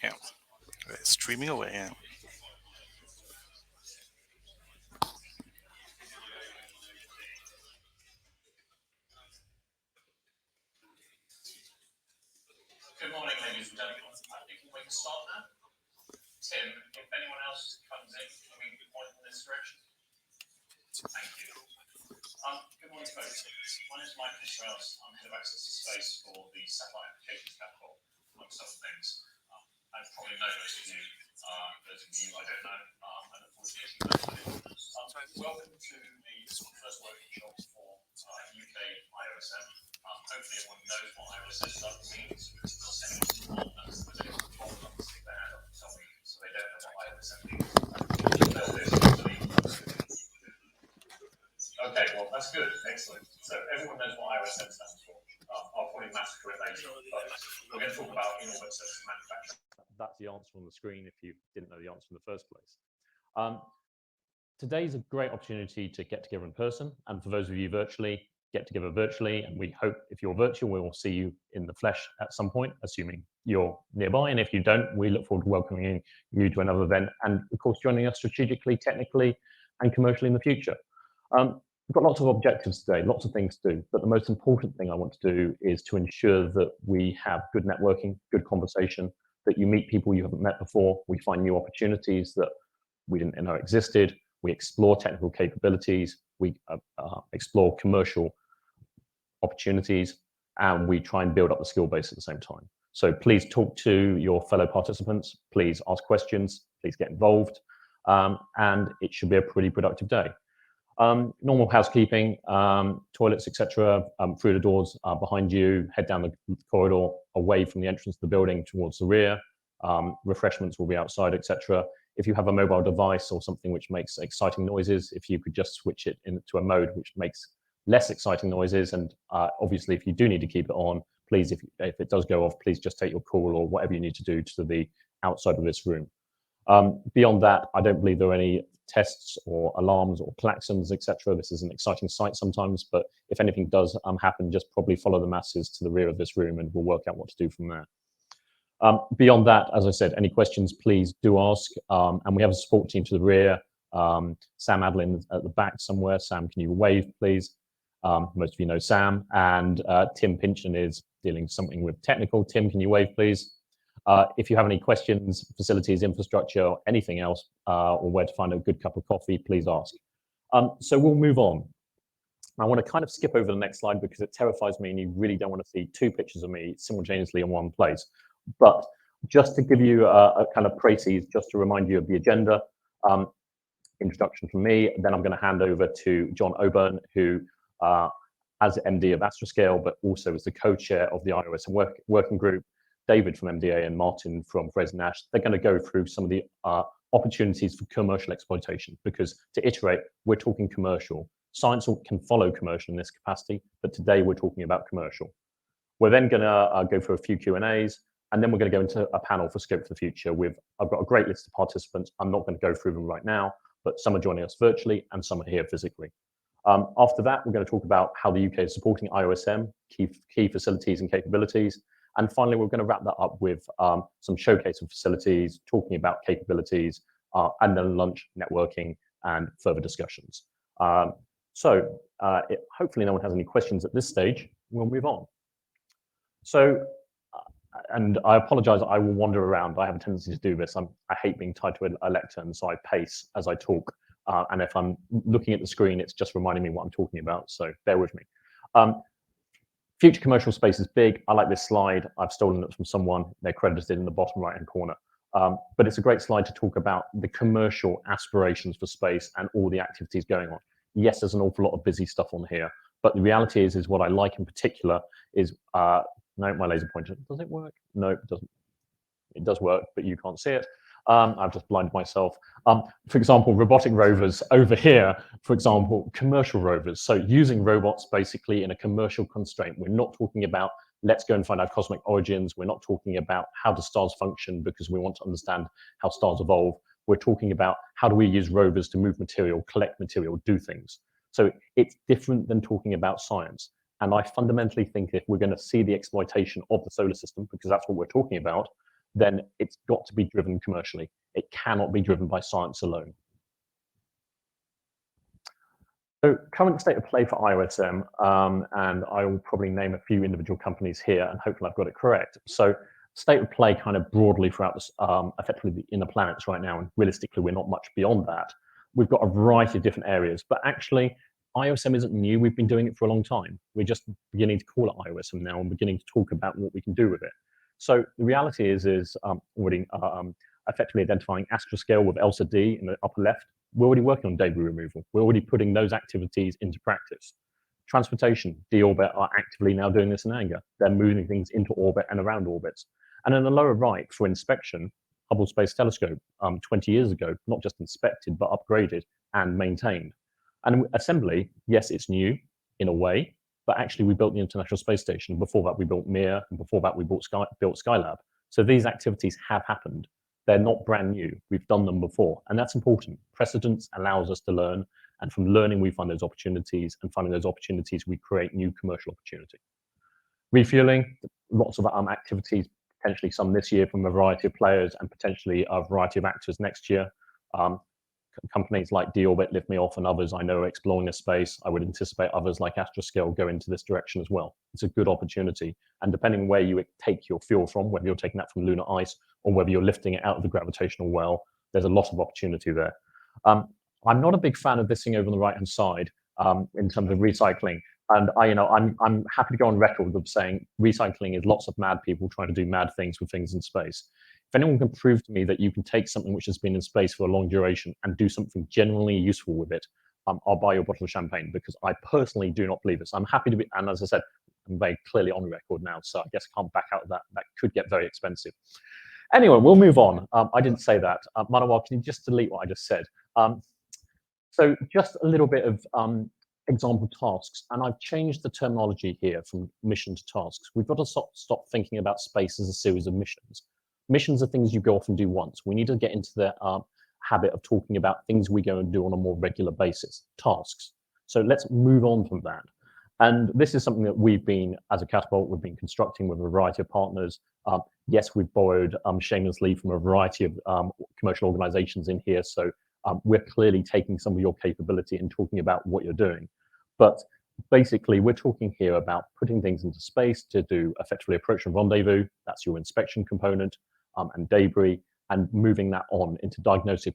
Yeah, it's streaming away. Yeah. Good morning, ladies and gentlemen. I think we can start now. Tim, if anyone else comes in, can we point in this direction? Thank you. Good morning, folks. My name is Michael Strauss. I'm head of access to space for the satellite applications Catapult, amongst other things. I probably know most of you. Those of you I don't know, and unfortunately, welcome to the first workshop for UK Iosm. Hopefully, everyone knows what Iosm stuff means. So they don't know what Iosm means. Okay, well, that's good. Excellent. So everyone knows what Iosm stands for. I'll probably massacre it later, but we're going to talk about in-orbit service manufacturing. That's the answer on the screen if you didn't know the answer in the first place. Today's a great opportunity to get together in person, and for those of you virtually, get together virtually, and we hope if you're virtual, we will see you in the flesh at some point, assuming you're nearby, and if you don't, we look forward to welcoming you to another event, and of course joining us strategically, technically, and commercially in the future. We've got lots of objectives today, lots of things to do, but the most important thing I want to do is to ensure that we have good networking, good conversation, that you meet people you haven't met before, we find new opportunities that we didn't know existed, we explore technical capabilities, we explore commercial opportunities, and we try and build up the skill base at the same time. So please talk to your fellow participants, please ask questions, please get involved, and it should be a pretty productive day. Normal housekeeping, toilets, etc. Through the doors behind you, head down the corridor away from the entrance of the building towards the rear. Refreshments will be outside, etc. If you have a mobile device or something which makes exciting noises, if you could just switch it into a mode which makes less exciting noises, and obviously if you do need to keep it on, please, if it does go off, please just take your call or whatever you need to do to the outside of this room. Beyond that, I don't believe there are any tests or alarms or klaxons, etc. This is an exciting site sometimes, but if anything does happen, just probably follow the masses to the rear of this room and we'll work out what to do from there. Beyond that, as I said, any questions, please do ask. And we have a support team to the rear. Sam Adlin at the back somewhere. Sam, can you wave, please? Most of you know Sam. And Tim Pynchon is dealing something with technical. Tim, can you wave, please? If you have any questions, facilities, infrastructure, or anything else, or where to find a good cup of coffee, please ask. So we'll move on. I want to kind of skip over the next slide because it terrifies me and you really don't want to see two pictures of me simultaneously in one place. But just to give you a kind of précis, just to remind you of the agenda, introduction from me, then I'm going to hand over to John Oburn, who as MD of Astroscale, but also as the co-chair of the Iosm working group, David from MDA and Martin from Fraser Nash. They're going to go through some of the opportunities for commercial exploitation, because to iterate, we're talking commercial. Science can follow commercial in this capacity, but today we're talking about commercial. We're then going to go through a few Q&As, and then we're going to go into a panel for Scope for the Future with, I've got a great list of participants. I'm not going to go through them right now, but some are joining us virtually and some are here physically. After that, we're going to talk about how the UK is supporting Iosm, key facilities and capabilities. And finally, we're going to wrap that up with some showcase of facilities, talking about capabilities, and then lunch, networking, and further discussions. Hopefully no one has any questions at this stage. We'll move on. So, and I apologize, I will wander around. I have a tendency to do this. I hate being tied to a lectern, so I pace as I talk. And if I'm looking at the screen, it's just reminding me what I'm talking about, so bear with me. Future commercial space is big. I like this slide. I've stolen it from someone. They're credited in the bottom right-hand corner. But it's a great slide to talk about the commercial aspirations for space and all the activities going on. Yes, there's an awful lot of busy stuff on here, but the reality is what I like in particular is, no, my laser pointer, does it work? No, it doesn't. It does work, but you can't see it. I've just blinded myself. For example, robotic rovers over here, for example, commercial rovers. So using robots basically in a commercial constraint. We're not talking about let's go and find our cosmic origins. We're not talking about how do stars function because we want to understand how stars evolve. We're talking about how do we use rovers to move material, collect material, do things. So it's different than talking about science. And I fundamentally think if we're going to see the exploitation of the solar system, because that's what we're talking about, then it's got to be driven commercially. It cannot be driven by science alone. So current state of play for Iosm, and I will probably name a few individual companies here, and hopefully I've got it correct. So state of play kind of broadly throughout this, effectively the inner planets right now, and realistically we're not much beyond that. We've got a variety of different areas, but actually Iosm isn't new. We've been doing it for a long time. We're just beginning to call it Iosm now and beginning to talk about what we can do with it. So the reality is already effectively identifying astroscale with ELSA D in the upper left. We're already working on debris removal. We're already putting those activities into practice. Transportation, D-Orbit are actively now doing this in anger. They're moving things into orbit and around orbits. And in the lower right, for inspection, Hubble Space Telescope, 20 years ago, not just inspected, but upgraded and maintained. And assembly, yes, it's new in a way, but actually we built the International Space Station. Before that, we built Mir, and before that, we built Skylab. So these activities have happened. They're not brand new. We've done them before, and that's important. Precedence allows us to learn, and from learning, we find those opportunities, and finding those opportunities, we create new commercial opportunity. Refueling, lots of activities, potentially some this year from a variety of players, and potentially a variety of actors next year. Companies like D-Orbit, Lift Me Off, and others I know are exploring this space. I would anticipate others like Astroscale go into this direction as well. It's a good opportunity. And depending where you take your fuel from, whether you're taking that from lunar ice or whether you're lifting it out of the gravitational well, there's a lot of opportunity there. I'm not a big fan of this thing over on the right-hand side in terms of recycling. And I'm happy to go on record of saying recycling is lots of mad people trying to do mad things with things in space. If anyone can prove to me that you can take something which has been in space for a long duration and do something genuinely useful with it, I'll buy you a bottle of champagne, because I personally do not believe this. I'm happy to be, and as I said, I'm very clearly on record now, so I guess I can't back out of that. That could get very expensive. Anyway, we'll move on. I didn't say that. Manawar, can you just delete what I just said? So just a little bit of example tasks, and I've changed the terminology here from mission to tasks. We've got to stop thinking about space as a series of missions. Missions are things you go off and do once. We need to get into the habit of talking about things we go and do on a more regular basis, tasks. So let's move on from that. And this is something that we've been, as a Catapult, we've been constructing with a variety of partners. Yes, we've borrowed shamelessly from a variety of commercial organizations in here. So we're clearly taking some of your capability and talking about what you're doing. But basically, we're talking here about putting things into space to do effectively approach and rendezvous. That's your inspection component, and debris, and moving that on into diagnosis,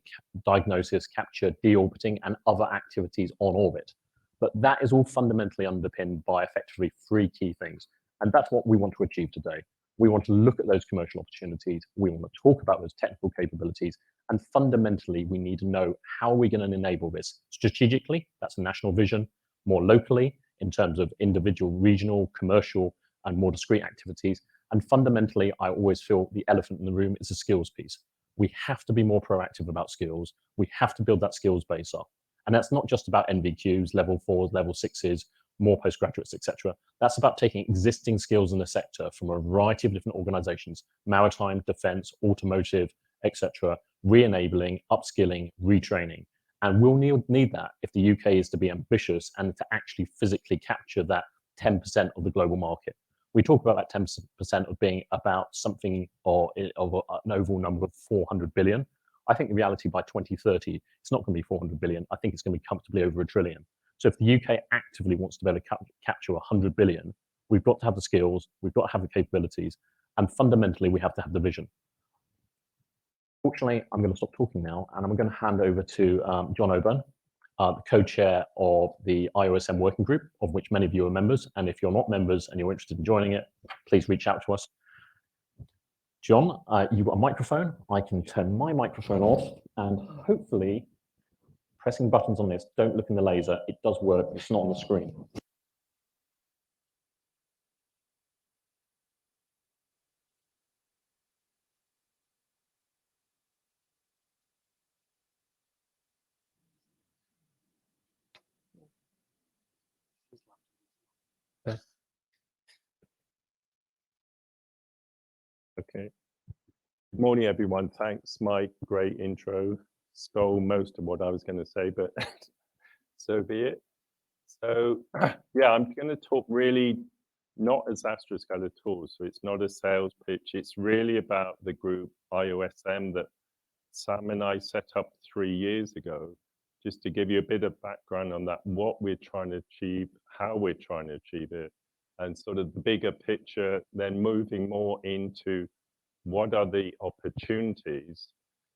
capture, deorbiting, and other activities on orbit. But that is all fundamentally underpinned by effectively 3 key things. And that's what we want to achieve today. We want to look at those commercial opportunities. We want to talk about those technical capabilities. And fundamentally, we need to know how we're going to enable this strategically. That's a national vision. More locally, in terms of individual, regional, commercial, and more discrete activities. And fundamentally, I always feel the elephant in the room is a skills piece. We have to be more proactive about skills. We have to build that skills base up. And that's not just about NVQs, level 4s, level 6s, more postgraduates, etc. That's about taking existing skills in the sector from a variety of different organizations, maritime, defense, automotive, etc., re-enabling, upskilling, retraining. And we'll need that if the UK is to be ambitious and to actually physically capture that 10% of the global market. We talk about that 10% of being about something or of an overall number of 400 billion. I think the reality by 2030, it's not going to be 400 billion. I think it's going to be comfortably over $1 trillion. So if the UK actively wants to be able to capture 100 billion, we've got to have the skills, we've got to have the capabilities, and fundamentally we have to have the vision. Fortunately, I'm going to stop talking now, and I'm going to hand over to John Oburn, the co-chair of the Iosm working group, of which many of you are members. And if you're not members and you're interested in joining it, please reach out to us. John, you've got a microphone. I can turn my microphone off, and hopefully pressing buttons on this, don't look in the laser. It does work. It's not on the screen. Good morning, everyone. Thanks, Mike. Great intro. Stole most of what I was going to say, but so be it. So, yeah, I'm going to talk really not as Asteroid at all. So it's not a sales pitch. It's really about the group Iosm that Sam and I set up 3 years ago, just to give you a bit of background on that, what we're trying to achieve, how we're trying to achieve it, and sort of the bigger picture, then moving more into what are the opportunities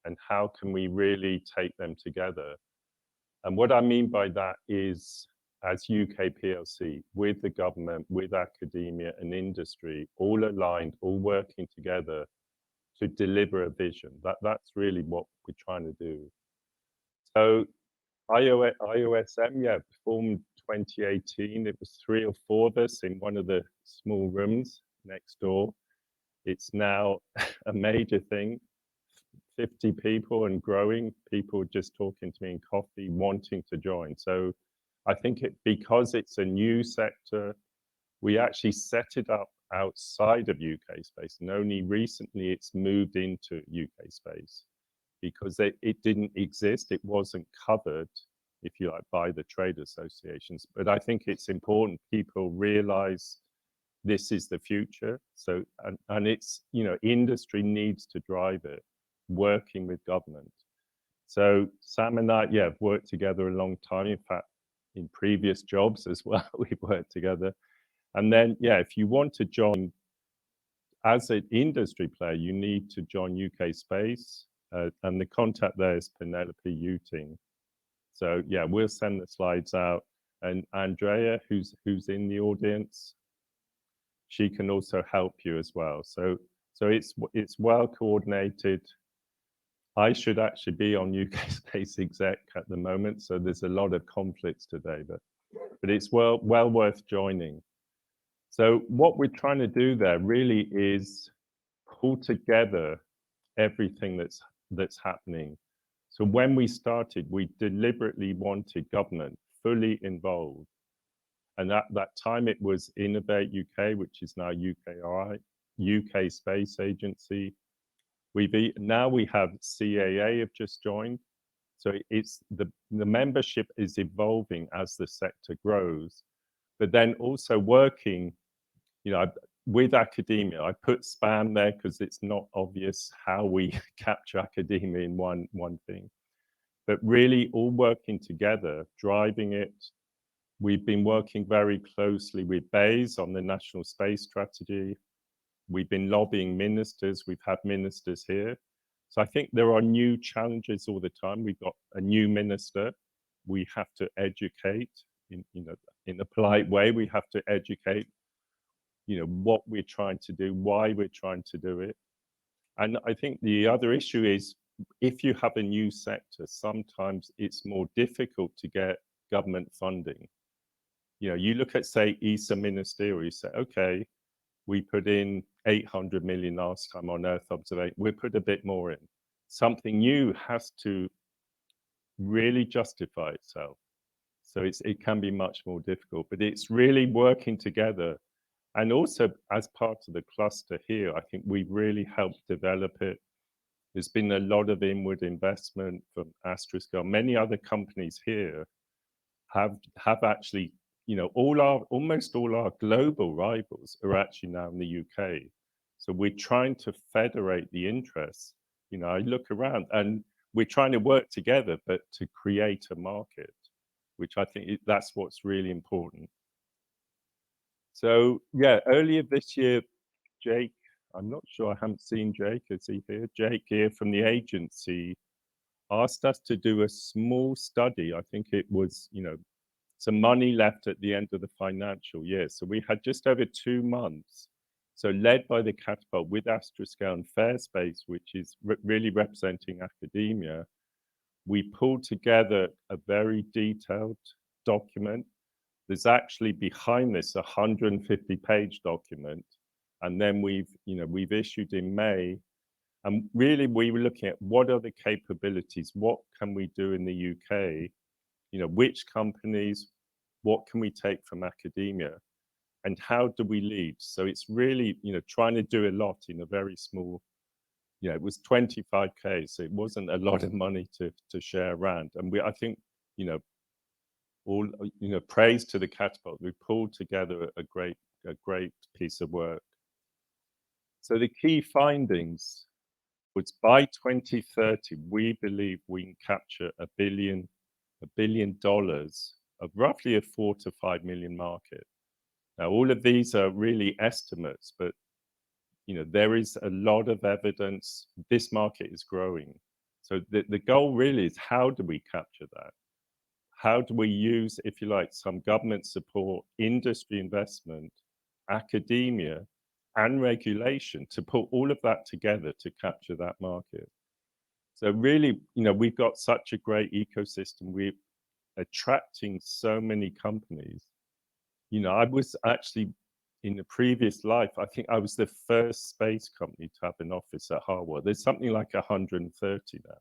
and how can we really take them together. And what I mean by that is, as UK PLC, with the government, with academia and industry, all aligned, all working together to deliver a vision. That's really what we're trying to do. So Iosm, yeah, formed 2018. It was 3 or 4 of us in one of the small rooms next door. It's now a major thing, 50 people and growing, people just talking to me in coffee, wanting to join. So I think because it's a new sector, we actually set it up outside of UK space, and only recently it's moved into UK space because it didn't exist. It wasn't covered, if you like, by the trade associations. But I think it's important people realize this is the future. So, and it's, you know, industry needs to drive it, working with government. So Sam and I, yeah, have worked together a long time. In fact, in previous jobs as well, we've worked together. And then, yeah, if you want to join as an industry player, you need to join UK Space. And the contact there is Penelope Uting. So yeah, we'll send the slides out. And Andrea, who's in the audience, she can also help you as well. So it's well coordinated. I should actually be on UK Space Exec at the moment, so there's a lot of conflicts today, but it's well worth joining. So what we're trying to do there really is pull together everything that's happening. So when we started, we deliberately wanted government fully involved. And at that time, it was Innovate UK, which is now UKRI, UK Space Agency. Now we have CAA have just joined. So it's the membership is evolving as the sector grows, but then also working, you know, with academia. I put spam there because it's not obvious how we capture academia in one thing, but really all working together, driving it. We've been working very closely with BEIS on the National Space Strategy. We've been lobbying ministers. We've had ministers here. So I think there are new challenges all the time. We've got a new minister. We have to educate in a polite way. We have to educate, what we're trying to do, why we're trying to do it. And I think the other issue is if you have a new sector, sometimes it's more difficult to get government funding. You look at, say, ESA ministerial, you say, okay, we put in 800 million last time on Earth observation, we'll put a bit more in. Something new has to really justify itself. So it can be much more difficult, but it's really working together. And also as part of the cluster here, I think we've really helped develop it. There's been a lot of inward investment from Asteroid. Many other companies here have actually, almost all our global rivals are actually now in the UK. So we're trying to federate the interests. I look around and we're trying to work together, but to create a market, which I think that's what's really important. So yeah, earlier this year, Jake, I'm not sure, I haven't seen Jake, is he here? Jake here from the agency asked us to do a small study. I think it was, some money left at the end of the financial year. So we had just over 2 months. So led by the Catapult with Astroscale and Fairspace, which is really representing academia, we pulled together a very detailed document. There's actually behind this 150-page document. And then we've issued in May. And really we were looking at what are the capabilities, what can we do in the UK, which companies, what can we take from academia, and how do we lead? So it's really, trying to do a lot in a very small it was 25K, so it wasn't a lot of money to share around. And I think, all, praise to the Catapult. We pulled together a great piece of work. So the key findings was by 2030, we believe we can capture $1 billion of roughly a 4 to 5 million market. Now, all of these are really estimates, but there is a lot of evidence this market is growing. So the goal really is, how do we capture that? How do we use, if you like, some government support, industry investment, academia, and regulation to put all of that together to capture that market? So really, we've got such a great ecosystem. We're attracting so many companies. I was actually, in the previous life, I think I was the first space company to have an office at Harvard. There's something like 130 now.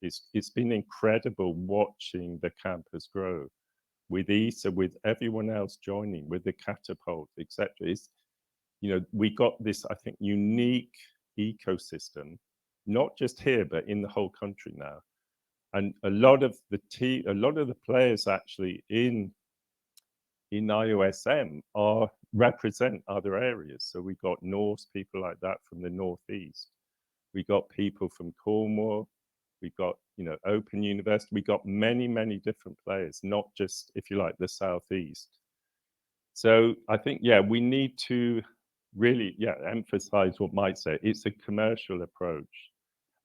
It's been incredible watching the campus grow with ESA, with everyone else joining, with the Catapult, etc. We got this, I think, unique ecosystem, not just here, but in the whole country now. And a lot of the players actually in Iosm represent other areas. So we got Norse people like that from the Northeast. We got people from Cornwall. We got, Open University. We got many, many different players, not just, if you like, the Southeast. So I think, we need to really, emphasize what Mike said. It's a commercial approach.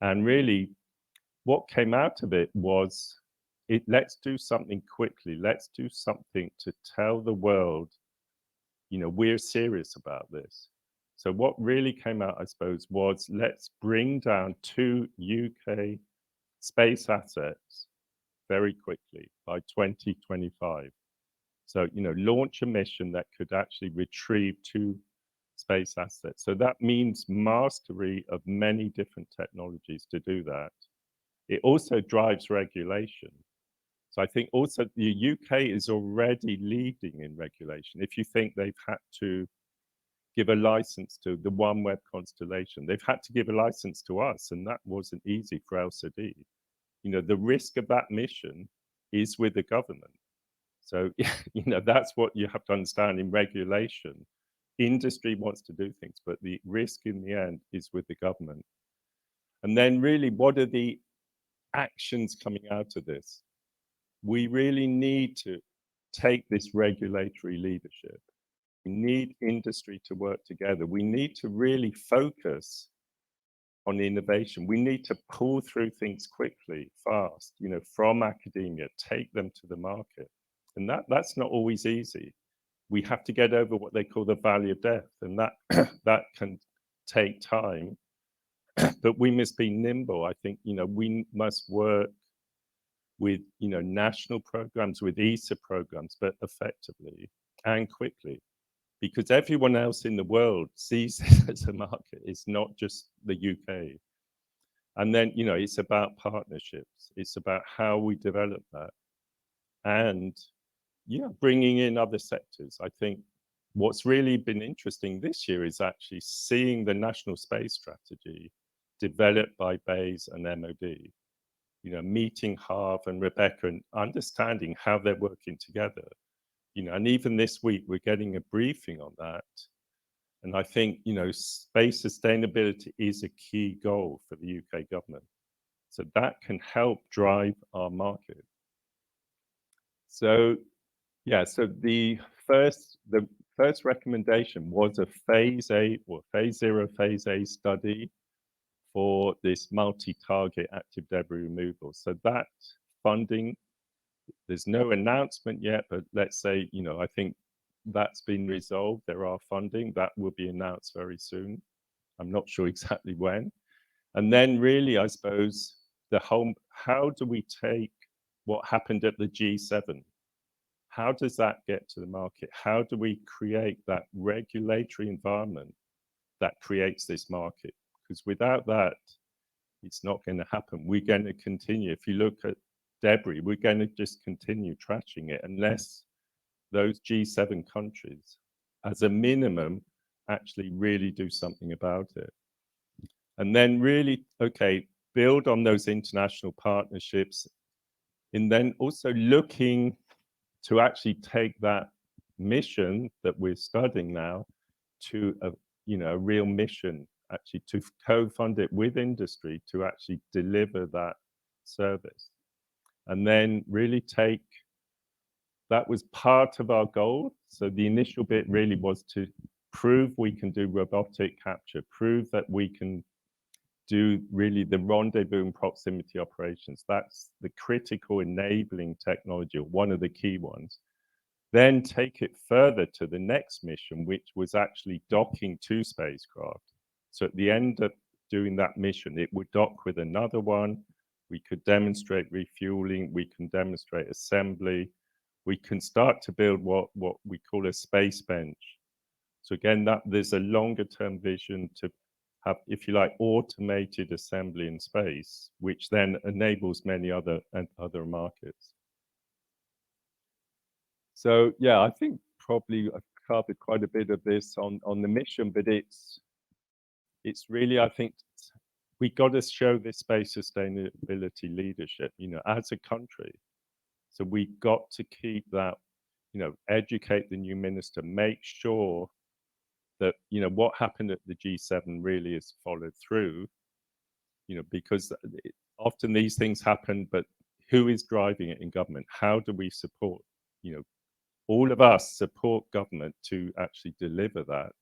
And really, what came out of it was, let's do something quickly. Let's do something to tell the world, we're serious about this. So what really came out, I suppose, was let's bring down 2 UK space assets very quickly by 2025. So, launch a mission that could actually retrieve 2 space assets. So that means mastery of many different technologies to do that. It also drives regulation. So I think also the UK is already leading in regulation. If you think they've had to give a license to the OneWeb constellation, they've had to give a license to us, and that wasn't easy for LCD. The risk of that mission is with the government. So, that's what you have to understand in regulation. Industry wants to do things, but the risk in the end is with the government. And then really, what are the actions coming out of this? We really need to take this regulatory leadership. We need industry to work together. We need to really focus on innovation. We need to pull through things quickly, fast, from academia, take them to the market. And that's not always easy. We have to get over what they call the valley of death, and that that can take time. But we must be nimble. I think, we must work with, national programs, with ESA programs, but effectively and quickly, because everyone else in the world sees it as a market. It's not just the UK. And then, it's about partnerships. It's about how we develop that. And, bringing in other sectors. I think what's really been interesting this year is actually seeing the National Space Strategy developed by BEIS and MOD. Meeting Harv and Rebecca and understanding how they're working together. And even this week, we're getting a briefing on that. And I think, space sustainability is a key goal for the UK government. So that can help drive our market. So, so the first recommendation was a phase A or phase 0, phase A study for this multi-target active debris removal. So that funding, there's no announcement yet, but let's say, I think that's been resolved. There are funding that will be announced very soon. I'm not sure exactly when. And then really, I suppose, how do we take what happened at the G7? How does that get to the market? How do we create that regulatory environment that creates this market? Because without that, it's not going to happen. We're going to continue. If you look at debris, we're going to just continue trashing it unless those G7 countries, as a minimum, actually really do something about it. And then really, okay, build on those international partnerships, and then also looking to actually take that mission that we're studying now to a, a real mission, actually to co-fund it with industry to actually deliver that service. And then really take, that was part of our goal. So the initial bit really was to prove we can do robotic capture, prove that we can do really the rendezvous and proximity operations. That's the critical enabling technology, or one of the key ones. Then take it further to the next mission, which was actually docking 2 spacecraft. So at the end of doing that mission, it would dock with another one. We could demonstrate refueling. We can demonstrate assembly. We can start to build what we call a space bench. So again, that there's a longer term vision to have, if you like, automated assembly in space, which then enables many other markets. So yeah, I think probably I've covered quite a bit of this on the mission, but it's really, I think we got to show this space sustainability leadership, as a country. So we got to keep that, educate the new minister, make sure that, what happened at the G7 really is followed through, because often these things happen, but who is driving it in government? How do we support, all of us support government to actually deliver that.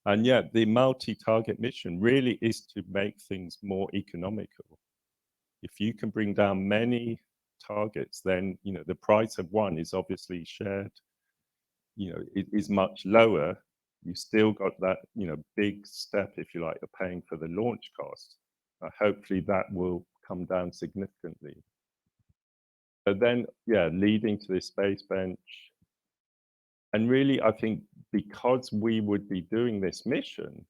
And yet the multi-target mission really is to make things more economical. If you can bring down many targets, then, the price of one is obviously shared, it is much lower. You still got that, big step, if you like, of paying for the launch cost. Hopefully that will come down significantly. But then, yeah, leading to this space bench. And really, I think because we would be doing this mission,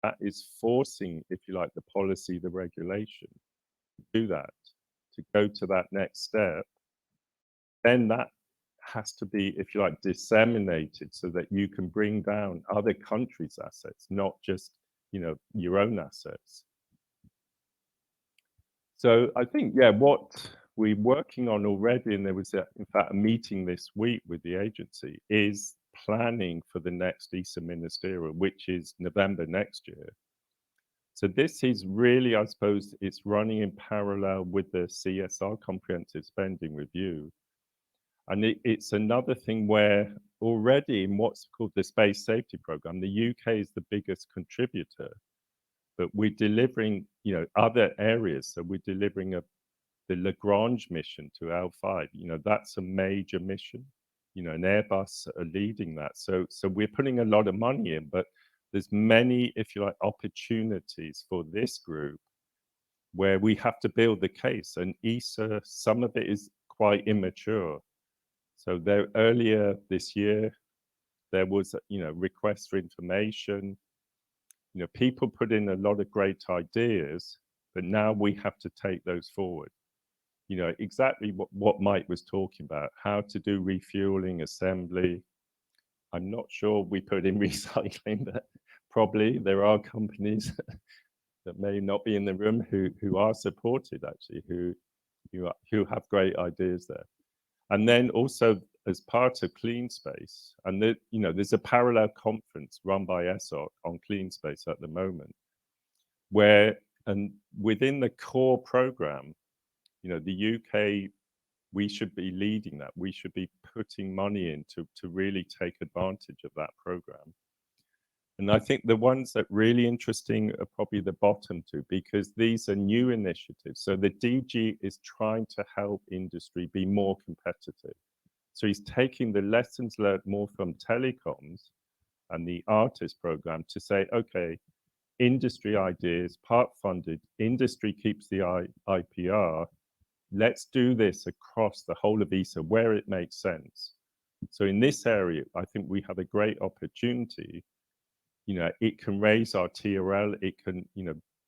that is forcing, if you like, the policy, the regulation to do that, to go to that next step. Then that has to be, if you like, disseminated so that you can bring down other countries' assets, not just, your own assets. So I think, yeah, what we're working on already, and there was, in fact, a meeting this week with the agency, is planning for the next ESA ministerial, which is November next year. So this is really, I suppose, it's running in parallel with the CSR, Comprehensive Spending Review. And it's another thing where already in what's called the Space Safety Programme, the UK is the biggest contributor, but we're delivering, other areas. So we're delivering the Lagrange mission to L5. That's a major mission. And Airbus are leading that. So we're putting a lot of money in, but there's many, if you like, opportunities for this group where we have to build the case. And ESA, some of it is quite immature. So there, earlier this year, there was, requests for information. People put in a lot of great ideas, but now we have to take those forward. Exactly what Mike was talking about, how to do refueling, assembly. I'm not sure we put in recycling, but probably there are companies that may not be in the room who are supported, actually, who have great ideas there. And then also as part of Clean Space, and there's a parallel conference run by ESOC on Clean Space at the moment, where, and within the core program, the UK, we should be leading that. We should be putting money in to really take advantage of that program. And I think the ones that really interesting are probably the bottom two, because these are new initiatives. So the DG is trying to help industry be more competitive. So he's taking the lessons learned more from telecoms and the artist program to say, okay, industry ideas, part funded, industry keeps the IPR. Let's do this across the whole of ESA where it makes sense. So in this area, I think we have a great opportunity. It can raise our TRL, it can,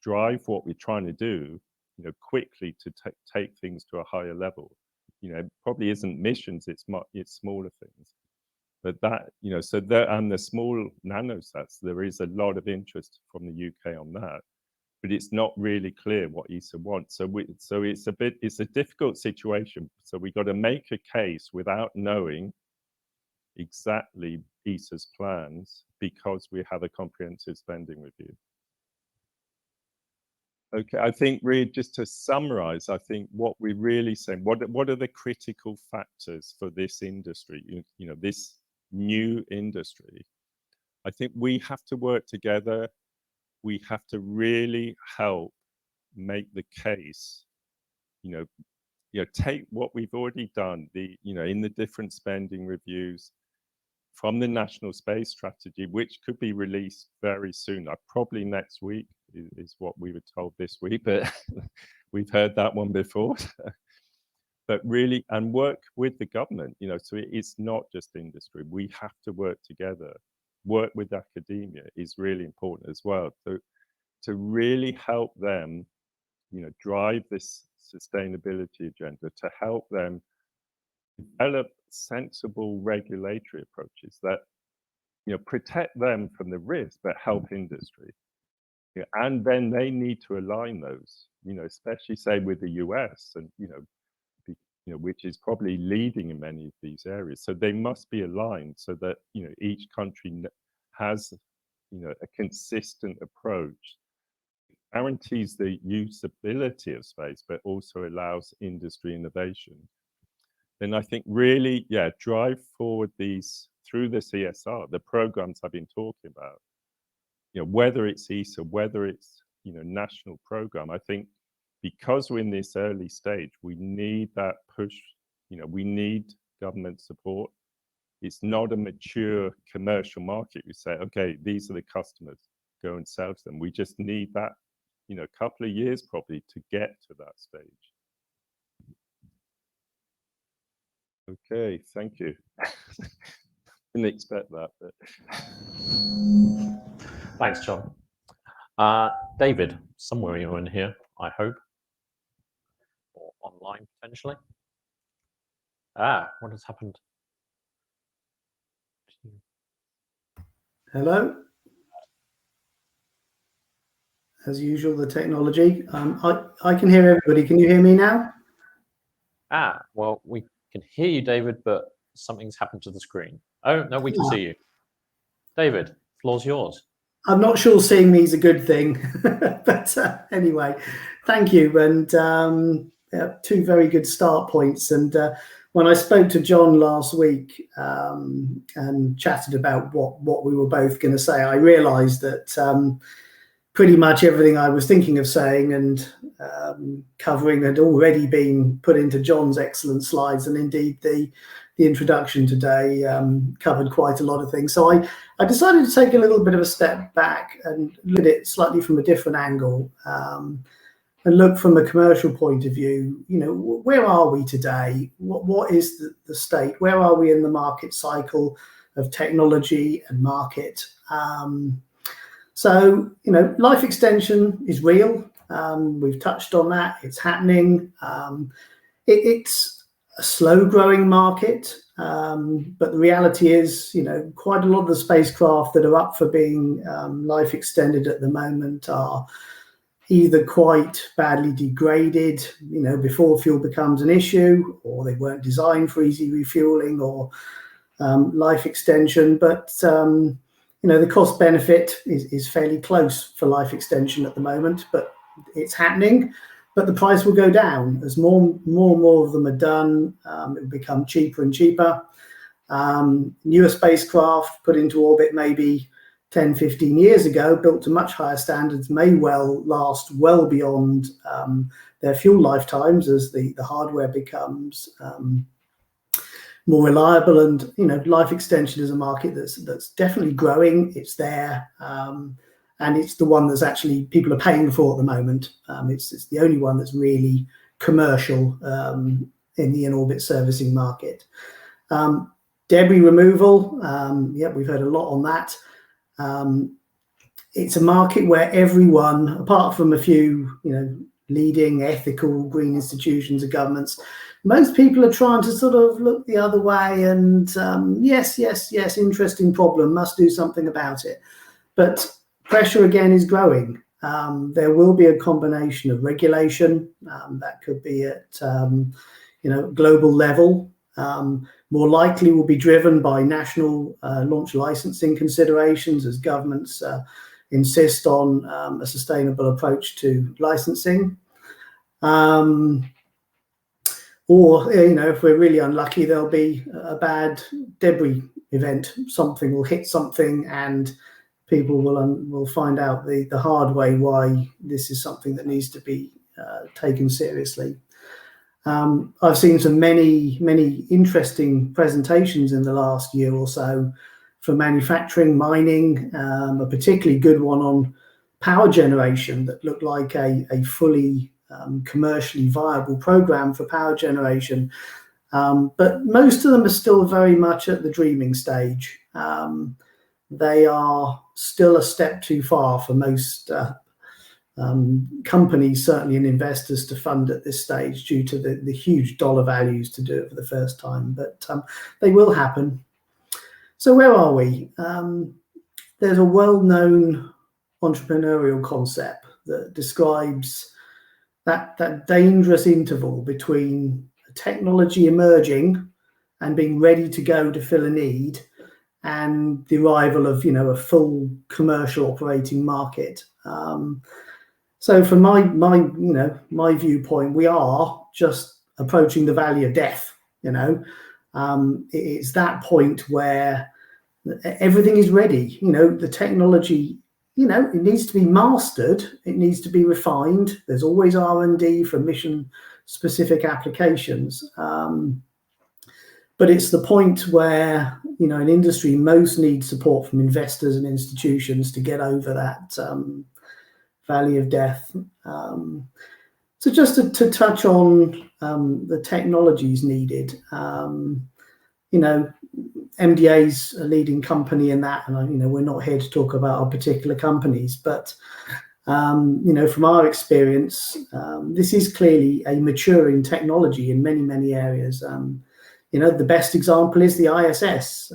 drive what we're trying to do, quickly to take things to a higher level. It probably isn't missions, it's smaller things. But that, you know, so there, and the small nanosats, there is a lot of interest from the UK on that, but it's not really clear what ESA wants. So it's a difficult situation. So we got to make a case without knowing exactly ESA's plans, because we have a comprehensive spending review. Okay, I think really just to summarize, I think what we're really saying, what are the critical factors for this industry, you know, this new industry? I think we have to work together. We have to really help make the case, you know, take what we've already done, you know, in the different spending reviews from the National Space Strategy, which could be released very soon, probably next week is what we were told this week, but we've heard that one before. But really, and work with the government, you know, so it's not just industry. We have to work together. Work with academia is really important as well, to really help them, you know, drive this sustainability agenda, to help them develop sensible regulatory approaches that, you know, protect them from the risk, but help industry. Yeah, and then they need to align those, you know, especially say with the US, and you know, which is probably leading in many of these areas. So they must be aligned so that, you know, each country has, you know, a consistent approach, guarantees the usability of space, but also allows industry innovation. Then I think really, yeah, drive forward these through the CSR, the programs I've been talking about. You know, whether it's ESA, whether it's, you know, national program, I think because we're in this early stage, we need that push, you know, we need government support. It's not a mature commercial market. We say, okay, these are the customers, go and sell to them. We just need that, you know, a couple of years probably to get to that stage. Okay, thank you. Didn't expect that, but. Thanks, John. David, somewhere you're in here, I hope, or online potentially. What has happened? Hello. As usual, the technology. I can hear everybody. Can you hear me now? Well, we can hear you, David, but something's happened to the screen. Oh, no, we can see you. David, floor's yours. I'm not sure seeing me is a good thing, but anyway, thank you. And two very good start points. And when I spoke to John last week and chatted about what we were both going to say, I realised that pretty much everything I was thinking of saying and covering had already been put into John's excellent slides, and indeed the introduction today covered quite a lot of things. So I decided to take a little bit of a step back and look at it slightly from a different angle and look from a commercial point of view. You know, where are we today? What is the state? Where are we in the market cycle of technology and market? So, you know, life extension is real. We've touched on that. It's happening. It's a slow growing market, but the reality is, you know, quite a lot of the spacecraft that are up for being life extended at the moment are either quite badly degraded, you know, before fuel becomes an issue, or they weren't designed for easy refueling or life extension. But you know, the cost benefit is fairly close for life extension at the moment, but it's happening. But the price will go down as more and more of them are done. It will become cheaper and cheaper. Newer spacecraft put into orbit maybe 10, 15 years ago, built to much higher standards, may well last well beyond their fuel lifetimes as the hardware becomes more reliable. And, you know, life extension is a market that's definitely growing. It's there. And it's the one that's actually people are paying for at the moment. It's the only one that's really commercial in the in-orbit servicing market. Debris removal, we've heard a lot on that. It's a market where everyone, apart from a few, you know, leading ethical green institutions and governments, most people are trying to sort of look the other way and yes, interesting problem, must do something about it. But pressure again is growing. There will be a combination of regulation that could be at global level. More likely will be driven by national launch licensing considerations as governments insist on a sustainable approach to licensing. Or, if we're really unlucky, there'll be a bad debris event. Something will hit something and people will find out the hard way why this is something that needs to be taken seriously. I've seen many interesting presentations in the last year or so for manufacturing, mining, a particularly good one on power generation that looked like a fully commercially viable program for power generation. But most of them are still very much at the dreaming stage. They are still a step too far for most companies, certainly, and investors to fund at this stage due to the huge dollar values to do it for the first time. But they will happen. So where are we? There's a well-known entrepreneurial concept that describes that dangerous interval between technology emerging and being ready to go to fill a need and the arrival of a full commercial operating market. So from my viewpoint, we are just approaching the valley of death. It's that point where everything is ready. The technology, it needs to be mastered. It needs to be refined. There's always R&D for mission-specific applications. But it's the point where, an industry most needs support from investors and institutions to get over that valley of death. So just to touch on the technologies needed, MDA's a leading company in that, and we're not here to talk about our particular companies, but from our experience, this is clearly a maturing technology in many areas. The best example is the ISS.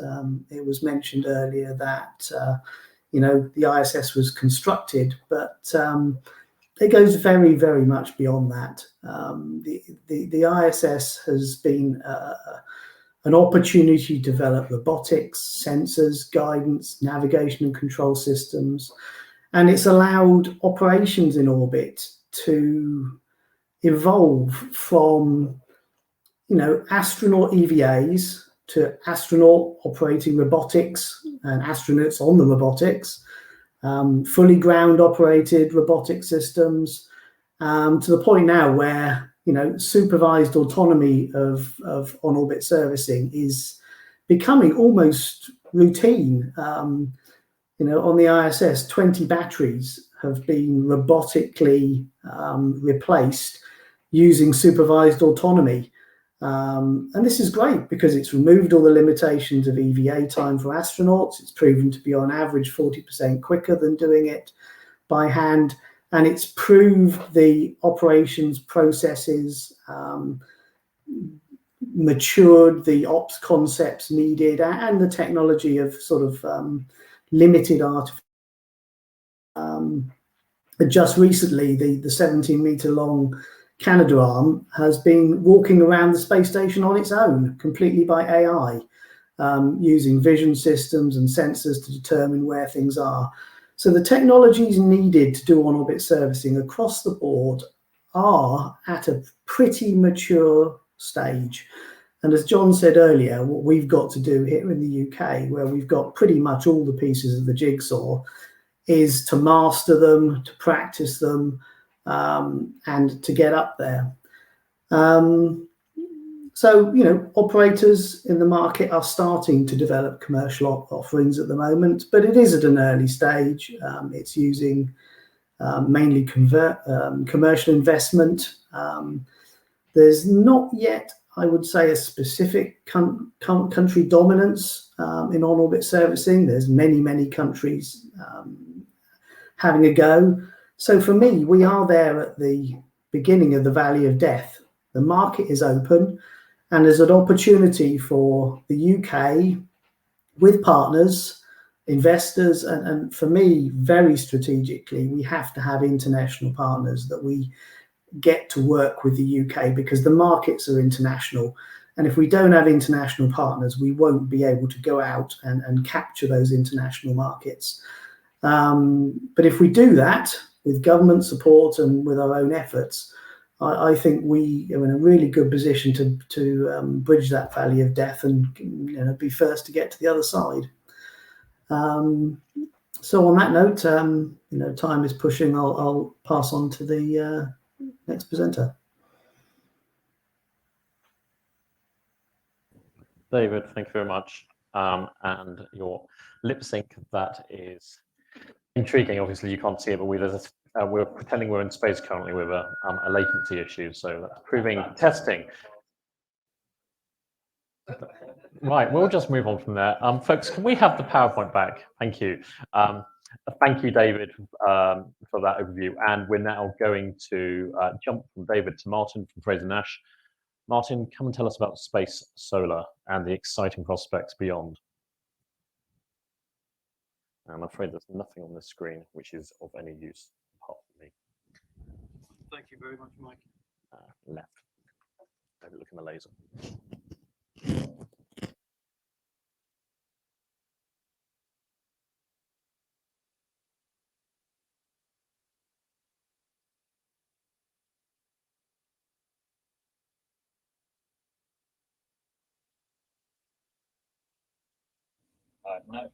It was mentioned earlier that the ISS was constructed, but it goes very much beyond that. The ISS has been an opportunity to develop robotics, sensors, guidance, navigation and control systems, and it's allowed operations in orbit to evolve from astronaut EVAs to astronaut operating robotics and astronauts on the robotics, fully ground operated robotic systems, to the point now where supervised autonomy of on-orbit servicing is becoming almost routine. On the ISS, 20 batteries have been robotically replaced using supervised autonomy. And this is great because it's removed all the limitations of EVA time for astronauts. It's proven to be on average 40% quicker than doing it by hand. And it's proved the operations processes, matured the ops concepts needed, and the technology of sort of limited artificial. Just recently, the 17-meter long Canadarm has been walking around the space station on its own, completely by AI, using vision systems and sensors to determine where things are. So the technologies needed to do on-orbit servicing across the board are at a pretty mature stage. And as John said earlier, what we've got to do here in the UK, where we've got pretty much all the pieces of the jigsaw, is to master them, to practice them, and to get up there. So, operators in the market are starting to develop commercial offerings at the moment, but it is at an early stage. It's using mainly commercial investment. There's not yet, I would say, a specific country dominance in on-orbit servicing. There's many countries having a go. So for me, we are there at the beginning of the valley of death. The market is open, and there's an opportunity for the UK with partners, investors, and for me, very strategically, we have to have international partners that we get to work with the UK, because the markets are international. And if we don't have international partners, we won't be able to go out and capture those international markets. But if we do that with government support and with our own efforts, I think we are in a really good position to bridge that valley of death and be first to get to the other side. So on that note, time is pushing. I'll pass on to the next presenter. David, thank you very much. And your lip sync, that is intriguing. Obviously, you can't see it, but we're pretending we're in space currently with a latency issue. So that's proving testing. Right, we'll just move on from there. Folks, can we have the PowerPoint back? Thank you. Thank you, David, for that overview. And we're now going to jump from David to Martin from Fraser-Nash. Martin, come and tell us about space solar and the exciting prospects beyond. I'm afraid there's nothing on this screen which is of any use apart from me. Thank you very much, Mike. Left. Overlooking the laser. No.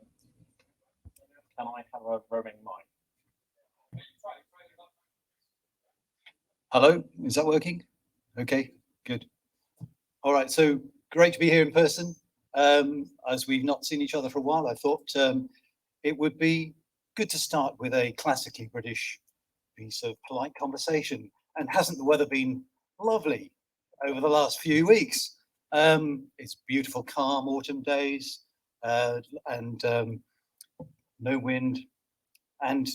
Can I have a roaming mic? Hello, is that working? Okay, good. All right, so great to be here in person. As we've not seen each other for a while, I thought it would be good to start with a classically British piece of polite conversation. And hasn't the weather been lovely over the last few weeks? It's beautiful, calm autumn days and no wind. And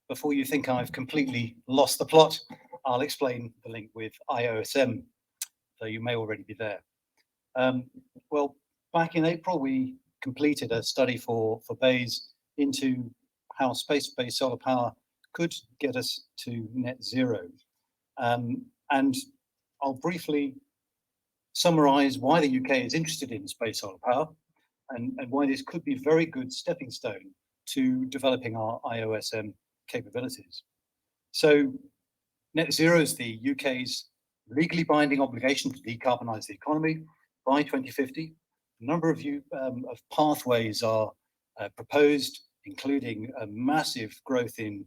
before you think I've completely lost the plot, I'll explain the link with Iosm, though you may already be there. Well, back in April, we completed a study for BEIS into how space-based solar power could get us to net zero. And I'll briefly summarize why the UK is interested in space solar power and why this could be a very good stepping stone to developing our Iosm capabilities. So net zero is the UK's legally binding obligation to decarbonize the economy by 2050. A number of pathways are proposed, including a massive growth in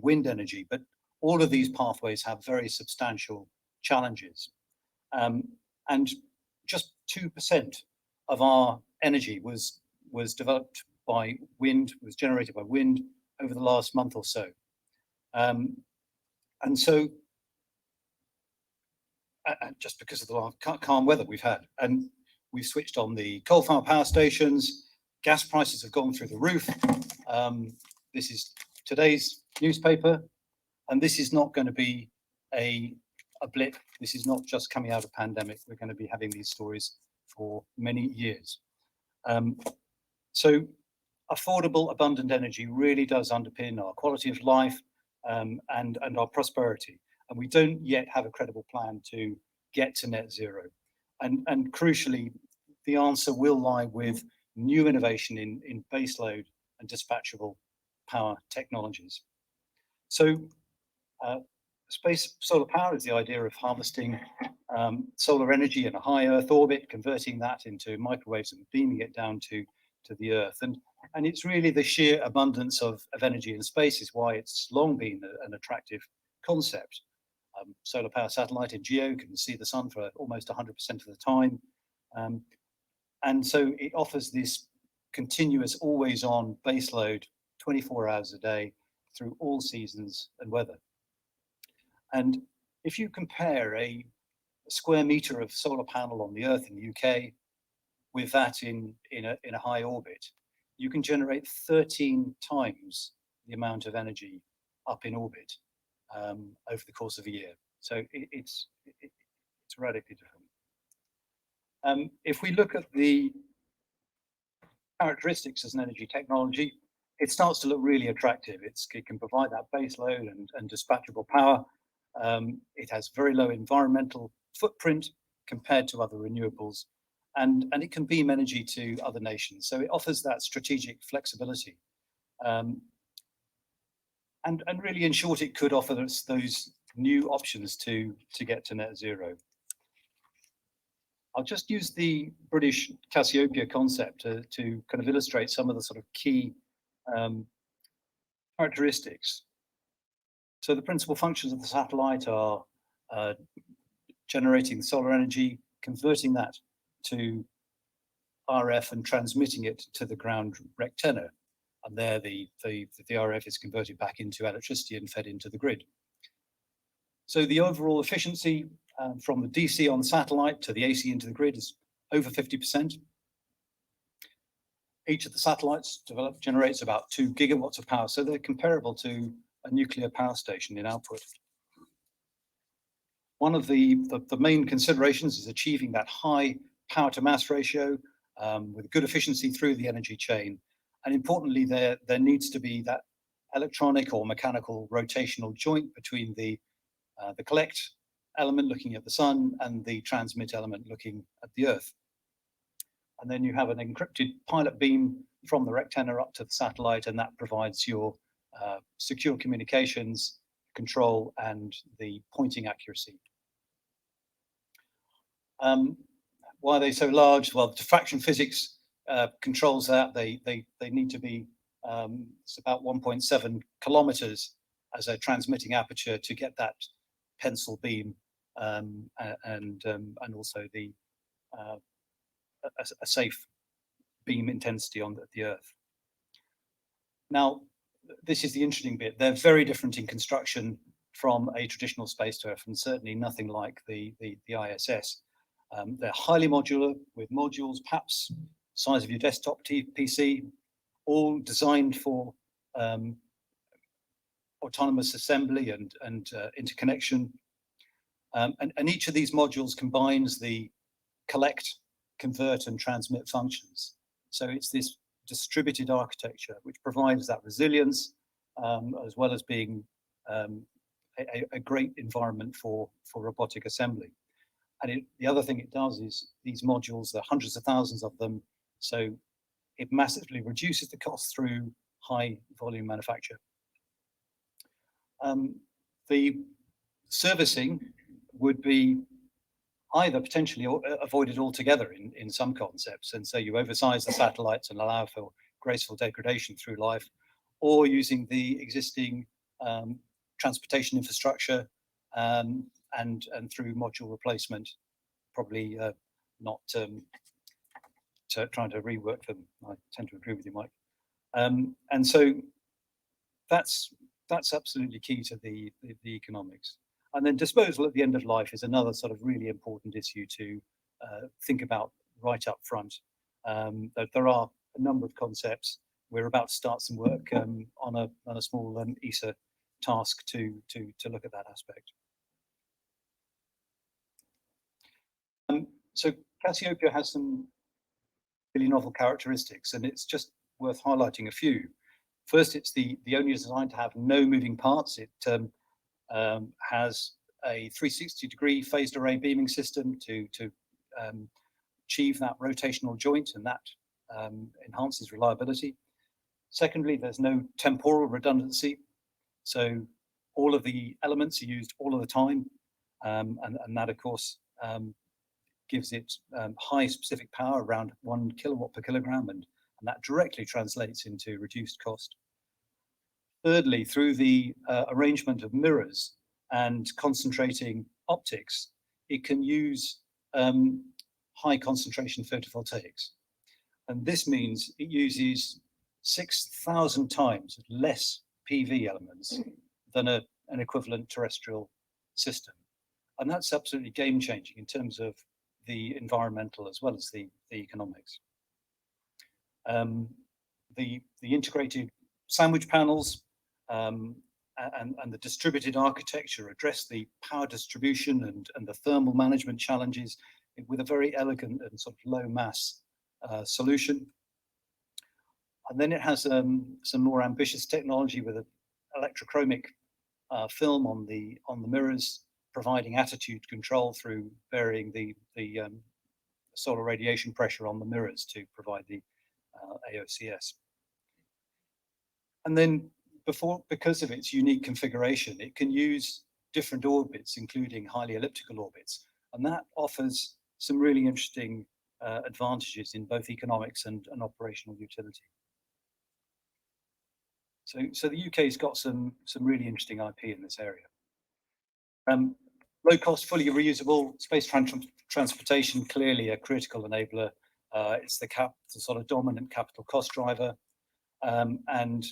wind energy, but all of these pathways have very substantial challenges. And just 2% of our energy was developed by wind, was generated by wind over the last month or so. And so, just because of the calm weather we've had, and we've switched on the coal-fired power stations, gas prices have gone through the roof. This is today's newspaper, and this is not going to be a blip. This is not just coming out of pandemic. We're going to be having these stories for many years. So affordable, abundant energy really does underpin our quality of life and our prosperity. And we don't yet have a credible plan to get to net zero. And crucially, the answer will lie with new innovation in baseload and dispatchable power technologies. So space solar power is the idea of harvesting solar energy in a high Earth orbit, converting that into microwaves and beaming it down to the Earth. And it's really the sheer abundance of energy in space is why it's long been an attractive concept. Solar power satellite in GEO can see the sun for almost 100% of the time. And so it offers this continuous, always on baseload, 24 hours a day through all seasons and weather. And if you compare a square meter of solar panel on the Earth in the UK with that in a high orbit, you can generate 13 times the amount of energy up in orbit over the course of a year. So it's It's radically different. If we look at the characteristics as an energy technology, it starts to look really attractive. It can provide that base load and dispatchable power. It has very low environmental footprint compared to other renewables, and it can beam energy to other nations. So it offers that strategic flexibility. And really, in short, it could offer us those new options to get to net zero. I'll just use the British Cassiopeia concept to kind of illustrate some of the sort of key characteristics. So the principal functions of the satellite are generating solar energy, converting that to RF and transmitting it to the ground rectenna. And there the RF is converted back into electricity and fed into the grid. So the overall efficiency from the DC on the satellite to the AC into the grid is over 50%. Each of the satellites generates about 2 gigawatts of power, so they're comparable to a nuclear power station in output. One of the main considerations is achieving that high power to mass ratio with good efficiency through the energy chain. And importantly, there needs to be that electronic or mechanical rotational joint between the collect element looking at the sun and the transmit element looking at the Earth. And then you have an encrypted pilot beam from the rectenna up to the satellite, and that provides your secure communications, control, and the pointing accuracy. Why are they so large? Well, diffraction physics controls that. They need to be, it's about 1.7 kilometers as a transmitting aperture to get that pencil beam and also the a safe beam intensity on the Earth. Now, this is the interesting bit. They're very different in construction from a traditional space to Earth, and certainly nothing like the ISS. They're highly modular, with modules perhaps size of your desktop PC, all designed for autonomous assembly and interconnection. And each of these modules combines the collect, convert, and transmit functions. So it's this distributed architecture which provides that resilience as well as being a great environment for robotic assembly. And the other thing it does is these modules, there are hundreds of thousands of them, so it massively reduces the cost through high volume manufacture. The servicing would be either potentially avoided altogether in some concepts, and so you oversize the satellites and allow for graceful degradation through life, or using the existing transportation infrastructure and through module replacement, probably not trying to rework them. I tend to agree with you, Mike. And so that's absolutely key to the economics. And then disposal at the end of life is another sort of really important issue to think about right up front. There are a number of concepts. We're about to start some work on a small ESA task to look at that aspect. So Cassiopeia has some really novel characteristics, and it's just worth highlighting a few. First, it's the only design to have no moving parts. It has a 360-degree phased array beaming system to achieve that rotational joint, and that enhances reliability. Secondly, there's no temporal redundancy, so all of the elements are used all of the time, and that, of course, gives it high specific power, around 1 kilowatt per kilogram, and that directly translates into reduced cost. Thirdly, through the arrangement of mirrors and concentrating optics, it can use high concentration photovoltaics. And this means it uses 6,000 times less PV elements than an equivalent terrestrial system. And that's absolutely game changing in terms of the environmental as well as the economics. The integrated sandwich panels and the distributed architecture address the power distribution and the thermal management challenges with a very elegant and sort of low mass solution. And then it has some more ambitious technology with an electrochromic film on the mirrors, providing attitude control through varying the solar radiation pressure on the mirrors to provide the AOCS. And then because of its unique configuration, it can use different orbits, including highly elliptical orbits. And that offers some really interesting advantages in both economics and operational utility. So the UK's got some really interesting IP in this area. Low cost, fully reusable space transportation, clearly a critical enabler. It's the sort of dominant capital cost driver. And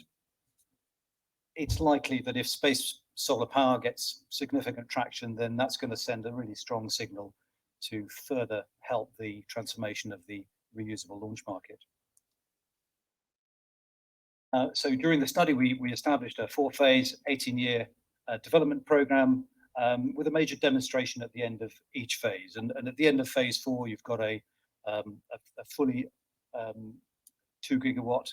it's likely that if space solar power gets significant traction, then that's going to send a really strong signal to further help the transformation of the reusable launch market. So during the study, we established a 4-phase, 18-year development program with a major demonstration at the end of each phase. And at the end of phase 4, you've got a fully 2 gigawatt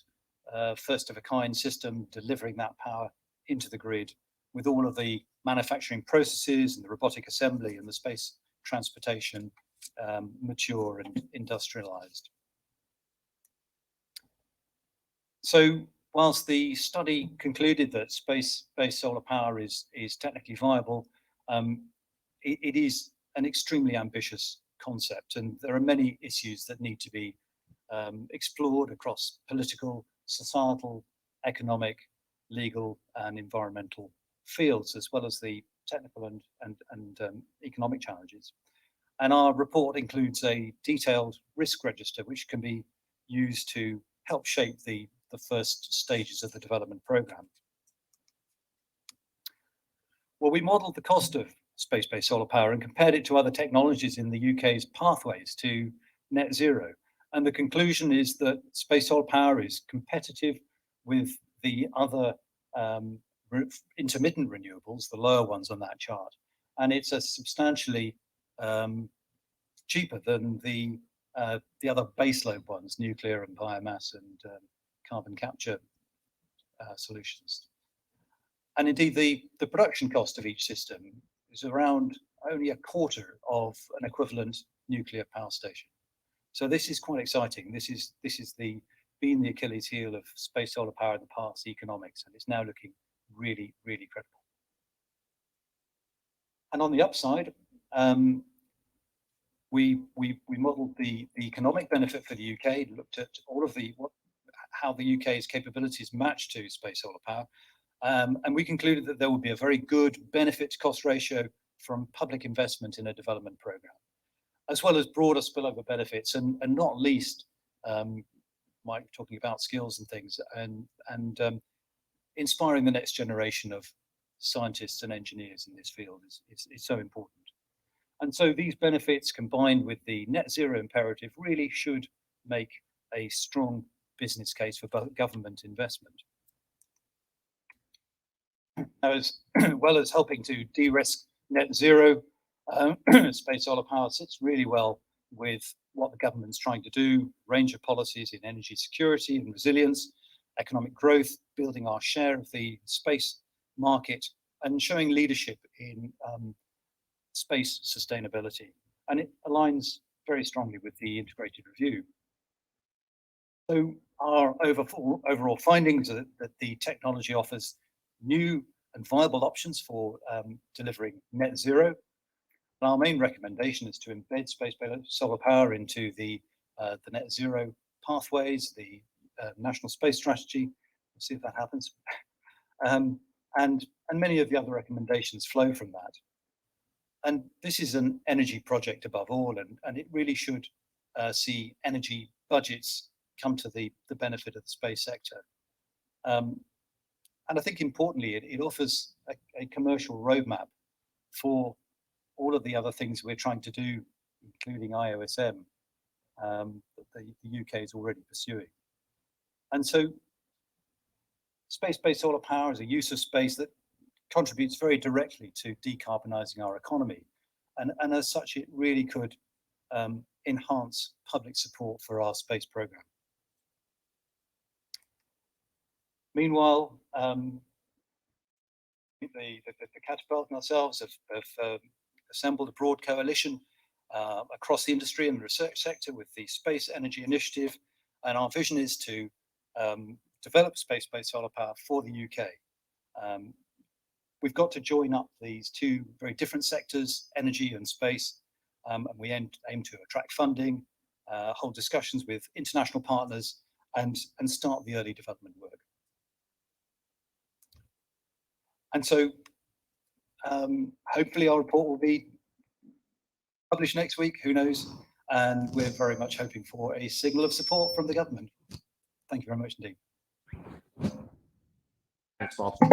first of a kind system delivering that power into the grid with all of the manufacturing processes and the robotic assembly and the space transportation mature and industrialized. So whilst the study concluded that space-based solar power is technically viable, it is an extremely ambitious concept, and there are many issues that need to be explored across political, societal, economic, legal, and environmental fields, as well as the technical and economic challenges. And our report includes a detailed risk register, which can be used to help shape the first stages of the development program. Well, we modeled the cost of space-based solar power and compared it to other technologies in the UK's pathways to net zero. And the conclusion is that space solar power is competitive with the other intermittent renewables, the lower ones on that chart. And it's a substantially cheaper than the other baseload ones, nuclear and biomass and carbon capture solutions. And indeed, the production cost of each system is around only a quarter of an equivalent nuclear power station. So this is quite exciting. This is been the Achilles heel of space solar power in the past, economics, and it's now looking really, really credible. And on the upside, we modeled the economic benefit for the UK, looked at all of how the UK's capabilities match to space solar power, and we concluded that there would be a very good benefit to cost ratio from public investment in a development program, as well as broader spillover benefits, and not least, Mike talking about skills and things, and inspiring the next generation of scientists and engineers in this field is so important. And so these benefits combined with the net zero imperative really should make a strong business case for government investment. As well as helping to de-risk net zero, space solar power sits really well with what the government's trying to do, range of policies in energy security and resilience, economic growth, building our share of the space market, and showing leadership in space sustainability. And it aligns very strongly with the integrated review. So our overall findings are that the technology offers new and viable options for delivering net zero. And our main recommendation is to embed space-based solar power into the net zero pathways, the national space strategy. We'll see if that happens. And many of the other recommendations flow from that. And this is an energy project above all, and it really should see energy budgets come to the benefit of the space sector. And I think importantly, it offers a commercial roadmap for all of the other things we're trying to do, including Iosm, that the UK is already pursuing. And so space-based solar power is a use of space that contributes very directly to decarbonising our economy. And as such, it really could enhance public support for our space programme. Meanwhile, the Catapult and ourselves have assembled a broad coalition across the industry and the research sector with the Space Energy Initiative, and our vision is to develop space-based solar power for the UK. We've got to join up these two very different sectors, energy and space, and we aim to attract funding, hold discussions with international partners, and start the early development work. And so hopefully our report will be published next week, who knows? And we're very much hoping for a signal of support from the government. Thank you very much indeed. Thanks, Martin.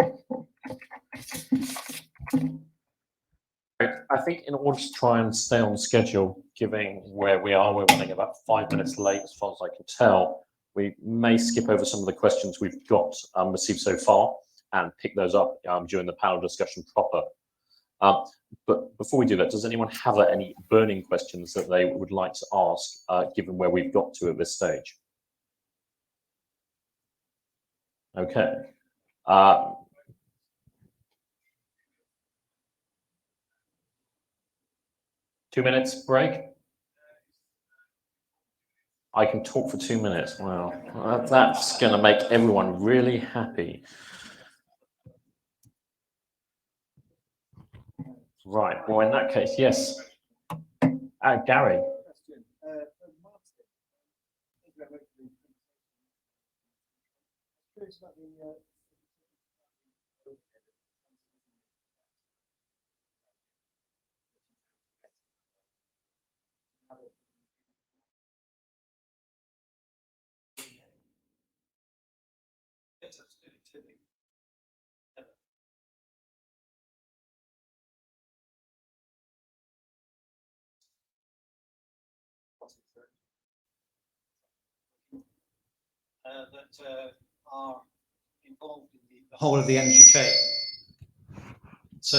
I think in order to try and stay on schedule, given where we are, we're running about 5 minutes late as far as I can tell. We may skip over some of the questions we've got received so far and pick those up during the panel discussion proper. But before we do that, does anyone have any burning questions that they would like to ask, given where we've got to at this stage? Okay. 2 minutes break. I can talk for 2 minutes. Wow, that's going to make everyone really happy. Right. Well, in that case, yes. Gary. That are involved in the whole of the energy chain. So,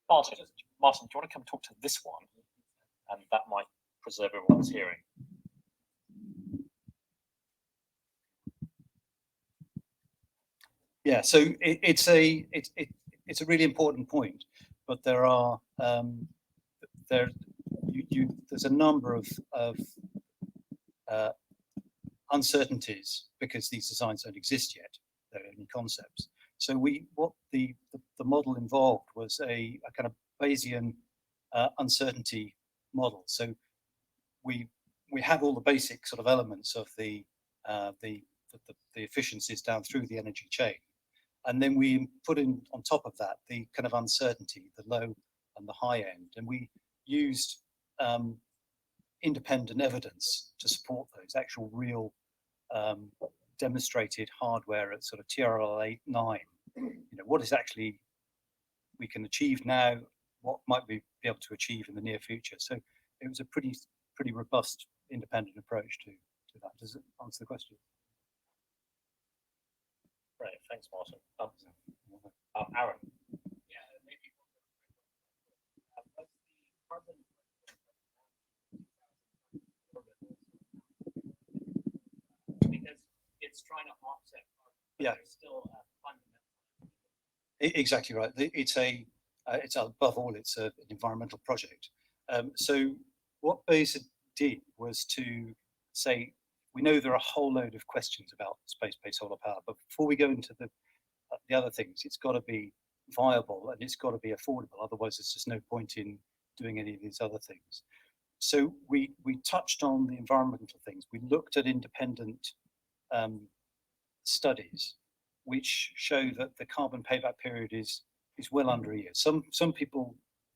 Martin, do you want to come talk to this one? And that might preserve everyone's hearing. yeah, so it's a really important point, but there are there's a number of uncertainties because these designs don't exist yet. They're only concepts. So what the model involved was a kind of Bayesian uncertainty model. So we have all the basic sort of elements of the efficiencies down through the energy chain, and then we put in on top of that the kind of uncertainty, the low and the high end, and we used independent evidence to support those actual real demonstrated hardware at sort of TRL 8-9. What is actually we can achieve now, what might we be able to achieve in the near future. So it was a pretty robust independent approach to that. Does it answer the question? Right, thanks, Martin. Aaron. Yeah, maybe what's the carbon because it's trying to offset carbon. Yeah. There's still a fundamental. Exactly right. It's above all, it's an environmental project. So what Bayes did was to say, we know there are a whole load of questions about space-based solar power, but before we go into the other things, it's got to be viable and it's got to be affordable. Otherwise, there's just no point in doing any of these other things. So we touched on the environmental things. We looked at independent studies which show that the carbon payback period is well under a year. Some people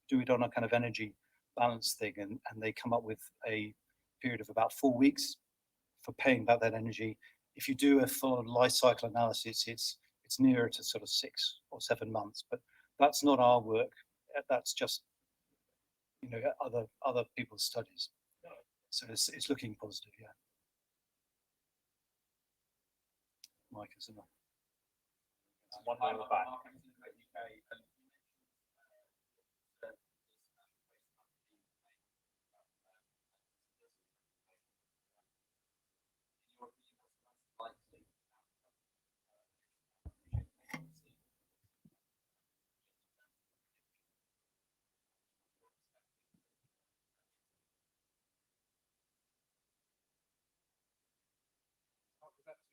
do it on a kind of energy balance thing, and they come up with a period of about 4 weeks for paying back that energy. If you do a full life cycle analysis, it's nearer to sort of 6 or 7 months. But that's not our work. That's just other people's studies. So it's looking positive, yeah. Mike, is enough. One more in the back.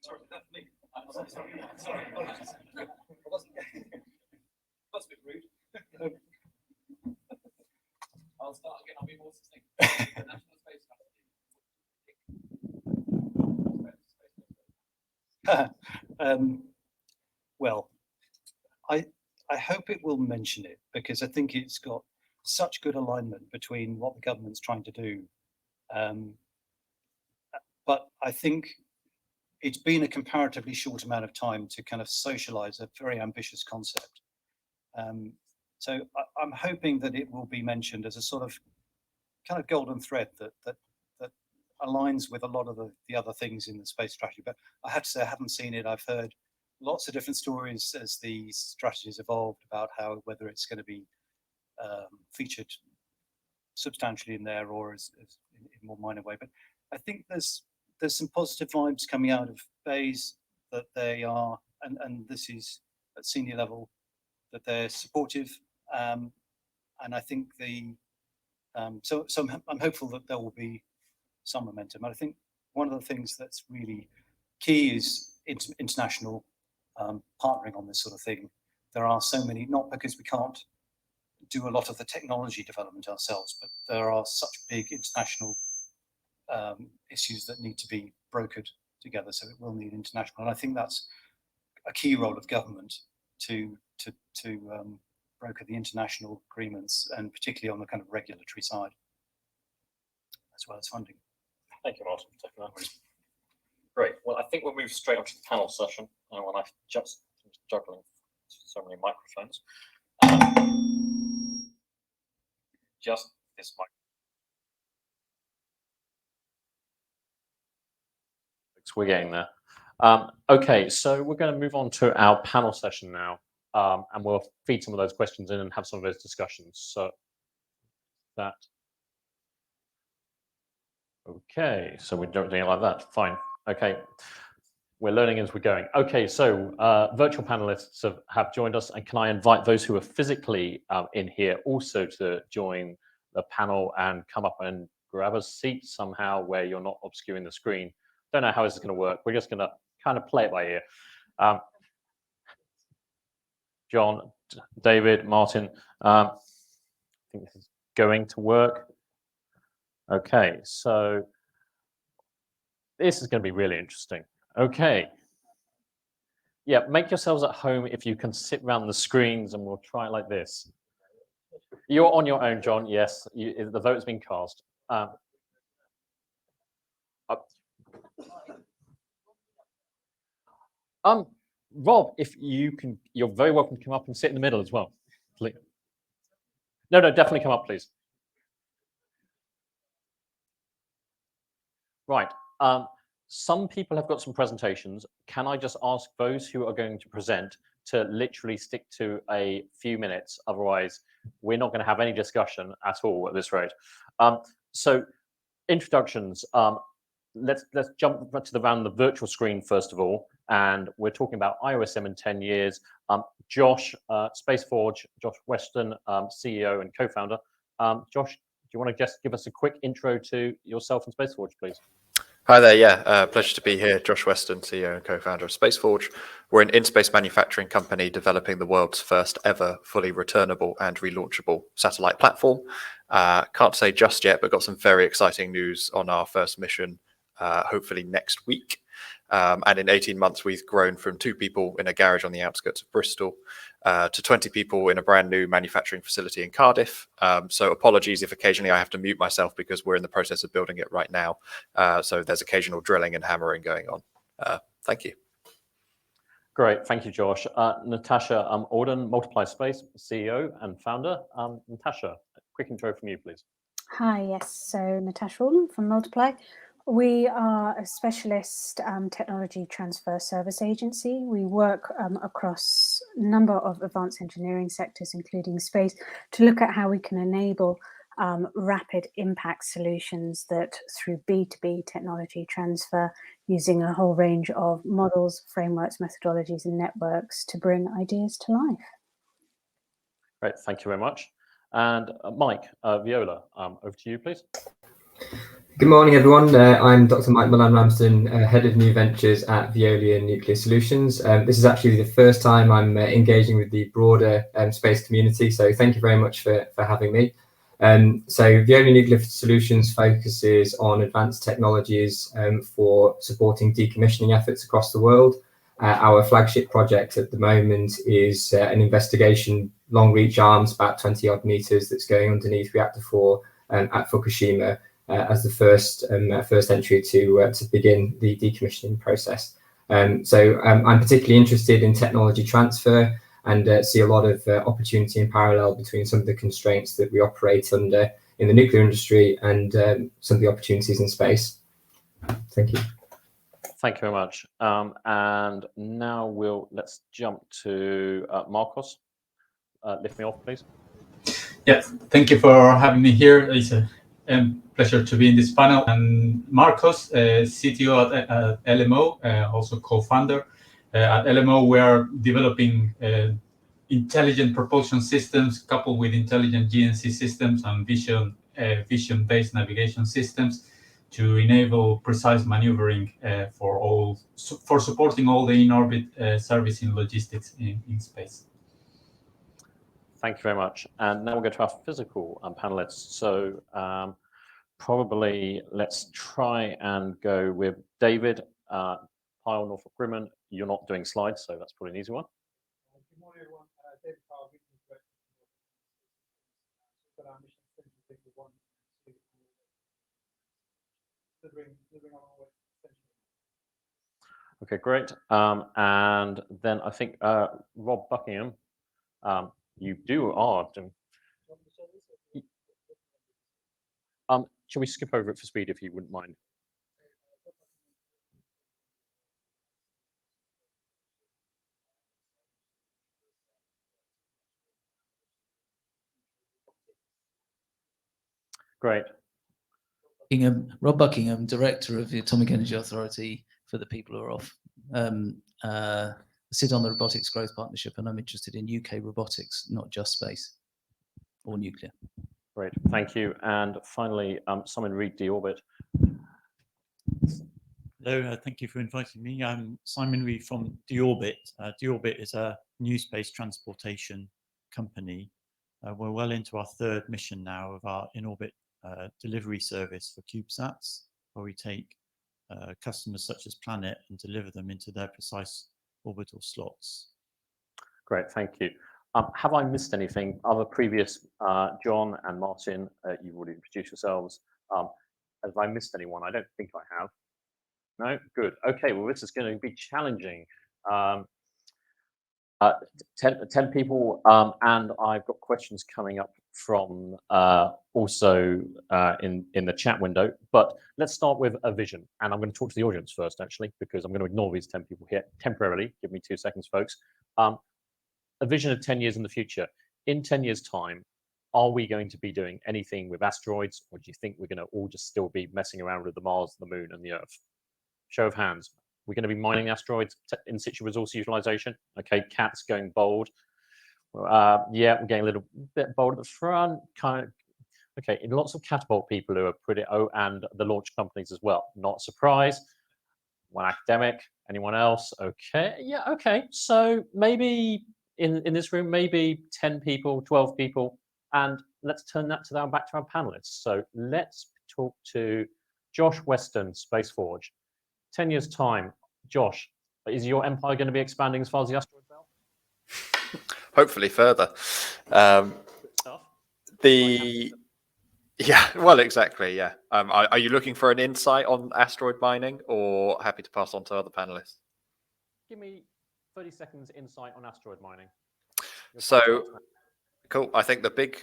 Sorry, that's me. Sorry, apologies. I wasn't. That's a bit rude. I'll start again. I'll be more succinct. National Space Strategy. Well, I hope it will mention it because I think it's got such good alignment between what the government's trying to do. But I think it's been a comparatively short amount of time to kind of socialize a very ambitious concept. So I'm hoping that it will be mentioned as a sort of kind of golden thread that aligns with a lot of the other things in the space strategy. But I have to say, I haven't seen it. I've heard lots of different stories as the strategies evolved about how whether it's going to be featured substantially in there or as in a more minor way. But I think there's some positive vibes coming out of BEIS that they are, and this is at senior level, that they're supportive. And I think so I'm hopeful that there will be some momentum. And I think one of the things that's really key is international partnering on this sort of thing. There are so many, not because we can't do a lot of the technology development ourselves, but there are such big international issues that need to be brokered together. So it will need international, and I think that's a key role of government to broker the international agreements, and particularly on the kind of regulatory side, as well as funding. Thank you, Martin, for taking that. Great. Well, I think we'll move straight on to the panel session. When I just juggling so many microphones. Just this mic. We're getting there. Okay, so we're going to move on to our panel session now, and we'll feed some of those questions in and have some of those discussions. So that. Okay, so we're doing it like that. Fine. Okay, we're learning as we're going. Okay, so virtual panelists have joined us, and can I invite those who are physically in here also to join the panel and come up and grab a seat somehow where you're not obscuring the screen. Don't know how this is going to work. We're just going to kind of play it by ear. John, David, Martin, I think this is going to work. Okay, so this is going to be really interesting. Okay. Yeah, make yourselves at home if you can sit around the screens, and we'll try it like this. You're on your own, John. Yes, the vote's been cast. Rob, if you can, you're very welcome to come up and sit in the middle as well. Please. No, definitely come up, please. Right. Some people have got some presentations. Can I just ask those who are going to present to literally stick to a few minutes? Otherwise, we're not going to have any discussion at all at this rate. So, introductions. Let's jump to the virtual screen first of all, and we're talking about Iosm in 10 years. Josh, SpaceForge, Josh Weston, CEO and co-founder. Josh, do you want to just give us a quick intro to yourself and SpaceForge, please? Hi there, yeah, pleasure to be here. Josh Weston, CEO and co-founder of SpaceForge. We're an in-space manufacturing company developing the world's first ever fully returnable and relaunchable satellite platform. Can't say just yet, but got some very exciting news on our first mission, hopefully next week. And in 18 months, we've grown from 2 people in a garage on the outskirts of Bristol to 20 people in a brand new manufacturing facility in Cardiff. So apologies if occasionally I have to mute myself because we're in the process of building it right now. So there's occasional drilling and hammering going on. Thank you. Great, thank you, Josh. Natasha Auden, Multiply Space, CEO and founder. Natasha, quick intro from you, please. Hi, yes. So Natasha Auden from Multiply. We are a specialist technology transfer service agency. We work across a number of advanced engineering sectors, including space, to look at how we can enable rapid impact solutions that through B2B technology transfer, using a whole range of models, frameworks, methodologies, and networks to bring ideas to life. Great, thank you very much. And Mike, Viola, over to you, please. Good morning, everyone. I'm Dr. Mike Milan-Ramsden, Head of New Ventures at Veolia Nuclear Solutions. This is actually the first time I'm engaging with the broader space community, so thank you very much for having me. So Veolia Nuclear Solutions focuses on advanced technologies for supporting decommissioning efforts across the world. Our flagship project at the moment is an investigation long-reach arms, about 20 odd meters, that's going underneath reactor 4 at Fukushima, as the first entry to begin the decommissioning process. So I'm particularly interested in technology transfer and see a lot of opportunity in parallel between some of the constraints that we operate under in the nuclear industry and some of the opportunities in space. Thank you. Thank you very much. And now let's jump to Marcos. Lift me off, please. Yes, thank you for having me here. It's a pleasure to be in this panel. And Marcos, CTO at LMO, also co-founder. At LMO, we are developing intelligent propulsion systems coupled with intelligent GNC systems and vision-based navigation systems to enable precise maneuvering for supporting all the in-orbit servicing logistics in space. Thank you very much. And now we'll go to our physical panelists. So probably let's try and go with David Pyle, Norfolk Grumman. You're not doing slides, so that's probably an easy one. Good morning, everyone. David Pyle, Regional Director for our mission Central 1 and 2, delivering on our way. Okay, great. And then I think Rob Buckingham, you are doing. Shall we skip over it for speed if you wouldn't mind? Great. Rob Buckingham, Director of the Atomic Energy Authority for the people who are off. I sit on the Robotics Growth Partnership, and I'm interested in UK robotics, not just space or nuclear. Great, thank you. And finally, Simon Reed, Deorbit. Hello, thank you for inviting me. I'm Simon Reed from Deorbit. Deorbit is a new space transportation company. We're well into our third mission now of our in-orbit delivery service for CubeSats, where we take customers such as Planet and deliver them into their precise orbital slots. Great, thank you. Have I missed anything? Other previous, John and Martin, you've already introduced yourselves. Have I missed anyone? I don't think I have. No? Good. Okay, well, this is going to be challenging. 10 people, and I've got questions coming up from also in the chat window. But let's start with a vision. And I'm going to talk to the audience first, actually, because I'm going to ignore these 10 people here temporarily. Give me 2 seconds, folks. A vision of 10 years in the future. In 10 years' time, are we going to be doing anything with asteroids, or do you think we're going to all just still be messing around with the Mars, the Moon, and the Earth? Show of hands. We're going to be mining asteroids, in situ resource utilization. Okay, Cat's going bold. Yeah, we're getting a little bit bold at the front. Kind of. Okay, and lots of Catapult people who are pretty. Oh, and the launch companies as well. Not surprised. One academic. Anyone else? Okay, yeah, okay. So maybe in this room, maybe 10 people, 12 people, and let's turn that back to our panelists. So let's talk to Josh Weston, Space Forge. 10 years time, Josh, is your empire going to be expanding as far as the asteroid belt? Hopefully further. Yeah, well, exactly. Yeah. Are you looking for an insight on asteroid mining, or happy to pass on to other panelists? Give me 30 seconds insight on asteroid mining. So, cool. I think the big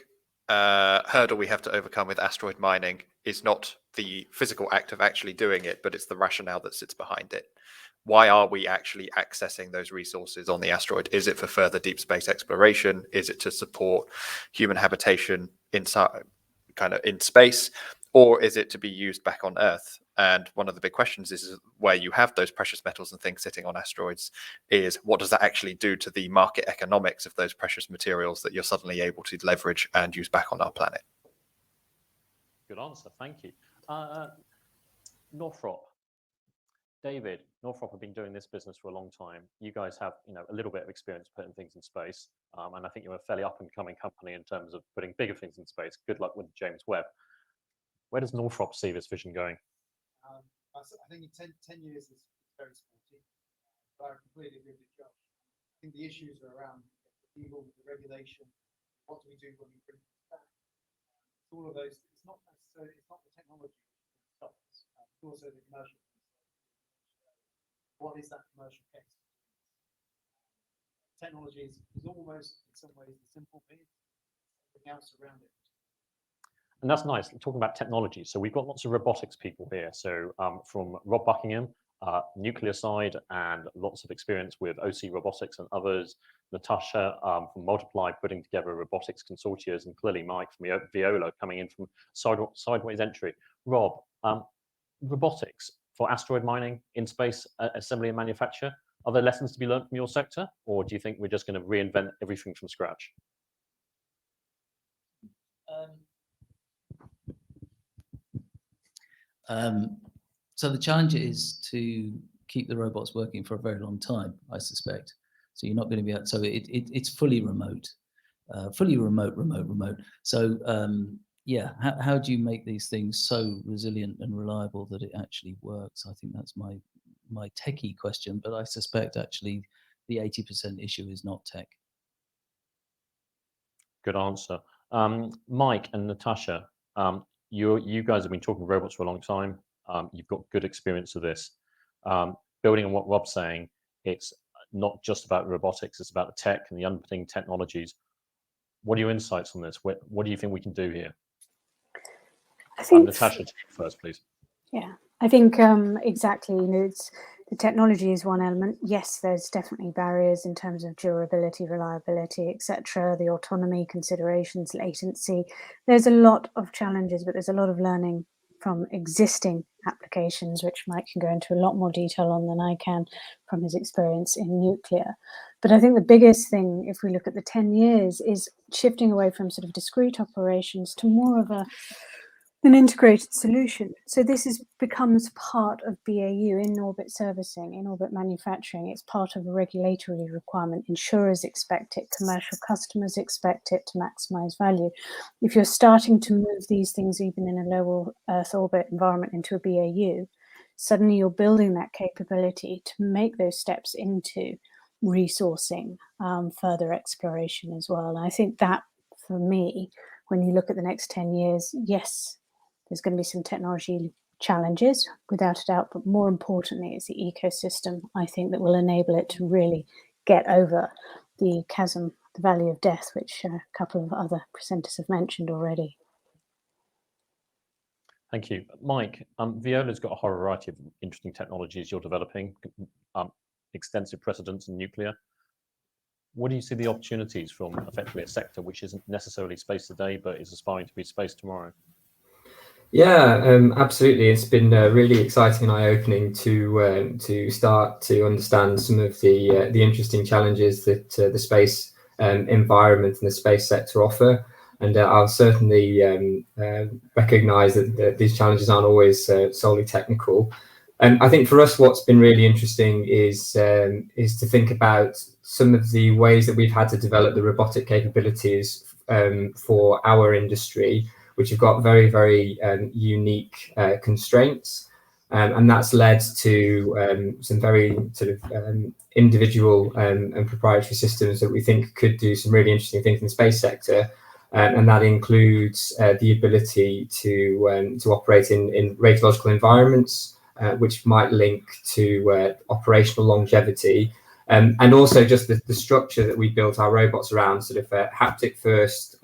hurdle we have to overcome with asteroid mining is not the physical act of actually doing it, but it's the rationale that sits behind it. Why are we actually accessing those resources on the asteroid? Is it for further deep space exploration? Is it to support human habitation inside, kind of in space? Or is it to be used back on Earth? And one of the big questions is where you have those precious metals and things sitting on asteroids is what does that actually do to the market economics of those precious materials that you're suddenly able to leverage and use back on our planet? Good answer, thank you. Northrop, David, Northrop have been doing this business for a long time. You guys have, a little bit of experience putting things in space, and I think you're a fairly up-and-coming company in terms of putting bigger things in space. Good luck with James Webb. Where does Northrop see this vision going? I think in 10 years is very sporty, but I completely agree with Josh. I think the issues are around the legal, the regulation, what do we do when we bring things back? All of those, it's not necessarily, it's not the technology that stops, it's also the commercial piece. What is that commercial case? Technology is almost, in some ways, the simple bit, everything else around it. And that's nice, talking about technology. So we've got lots of robotics people here. So from Rob Buckingham, nuclear side, and lots of experience with OC Robotics and others. Natasha from Multiply, putting together robotics consortia, and clearly Mike from Viola coming in from sideways entry. Rob, robotics for asteroid mining, in space assembly and manufacture, are there lessons to be learned from your sector? Or do you think we're just going to reinvent everything from scratch? So the challenge is to keep the robots working for a very long time, I suspect. So you're not going to be able, so it's fully remote, remote. So yeah, how do you make these things so resilient and reliable that it actually works? I think that's my techie question, but I suspect actually the 80% issue is not tech. Good answer. Mike and Natasha, you guys have been talking robots for a long time. You've got good experience of this. Building on what Rob's saying, it's not just about robotics, it's about the tech and the underpinning technologies. What are your insights on this? What do you think we can do here? I think Natasha, first, please. Yeah, I think exactly. It's the technology is one element. Yes, there's definitely barriers in terms of durability, reliability, etc. The autonomy considerations, latency. There's a lot of challenges, but there's a lot of learning from existing applications, which Mike can go into a lot more detail on than I can from his experience in nuclear. But I think the biggest thing, if we look at the 10 years, is shifting away from sort of discrete operations to more of an integrated solution. So this becomes part of BAU, in-orbit servicing, in-orbit manufacturing. It's part of a regulatory requirement. Insurers expect it, commercial customers expect it to maximize value. If you're starting to move these things even in a low Earth orbit environment into a BAU, suddenly you're building that capability to make those steps into resourcing, further exploration as well. And I think that, for me, when you look at the next 10 years, yes, there's going to be some technology challenges, without a doubt, but more importantly, it's the ecosystem, I think, that will enable it to really get over the chasm, the valley of death, which a couple of other presenters have mentioned already. Thank you. Mike, Viola's got a whole variety of interesting technologies you're developing, extensive precedents in nuclear. What do you see the opportunities from effectively a sector which isn't necessarily space today, but is aspiring to be space tomorrow? Yeah, absolutely. It's been really exciting and eye-opening to start to understand some of the interesting challenges that the space environment and the space sector offer. And I'll certainly recognise that these challenges aren't always solely technical. I think for us, what's been really interesting is to think about some of the ways that we've had to develop the robotic capabilities for our industry, which have got very, very unique constraints. And that's led to some very sort of individual and proprietary systems that we think could do some really interesting things in the space sector. And that includes the ability to operate in radiological environments, which might link to operational longevity. And also just the structure that we built our robots around, sort of haptic first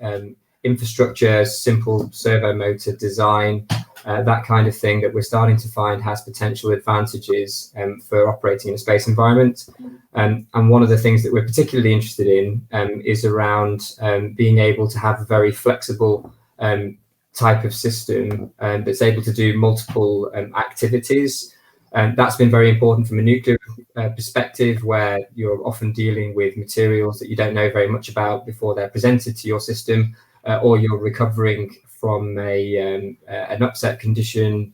infrastructure, simple servo motor design, that kind of thing that we're starting to find has potential advantages for operating in a space environment. And one of the things that we're particularly interested in is around being able to have a very flexible type of system that's able to do multiple activities. And that's been very important from a nuclear perspective, where you're often dealing with materials that you don't know very much about before they're presented to your system, or you're recovering from an upset condition,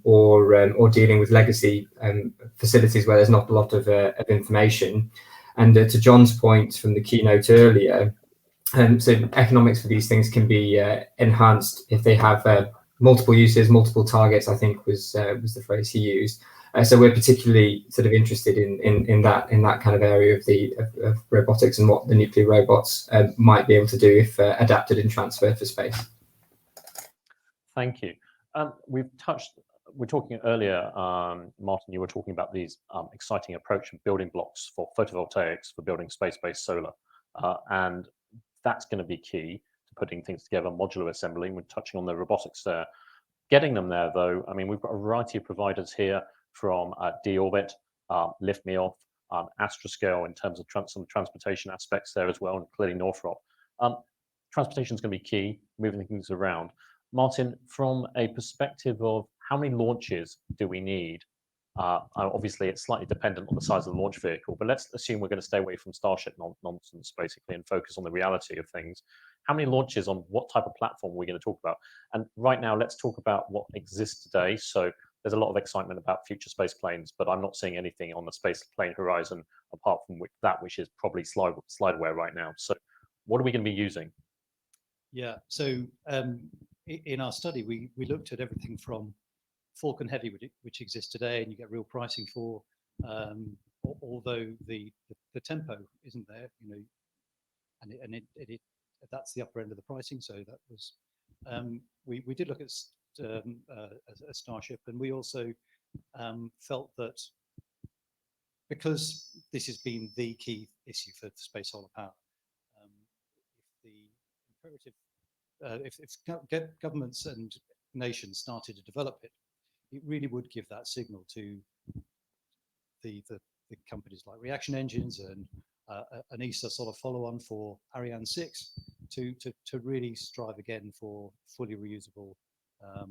or dealing with legacy facilities where there's not a lot of information. And to John's point from the keynote earlier, so economics for these things can be enhanced if they have multiple uses, multiple targets, I think was the phrase he used. So we're particularly sort of interested in that kind of area of robotics and what the nuclear robots might be able to do if adapted and transferred for space. Thank you. We're talking earlier, Martin, you were talking about these exciting approach of building blocks for photovoltaics for building space-based solar. And that's going to be key to putting things together, modular assembly. We're touching on the robotics there. Getting them there, though, I mean, we've got a variety of providers here from D-Orbit, Lift Me Off, Astroscale in terms of some transportation aspects there as well, and clearly Northrop. Transportation is going to be key, moving things around. Martin, from a perspective of how many launches do we need? Obviously, it's slightly dependent on the size of the launch vehicle, but let's assume we're going to stay away from Starship nonsense, basically, and focus on the reality of things. How many launches on what type of platform are we going to talk about? And right now, let's talk about what exists today. So there's a lot of excitement about future space planes, but I'm not seeing anything on the space plane horizon apart from which is probably slideware right now. So what are we going to be using? Yeah, so in our study, we looked at everything from Falcon Heavy, which exists today, and you get real pricing for, although the tempo isn't there, you know, and it that's the upper end of the pricing. So that was we did look at a Starship, and we also felt that because this has been the key issue for space solar power, if the imperative, if governments and nations started to develop it, it really would give that signal to the companies like Reaction Engines and an ESA sort of follow-on for Ariane 6 to really strive again for fully reusable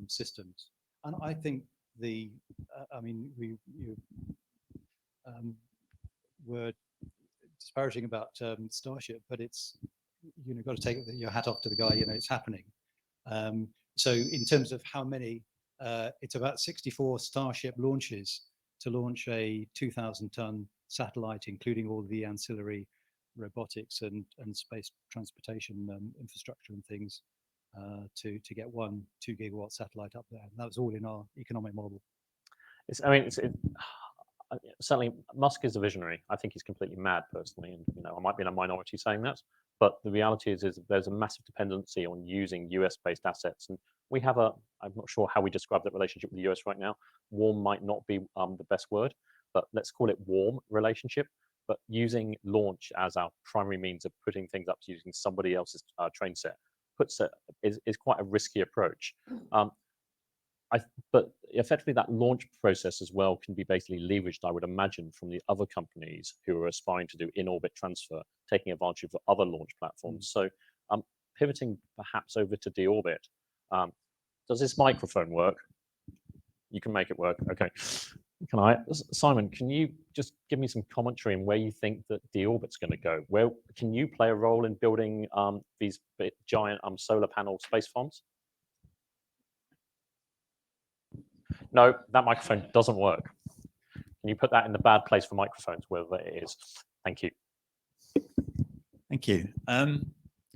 systems. And I think I mean, you were disparaging about Starship, but it's, you know, got to take your hat off to the guy, you know, it's happening. So in terms of how many, it's about 64 Starship launches to launch a 2,000-ton satellite, including all the ancillary robotics and space transportation infrastructure and things, to get 1 2-gigawatt satellite up there. And that was all in our economic model. Certainly Musk is a visionary. I think he's completely mad personally, and you know, I might be in a minority saying that, but the reality is there's a massive dependency on using US-based assets, and we have I'm not sure how we describe that relationship with the US right now. Warm might not be the best word, but let's call it warm relationship. But using launch as our primary means of putting things up using somebody else's train set is quite a risky approach. But effectively that launch process as well can be basically leveraged, I would imagine, from the other companies who are aspiring to do in-orbit transfer, taking advantage of other launch platforms. So pivoting perhaps over to D-Orbit, does this microphone work? You can make it work, okay. Simon, can you just give me some commentary on where you think that D-Orbit's going to go? Where can you play a role in building these giant solar panel space farms? No, that microphone doesn't work. Can you put that in the bad place for microphones, wherever it is? Thank you. Thank you.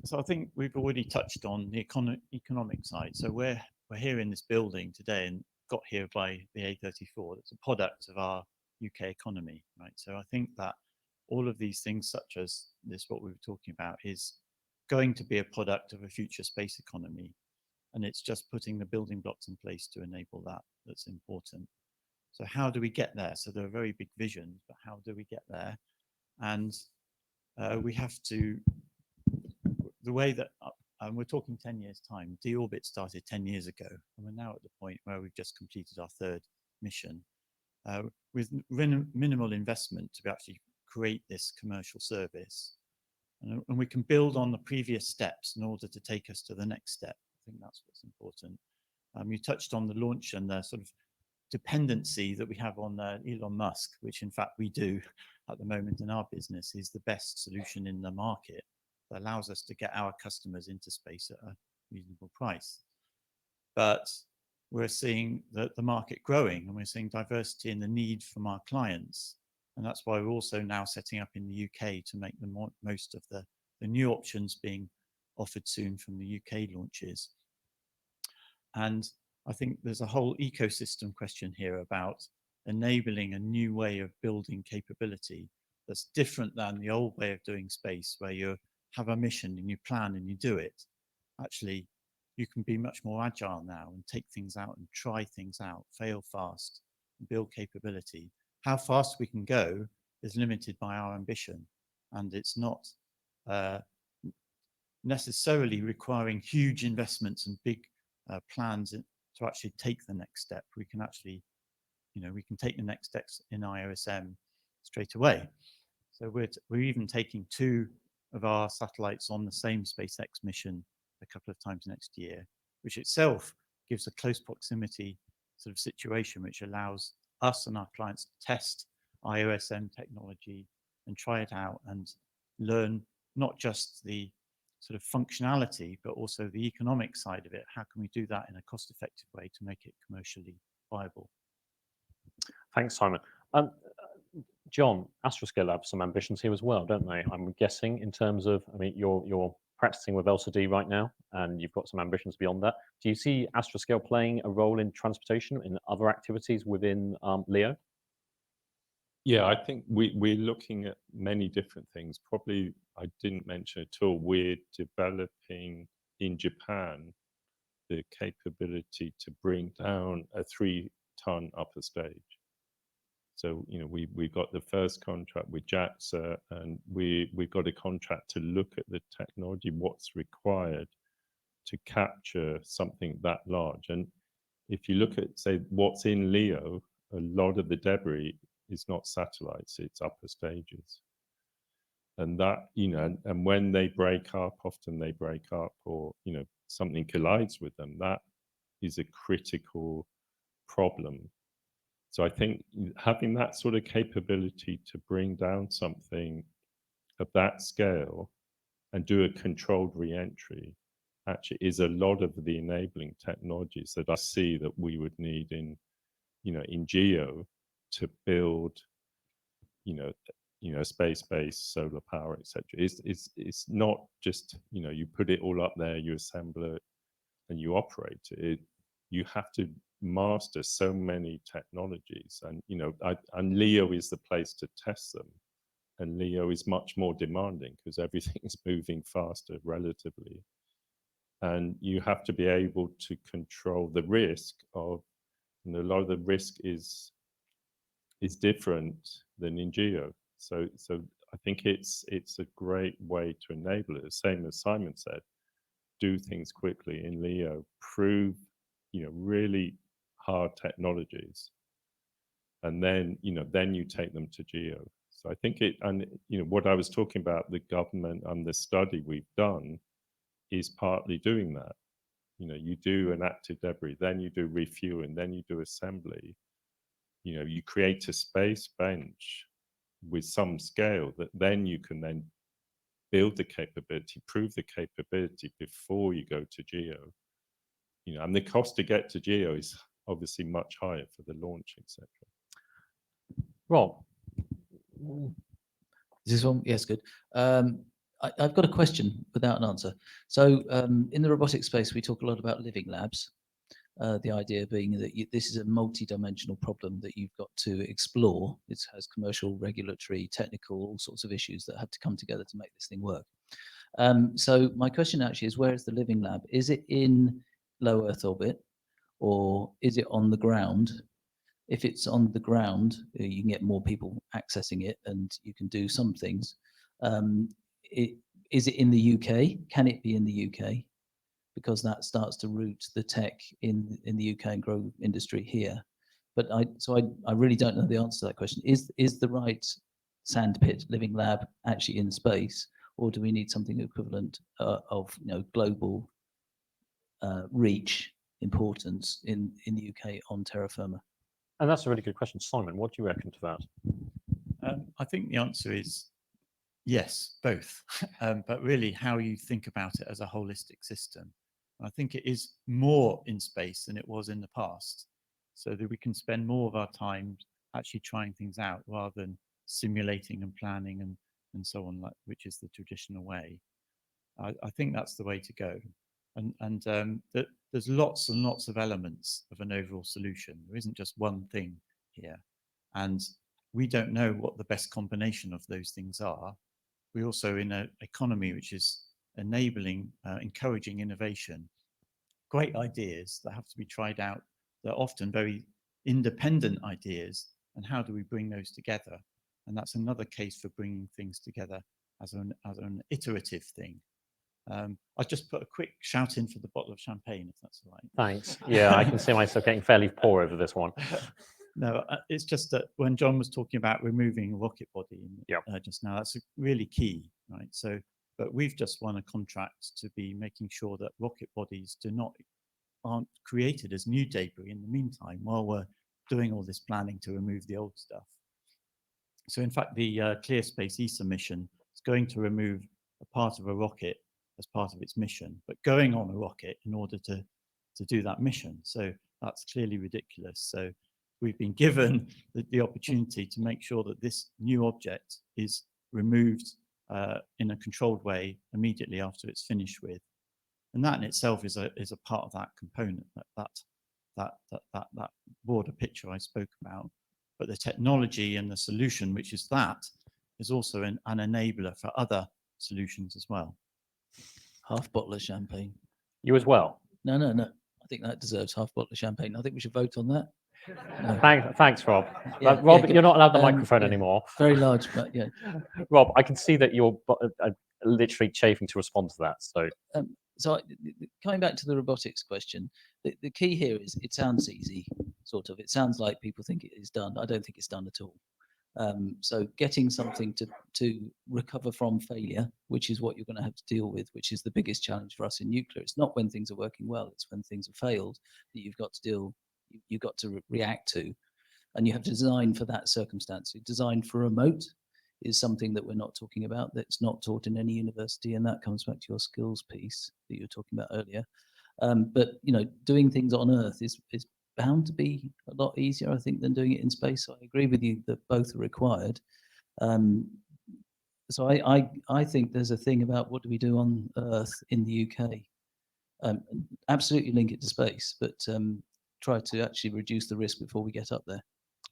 So I think we've already touched on the economic side. So we're here in this building today and got here by the A34. That's a product of our UK economy, right? So I think that all of these things, such as this, what we were talking about, is going to be a product of a future space economy. And it's just putting the building blocks in place to enable that that's important. So how do we get there? So there are very big visions, but how do we get there? And we have to, the way that we're talking 10 years time. Deorbit started 10 years ago, and we're now at the point where we've just completed our third mission with minimal investment to actually create this commercial service. And we can build on the previous steps in order to take us to the next step. I think that's what's important. You touched on the launch and the sort of dependency that we have on Elon Musk, which in fact we do at the moment in our business, is the best solution in the market that allows us to get our customers into space at a reasonable price. But we're seeing the market growing, and we're seeing diversity in the need from our clients. And that's why we're also now setting up in the UK to make the most of the new options being offered soon from the UK launches. And I think there's a whole ecosystem question here about enabling a new way of building capability that's different than the old way of doing space, where you have a mission and you plan and you do it. Actually, you can be much more agile now and take things out and try things out, fail fast, and build capability. How fast we can go is limited by our ambition, and it's not necessarily requiring huge investments and big plans to actually take the next step. We can actually, we can take the next steps in IOSM straight away. So we're even taking 2 of our satellites on the same SpaceX mission a couple of times next year, which itself gives a close proximity sort of situation, which allows us and our clients to test IOSM technology and try it out and learn not just the sort of functionality, but also the economic side of it. How can we do that in a cost-effective way to make it commercially viable? Thanks, Simon. John, Astroscale have some ambitions here as well, don't they? I'm guessing in terms of, I mean, you're practicing with LCD right now, and you've got some ambitions beyond that. Do you see Astroscale playing a role in transportation, in other activities within LEO? Yeah, I think we're looking at many different things. Probably I didn't mention at all, we're developing in Japan the capability to bring down a 3-ton upper stage. So, we got the first contract with JAXA, and we've got a contract to look at the technology, what's required to capture something that large. And if you look at, say, what's in LEO, a lot of the debris is not satellites, it's upper stages. And that, and when they break up, often they break up, or, something collides with them, that is a critical problem. So I think having that sort of capability to bring down something of that scale and do a controlled re-entry actually is a lot of the enabling technologies that I see that we would need in GEO to build, space-based solar power, etc. It's not just, you put it all up there, you assemble it, and you operate it. You have to master so many technologies, and and LEO is the place to test them. And LEO is much more demanding because everything is moving faster relatively, and you have to be able to control the risk of. A lot of the risk is different than in GEO. So I think it's a great way to enable it. The same as Simon said, do things quickly in LEO, prove really hard technologies, and then you take them to GEO. So I think what I was talking about, the government and the study we've done is partly doing that. You do an active debris, then you do refueling, then you do assembly. You create a space bench with some scale that then you can then build the capability, prove the capability before you go to GEO. And the cost to get to GEO is obviously much higher for the launch, etc. Rob, is this one? Yes, good. I've got a question without an answer. So in the robotics space, we talk a lot about living labs. The idea being that this is a multi-dimensional problem that you've got to explore. It has commercial, regulatory, technical, all sorts of issues that have to come together to make this thing work. So my question actually is, where is the living lab? Is it in low Earth orbit, or is it on the ground? If it's on the ground, you can get more people accessing it, and you can do some things. Is it in the UK? Can it be in the UK? because that starts to root the tech in the UK and grow industry here. But I really don't know the answer to that question. Is the right sandpit living lab actually in space, or do we need something equivalent of global reach importance in the UK on terra firma? And that's a really good question. Simon, what do you reckon to that? I think the answer is yes, both. But really how you think about it as a holistic system. I think it is more in space than it was in the past, so that we can spend more of our time actually trying things out rather than simulating and planning and so on, which is the traditional way. I think that's the way to go. And there's lots and lots of elements of an overall solution. There isn't just one thing here. And we don't know what the best combination of those things are. We're also in an economy which is enabling, encouraging innovation. Great ideas that have to be tried out. They're often very independent ideas. And how do we bring those together? And that's another case for bringing things together as an iterative thing. I'll just put a quick shout in for the bottle of champagne, if that's all right. Thanks. Yeah, I can see myself getting fairly poor over this one. No, it's just that when John was talking about removing a rocket body just now, that's really key, right? So, but we've just won a contract to be making sure that rocket bodies aren't created as new debris in the meantime while we're doing all this planning to remove the old stuff. So in fact, the Clear Space ESA mission is going to remove a part of a rocket as part of its mission, but going on a rocket in order to do that mission. So that's clearly ridiculous. So we've been given the opportunity to make sure that this new object is removed in a controlled way immediately after it's finished with. And that in itself is a part of that component, that broader picture I spoke about. But the technology and the solution, which is that, is also an enabler for other solutions as well. Half bottle of champagne. You as well? No. I think that deserves half bottle of champagne. I think we should vote on that. No. Thanks, Rob. Yeah, Rob, yeah, you're not allowed the yeah, microphone anymore. Very large, but yeah. Rob, I can see that you're literally chafing to respond to that. So, Coming back to the robotics question, the key here is it sounds easy, sort of. It sounds like people think it is done. I don't think it's done at all. So getting something to recover from failure, which is what you're going to have to deal with, which is the biggest challenge for us in nuclear. It's not when things are working well, it's when things have failed that you've got to react to, and you have to design for that circumstance. Design for remote is something that we're not talking about, that's not taught in any university, and that comes back to your skills piece that you were talking about earlier. But doing things on Earth is bound to be a lot easier, I think, than doing it in space. So I agree with you that both are required. So I think there's a thing about what do we do on Earth in the UK. Absolutely link it to space, but try to actually reduce the risk before we get up there.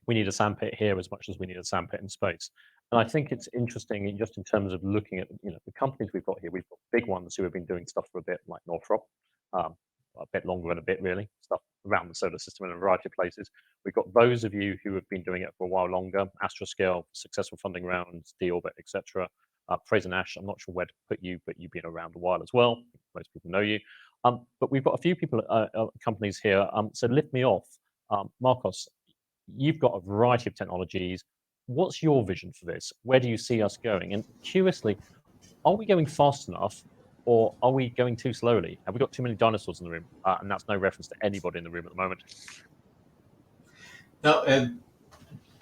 We need a sandpit here as much as we need a sandpit in space. And I think it's interesting just in terms of looking at the companies we've got here. We've got big ones who have been doing stuff for a bit, like Northrop, a bit longer and a bit really, stuff around the solar system in a variety of places. We've got those of you who have been doing it for a while longer, Astroscale, successful funding rounds, D-Orbit, etc. Fraser Nash, I'm not sure where to put you, but you've been around a while as well. Most people know you. But we've got a few people, companies here. So lift me off. Marcos, you've got a variety of technologies. What's your vision for this? Where do you see us going? And curiously, are we going fast enough, or are we going too slowly? Have we got too many dinosaurs in the room? And that's no reference to anybody in the room at the moment. No,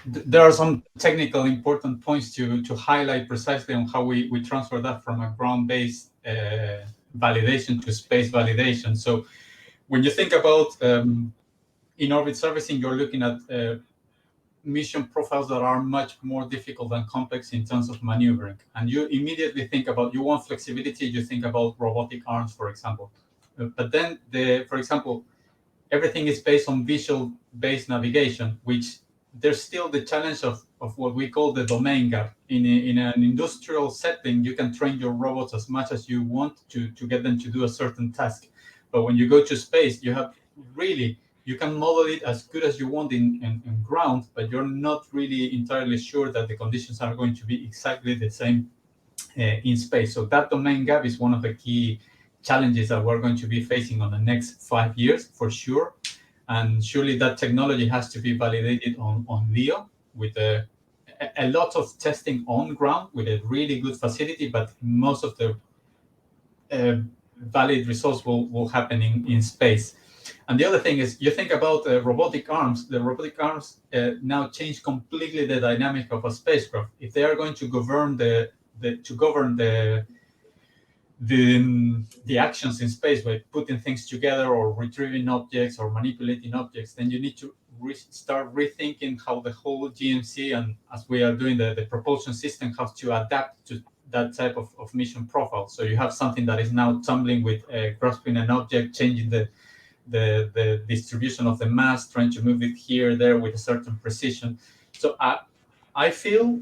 there are some technical important points to highlight precisely on how we transfer that from a ground-based validation to space validation. So when you think about in-orbit servicing, you're looking at mission profiles that are much more difficult and complex in terms of maneuvering. And you immediately think about, you want flexibility, you think about robotic arms, for example. But then, for example, everything is based on visual-based navigation, which there's still the challenge of what we call the domain gap. In an industrial setting, you can train your robots as much as you want to get them to do a certain task. But when you go to space, you can model it as good as you want in ground, but you're not really entirely sure that the conditions are going to be exactly the same in space. So that domain gap is one of the key challenges that we're going to be facing on the next 5 years for sure. And surely that technology has to be validated on LEO with a lot of testing on ground with a really good facility, but most of the valid results will happen in space. And the other thing is, you think about robotic arms. The robotic arms now change completely the dynamic of a spacecraft. If they are going to govern the actions in space by putting things together or retrieving objects or manipulating objects, then you need to start rethinking how the whole GMC, and as we are doing the propulsion system, has to adapt to that type of mission profile. So you have something that is now tumbling with grasping an object, changing the distribution of the mass, trying to move it here, there with a certain precision. So I feel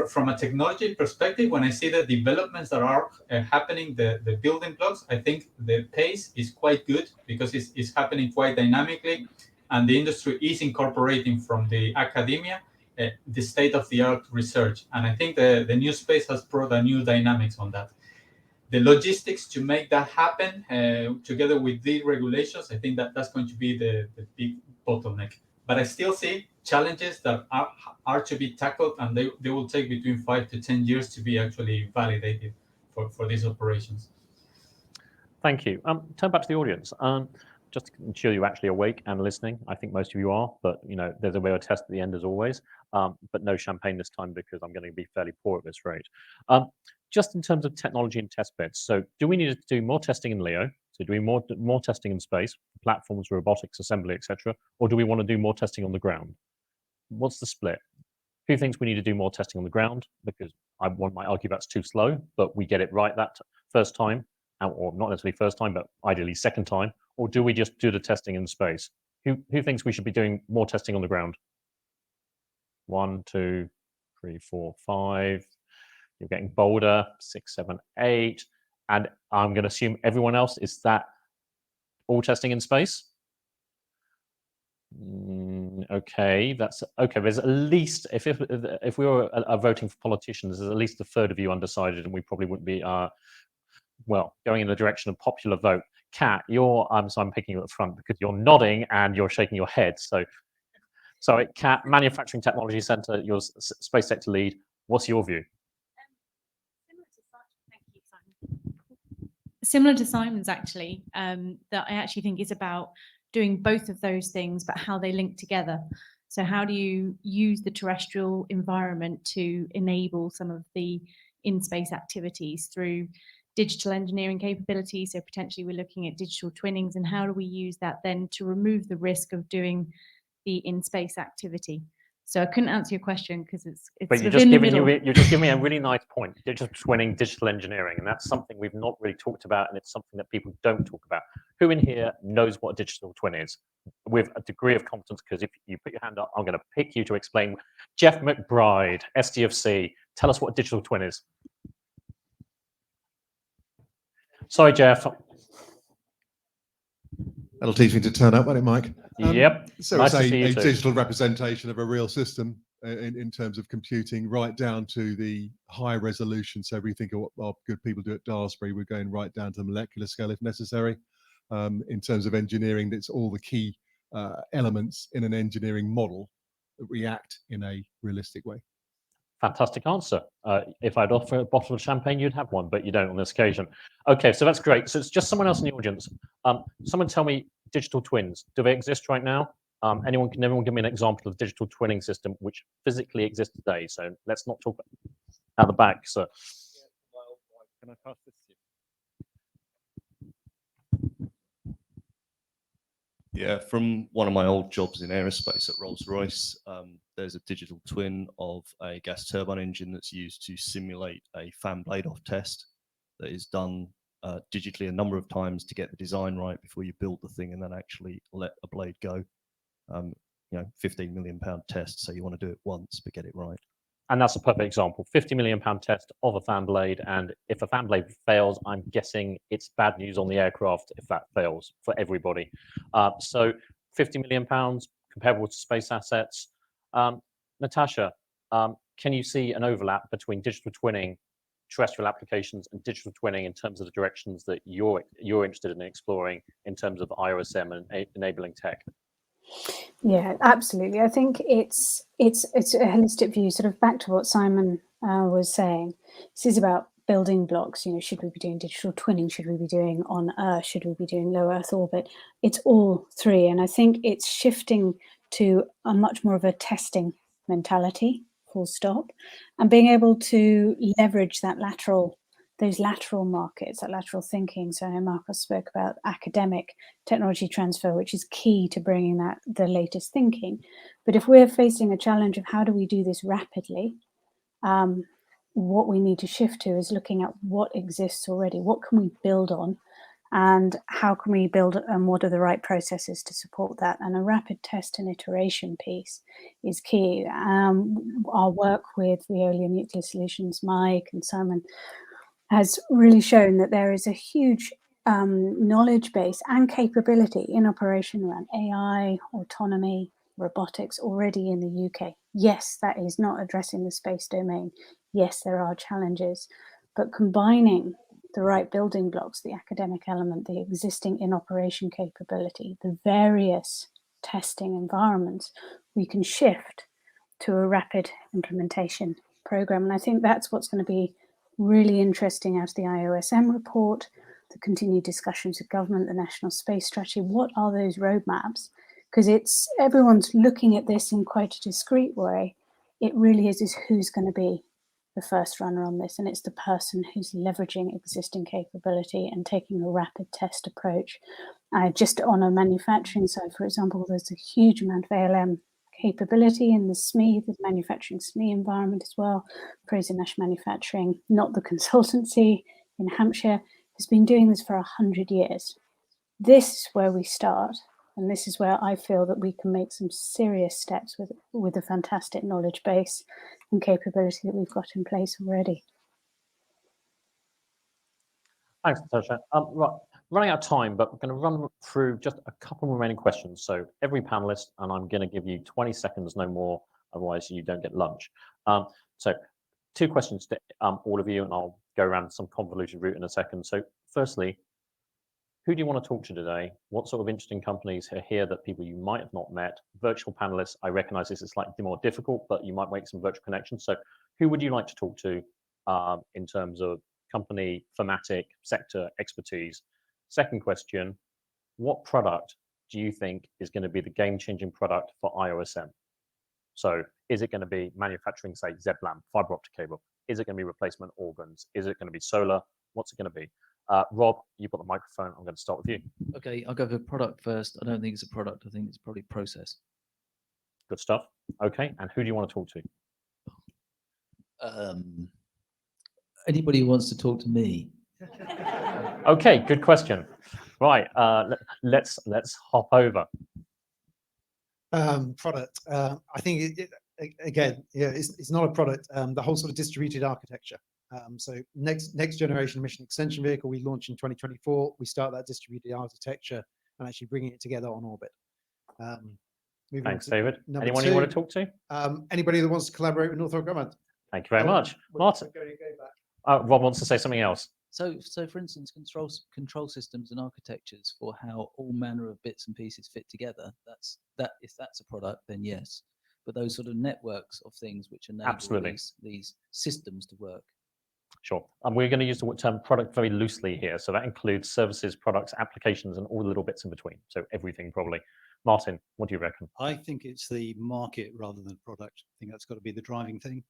from a technology perspective, when I see the developments that are happening, the building blocks, I think the pace is quite good because it's happening quite dynamically, and the industry is incorporating from the academia the state-of-the-art research. And I think the new space has brought a new dynamics on that. The logistics to make that happen, together with the regulations, I think that's going to be the big bottleneck. But I still see challenges that are to be tackled, and they will take between 5 to 10 years to be actually validated for these operations. Thank you. Turn back to the audience. Just to ensure you're actually awake and listening. I think most of you are, but there's a way to test at the end as always. But no champagne this time because I'm going to be fairly poor at this rate. Just in terms of technology and test beds. So do we need to do more testing in LEO? So do we more testing in space, platforms, robotics, assembly, etc., or do we want to do more testing on the ground? What's the split? Who thinks we need to do more testing on the ground? Because one might argue that's too slow, but we get it right that first time, or not necessarily first time, but ideally second time. Or do we just do the testing in space? Who thinks we should be doing more testing on the ground? 1, 2, 3, 4, 5. You're getting bolder. 6, 7, 8. And I'm going to assume everyone else, is that all testing in space? Okay, that's okay. There's at least, if we were voting for politicians, there's at least a third of you undecided, and we probably wouldn't be going in the direction of popular vote. Kat, so I'm picking you at the front because you're nodding and you're shaking your head. So Kat, Manufacturing Technology Centre, your space sector lead. What's your view? Similar to Simon's, actually, that I actually think is about doing both of those things, but how they link together. So how do you use the terrestrial environment to enable some of the in-space activities through digital engineering capabilities? So potentially we're looking at digital twinnings, and how do we use that then to remove the risk of doing the in-space activity? So I couldn't answer your question because it's but you're just giving me a really nice point. Digital twinning, digital engineering, and that's something we've not really talked about, and it's something that people don't talk about. Who in here knows what a digital twin is with a degree of competence? Because if you put your hand up, I'm going to pick you to explain. Jeff McBride, SDFC, tell us what a digital twin is. Sorry, Jeff. That'll teach me to turn up, won't it, Mike? Yep. So nice it's a too. digital representation of a real system in terms of computing, right down to the high resolution. So we think of what our good people do at Daresbury, we're going right down to the molecular scale if necessary. In terms of engineering, that's all the key elements in an engineering model that react in a realistic way. Fantastic answer. If I'd offer a bottle of champagne, you'd have one, but you don't on this occasion. Okay, so that's great. So it's just someone else in the audience. Someone tell me digital twins. Do they exist right now? Can everyone give me an example of a digital twinning system which physically exists today? So let's not talk out the back. So, can I pass this to you? Yeah, from one of my old jobs in aerospace at Rolls-Royce, there's a digital twin of a gas turbine engine that's used to simulate a fan blade off test that is done digitally a number of times to get the design right before you build the thing and then actually let a blade go. 15 million pound test, so you want to do it once but get it right. And that's a perfect example. 50 million pound test of a fan blade, and if a fan blade fails, I'm guessing it's bad news on the aircraft if that fails for everybody. So 50 million pounds comparable to space assets. Natasha, can you see an overlap between digital twinning, terrestrial applications and digital twinning in terms of the directions that you're interested in exploring in terms of Iosm and enabling tech? Yeah, absolutely. I think it's a holistic view, sort of back to what Simon was saying. This is about building blocks. You know, should we be doing digital twinning? Should we be doing on Earth? Should we be doing low Earth orbit? It's all three, and I think it's shifting to a much more of a testing mentality, full stop, and being able to leverage those lateral markets, that lateral thinking. So I know Marcus spoke about academic technology transfer, which is key to bringing the latest thinking. But if we're facing a challenge of how do we do this rapidly, what we need to shift to is looking at what exists already, what can we build on, and how can we build, and what are the right processes to support that. And a rapid test and iteration piece is key. Our work with Veolia Nuclear Solutions, Mike and Simon, has really shown that there is a huge knowledge base and capability in operation around AI, autonomy, robotics already in the UK. Yes, that is not addressing the space domain. Yes, there are challenges, but combining the right building blocks, the academic element, the existing in operation capability, the various testing environments, we can shift to a rapid implementation program. And I think that's what's going to be really interesting out of the IOSM report, the continued discussions with government, the national space strategy. What are those roadmaps? Because everyone's looking at this in quite a discrete way. It really is who's going to be the first runner on this, and it's the person who's leveraging existing capability and taking a rapid test approach. Just on a manufacturing side, for example, there's a huge amount of ALM capability in the SME, the manufacturing SME environment as well. Fraser Nash Manufacturing, not the consultancy in Hampshire, has been doing this for 100 years. This is where we start, and this is where I feel that we can make some serious steps with a fantastic knowledge base and capability that we've got in place already. Thanks, Natasha. Right, running out of time, but we're going to run through just a couple remaining questions. So every panelist, and I'm going to give you 20 seconds, no more, otherwise you don't get lunch. So 2 questions to all of you, and I'll go around some convoluted route in a second. So firstly, who do you want to talk to today? What sort of interesting companies are here that people you might have not met? Virtual panelists, I recognize this is slightly more difficult, but you might make some virtual connections. So who would you like to talk to in terms of company, thematic, sector expertise? Second question, what product do you think is going to be the game-changing product for IOSM? So is it going to be manufacturing, say, ZLAM, fiber optic cable? Is it going to be replacement organs? Is it going to be solar? What's it going to be? Rob, you've got the microphone. I'm going to start with you. Okay, I'll go for product first. I don't think it's a product. I think it's probably process. Good stuff. Okay, and who do you want to talk to? Anybody who wants to talk to me. Okay, good question. Right, let's hop over. Product. I think again, yeah, it's not a product. The whole sort of distributed architecture. So next generation mission extension vehicle we launch in 2024. We start that distributed architecture and actually bringing it together on orbit. Thanks, David. Anyone you want to talk to? Anybody that wants to collaborate with Northrop Grumman. Thank you very much, Martin. Rob wants to say something else. So for instance, control systems and architectures for how all manner of bits and pieces fit together. If that's a product, then yes. But those sort of networks of things which enable these systems to work. Sure. And we're going to use the term product very loosely here. So that includes services, products, applications, and all the little bits in between. So everything probably. Martin, what do you reckon? I think it's the market rather than product. I think that's got to be the driving thing.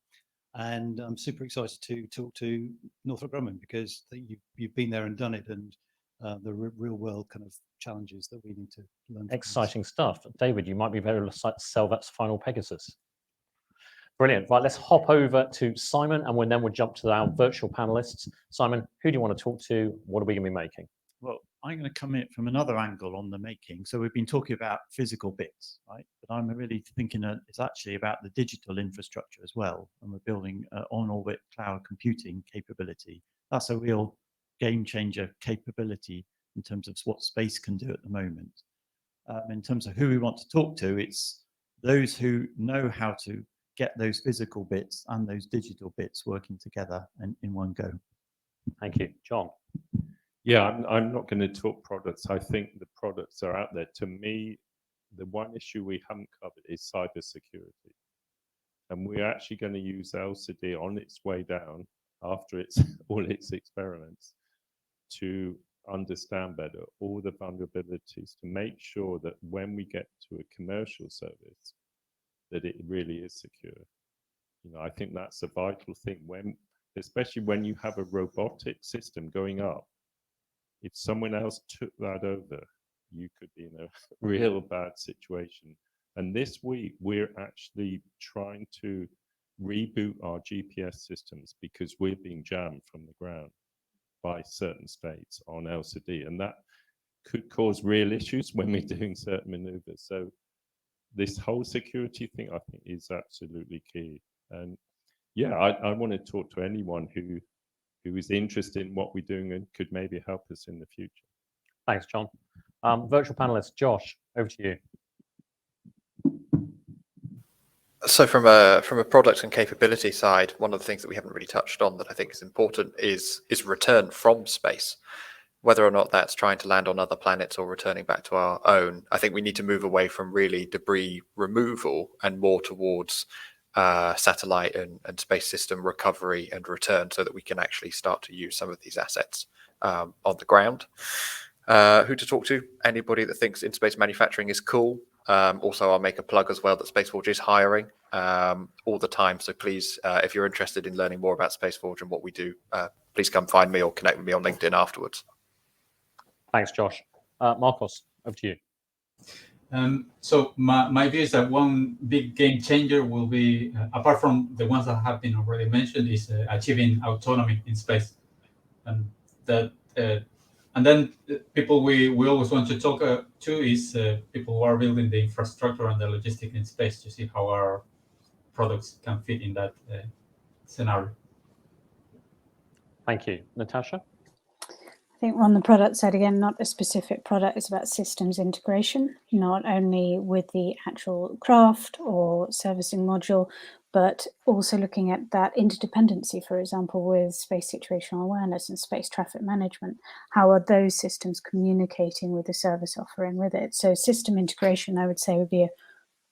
And I'm super excited to talk to Northrop Grumman because you've been there and done it, and the real world kind of challenges that we need to learn. Exciting stuff. David, you might be able to sell that final Pegasus. Brilliant. Right, let's hop over to Simon, and then we'll jump to our virtual panelists. Simon, who do you want to talk to? What are we going to be making? Well, I'm going to come in from another angle on the making. So we've been talking about physical bits, right? But I'm really thinking that it's actually about the digital infrastructure as well. And we're building on-orbit cloud computing capability. That's a real game changer capability in terms of what space can do at the moment. In terms of who we want to talk to, it's those who know how to get those physical bits and those digital bits working together in one go. Thank you. John? Yeah, I'm not going to talk products. I think the products are out there. To me, the one issue we haven't covered is cybersecurity. And we're actually going to use LCD on its way down after it's all its experiments to understand better all the vulnerabilities, to make sure that when we get to a commercial service, that it really is secure. You know, I think that's a vital thing when, especially when you have a robotic system going up. If someone else took that over, you could be in a real bad situation. And this week, we're actually trying to reboot our GPS systems because we're being jammed from the ground by certain states on LCD. And that could cause real issues when we're doing certain maneuvers. So this whole security thing, I think, is absolutely key. And yeah, I want to talk to anyone who is interested in what we're doing and could maybe help us in the future. Thanks, John. Virtual panelist, Josh, over to you. So from a product and capability side, one of the things that we haven't really touched on that I think is important is return from space. Whether or not that's trying to land on other planets or returning back to our own, I think we need to move away from really debris removal and more towards satellite and space system recovery and return so that we can actually start to use some of these assets on the ground. Who to talk to? Anybody that thinks in-space manufacturing is cool. Also, I'll make a plug as well that SpaceForge is hiring all the time. So please, if you're interested in learning more about SpaceForge and what we do, please come find me or connect with me on LinkedIn afterwards. Thanks, Josh. Marcos, over to you. So my view is that one big game changer will be, apart from the ones that have been already mentioned, is achieving autonomy in space. And that, and then people we always want to talk to is people who are building the infrastructure and the logistics in space to see how our products can fit in that scenario. Thank you. Natasha? I think on the product side, again, not a specific product, it's about systems integration, not only with the actual craft or servicing module, but also looking at that interdependency, for example, with space situational awareness and space traffic management. How are those systems communicating with the service offering with it? So system integration, I would say, would be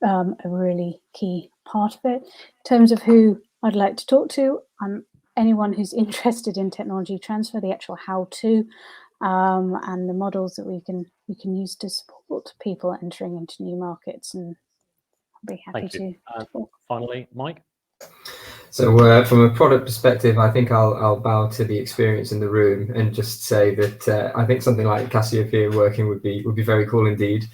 a really key part of it. In terms of who I'd like to talk to, anyone who's interested in technology transfer, the actual how-to, and the models that we can use to support people entering into new markets, and I'll be happy to talk. Finally, Mike. So from a product perspective, I think I'll bow to the experience in the room and just say that I think something like Cassiopeia working would be very cool indeed.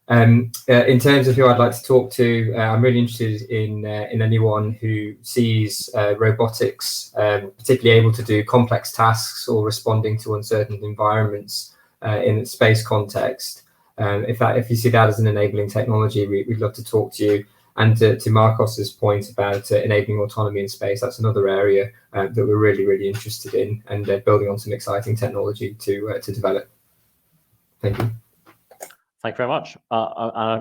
In terms of who I'd like to talk to, I'm really interested in anyone who sees robotics particularly able to do complex tasks or responding to uncertain environments in a space context. If you see that as an enabling technology, we'd love to talk to you. And to Marcos's point about enabling autonomy in space, that's another area that we're really interested in, and building on some exciting technology to develop. Thank you. Thank you very much.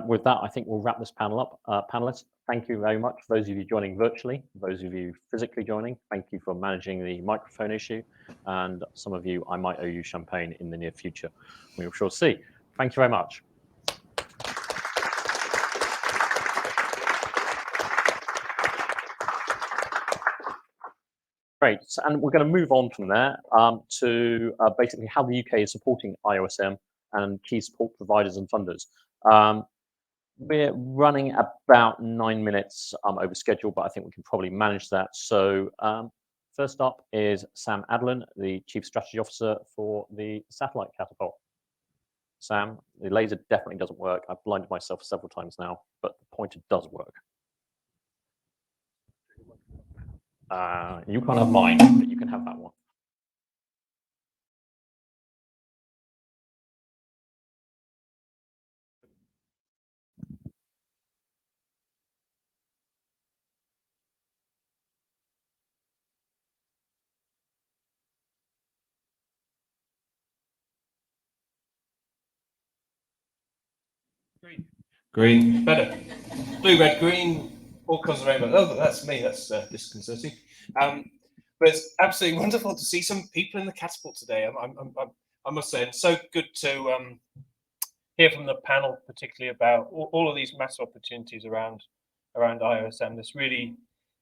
With that, I think we'll wrap this panel up. Panelists, thank you very much. For those of you joining virtually, those of you physically joining, thank you for managing the microphone issue. And some of you, I might owe you champagne in the near future. We shall see. Thank you very much. Great, and we're going to move on from there to basically how the UK is supporting Iosm and key support providers and funders. We're running about 9 minutes over schedule, but I think we can probably manage that. So first up is Sam Adlin, the Chief Strategy Officer for the satellite Catapult. Sam, the laser definitely doesn't work. I've blinded myself several times now, but the pointer does work. You can't have mine, but you can have that one. Green, better. Blue, red, green. all colours of the rainbow. Oh, that's me. That's disconcerting. But it's absolutely wonderful to see some people in the Catapult today. I must say, it's so good to hear from the panel, particularly about all of these massive opportunities around Iosm. This really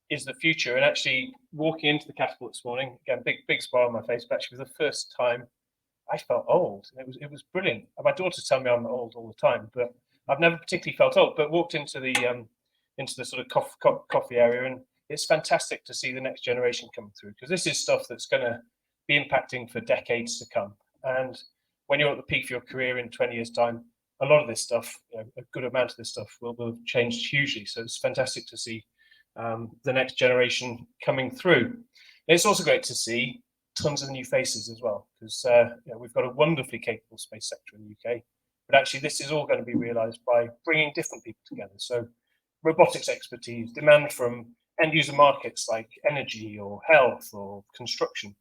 is the future. And actually, walking into the Catapult this morning, again, big smile on my face, but actually, for the first time, I felt old. It was brilliant. My daughters tell me I'm old all the time, but I've never particularly felt old. But walked into the sort of coffee area, and it's fantastic to see the next generation coming through, because this is stuff that's going to be impacting for decades to come. And when you're at the peak of your career in 20 years' time, a lot of this stuff, a good amount of this stuff, will have changed hugely. So it's fantastic to see the next generation coming through. And it's also great to see tons of new faces as well, because we've got a wonderfully capable space sector in the UK, but actually this is all going to be realised by bringing different people together. So robotics expertise, demand from end user markets like energy or health or construction,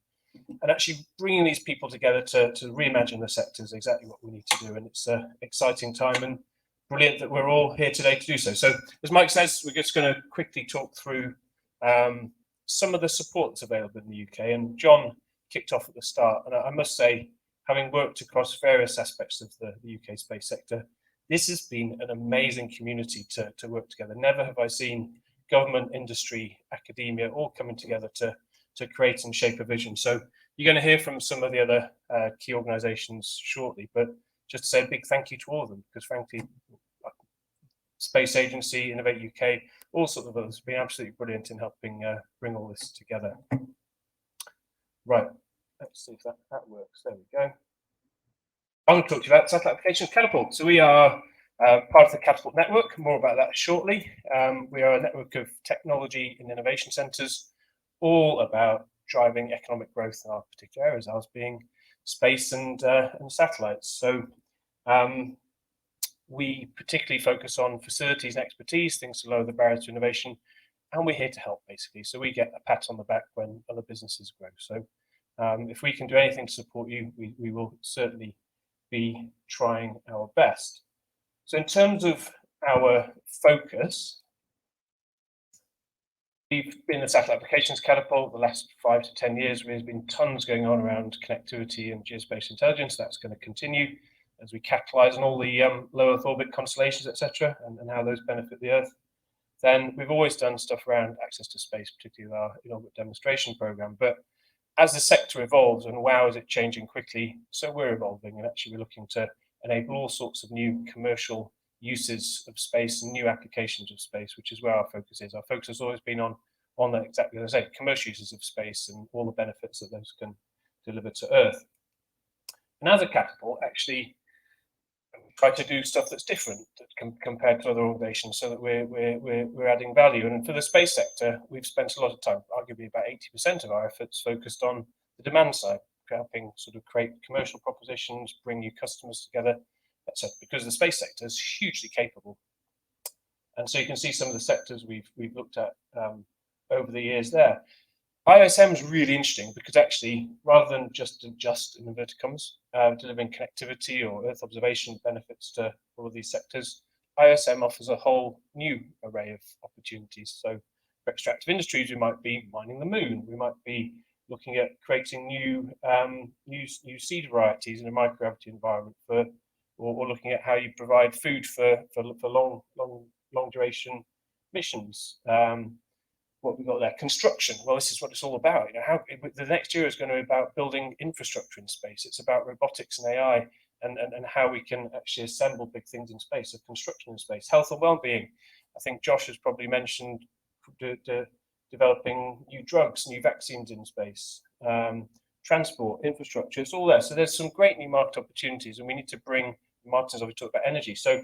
and actually bringing these people together to reimagine the sector is exactly what we need to do. And it's an exciting time and brilliant that we're all here today to do so. So as Mike says, we're just going to quickly talk through some of the support that's available in the UK. And John kicked off at the start. And I must say, having worked across various aspects of the UK space sector, this has been an amazing community to work together. Never have I seen government, industry, academia all coming together to create and shape a vision. So you're going to hear from some of the other key organisations shortly, but just to say a big thank you to all of them, because frankly, Space Agency, Innovate UK, all sorts of others have been absolutely brilliant in helping bring all this together. Right, let's see if that works. There we go. I'm going to talk to you about satellite applications Catapult. So we are part of the Catapult network. More about that shortly. We are a network of technology and innovation centres, all about driving economic growth in our particular areas, ours being space and satellites. So we particularly focus on facilities and expertise, things to lower the barriers to innovation, and we're here to help, basically. So we get a pat on the back when other businesses grow. So if we can do anything to support you, we will certainly be trying our best. So in terms of our focus, we've been the Satellite Applications Catapult the last 5 to 10 years. There's been tons going on around connectivity and geospatial intelligence. That's going to continue as we capitalise on all the low Earth orbit constellations, etc., and how those benefit the Earth. Then we've always done stuff around access to space, particularly with our in-orbit demonstration programme. But as the sector evolves, and wow, is it changing quickly, so we're evolving, and actually we're looking to enable all sorts of new commercial uses of space and new applications of space, which is where our focus is. Our focus has always been on that, exactly as I say, commercial uses of space and all the benefits that those can deliver to Earth. And as a Catapult, actually, try to do stuff that's different compared to other organisations, so that we're adding value. And for the space sector, we've spent a lot of time, arguably about 80% of our efforts, focused on the demand side, helping sort of create commercial propositions, bring new customers together, etc. Because the space sector is hugely capable. And so you can see some of the sectors we've looked at over the years there. Iosm is really interesting because actually, rather than just in inverted commas, delivering connectivity or Earth observation benefits to all of these sectors, Iosm offers a whole new array of opportunities. So for extractive industries, we might be mining the moon. We might be looking at creating new seed varieties in a microgravity environment, or looking at how you provide food for long duration missions. What we've got there, construction. Well, this is what it's all about. You know, how the next year is going to be about building infrastructure in space. It's about robotics and AI, and how we can actually assemble big things in space. So construction in space, health and well-being. I think Josh has probably mentioned developing new drugs, new vaccines in space. Transport, infrastructure, it's all there. So there's some great new market opportunities, and we need to bring. Martin's already talked about energy. So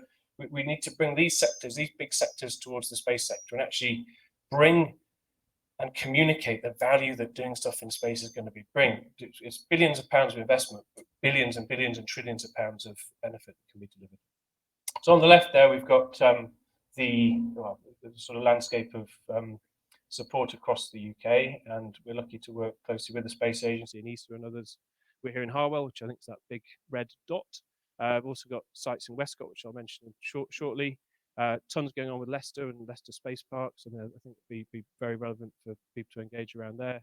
we need to bring these sectors, these big sectors, towards the space sector, and actually bring and communicate the value that doing stuff in space is going to bring. It's billions of pounds of investment, but billions and billions and trillions of pounds of benefit that can be delivered. So on the left there, we've got the sort of landscape of support across the UK, and we're lucky to work closely with the Space Agency and ESA and others. We're here in Harwell, which I think is that big red dot. We've also got sites in Westcott, which I'll mention shortly. Tons going on with Leicester and Leicester Space Parks, and I think it'd be very relevant for people to engage around there.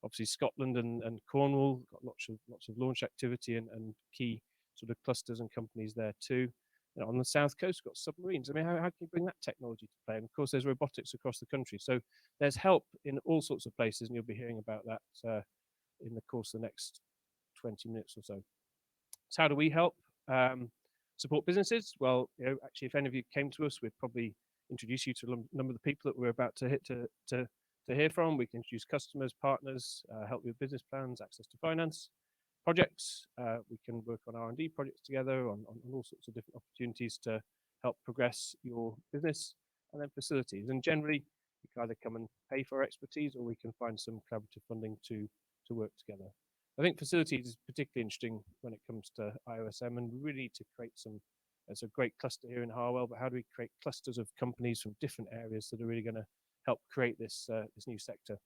Obviously, Scotland and Cornwall got lots of launch activity and key sort of clusters and companies there too. You know, on the south coast, we've got submarines. I mean, how can you bring that technology to play? And of course, there's robotics across the country. So there's help in all sorts of places, and you'll be hearing about that in the course of the next 20 minutes or so. So how do we help support businesses? Well, you know, actually, if any of you came to us, we'd probably introduce you to a number of the people that we're about to hear from. We can introduce customers, partners, help you with business plans, access to finance, projects. We can work on R&D projects together on all sorts of different opportunities to help progress your business, and then facilities. And generally, you can either come and pay for our expertise, or we can find some collaborative funding to work together. I think facilities is particularly interesting when it comes to Iosm, and we really need to create some. There's a great cluster here in Harwell, but how do we create clusters of companies from different areas that are really going to help create this this new sector?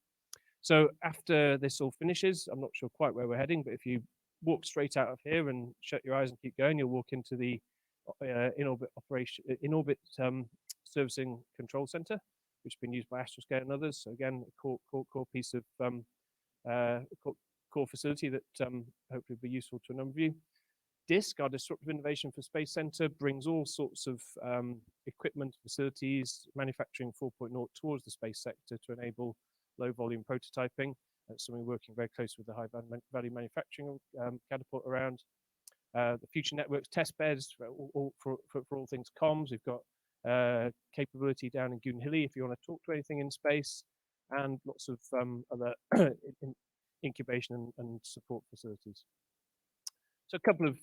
So after this all finishes, I'm not sure quite where we're heading, but if you walk straight out of here and shut your eyes and keep going, you'll walk into the in-orbit servicing control center, which has been used by Astroscale and others. So again, a core piece of core facility that hopefully will be useful to a number of you. DISC, our Disruptive Innovation for Space Center, brings all sorts of equipment, facilities, manufacturing 4.0 towards the space sector to enable low volume prototyping. That's something we're working very close with the high value manufacturing Catapult around. The Future Networks test beds for all things comms. We've got capability down in Goonhilly if you want to talk to anything in space, and lots of other incubation and support facilities. So a couple of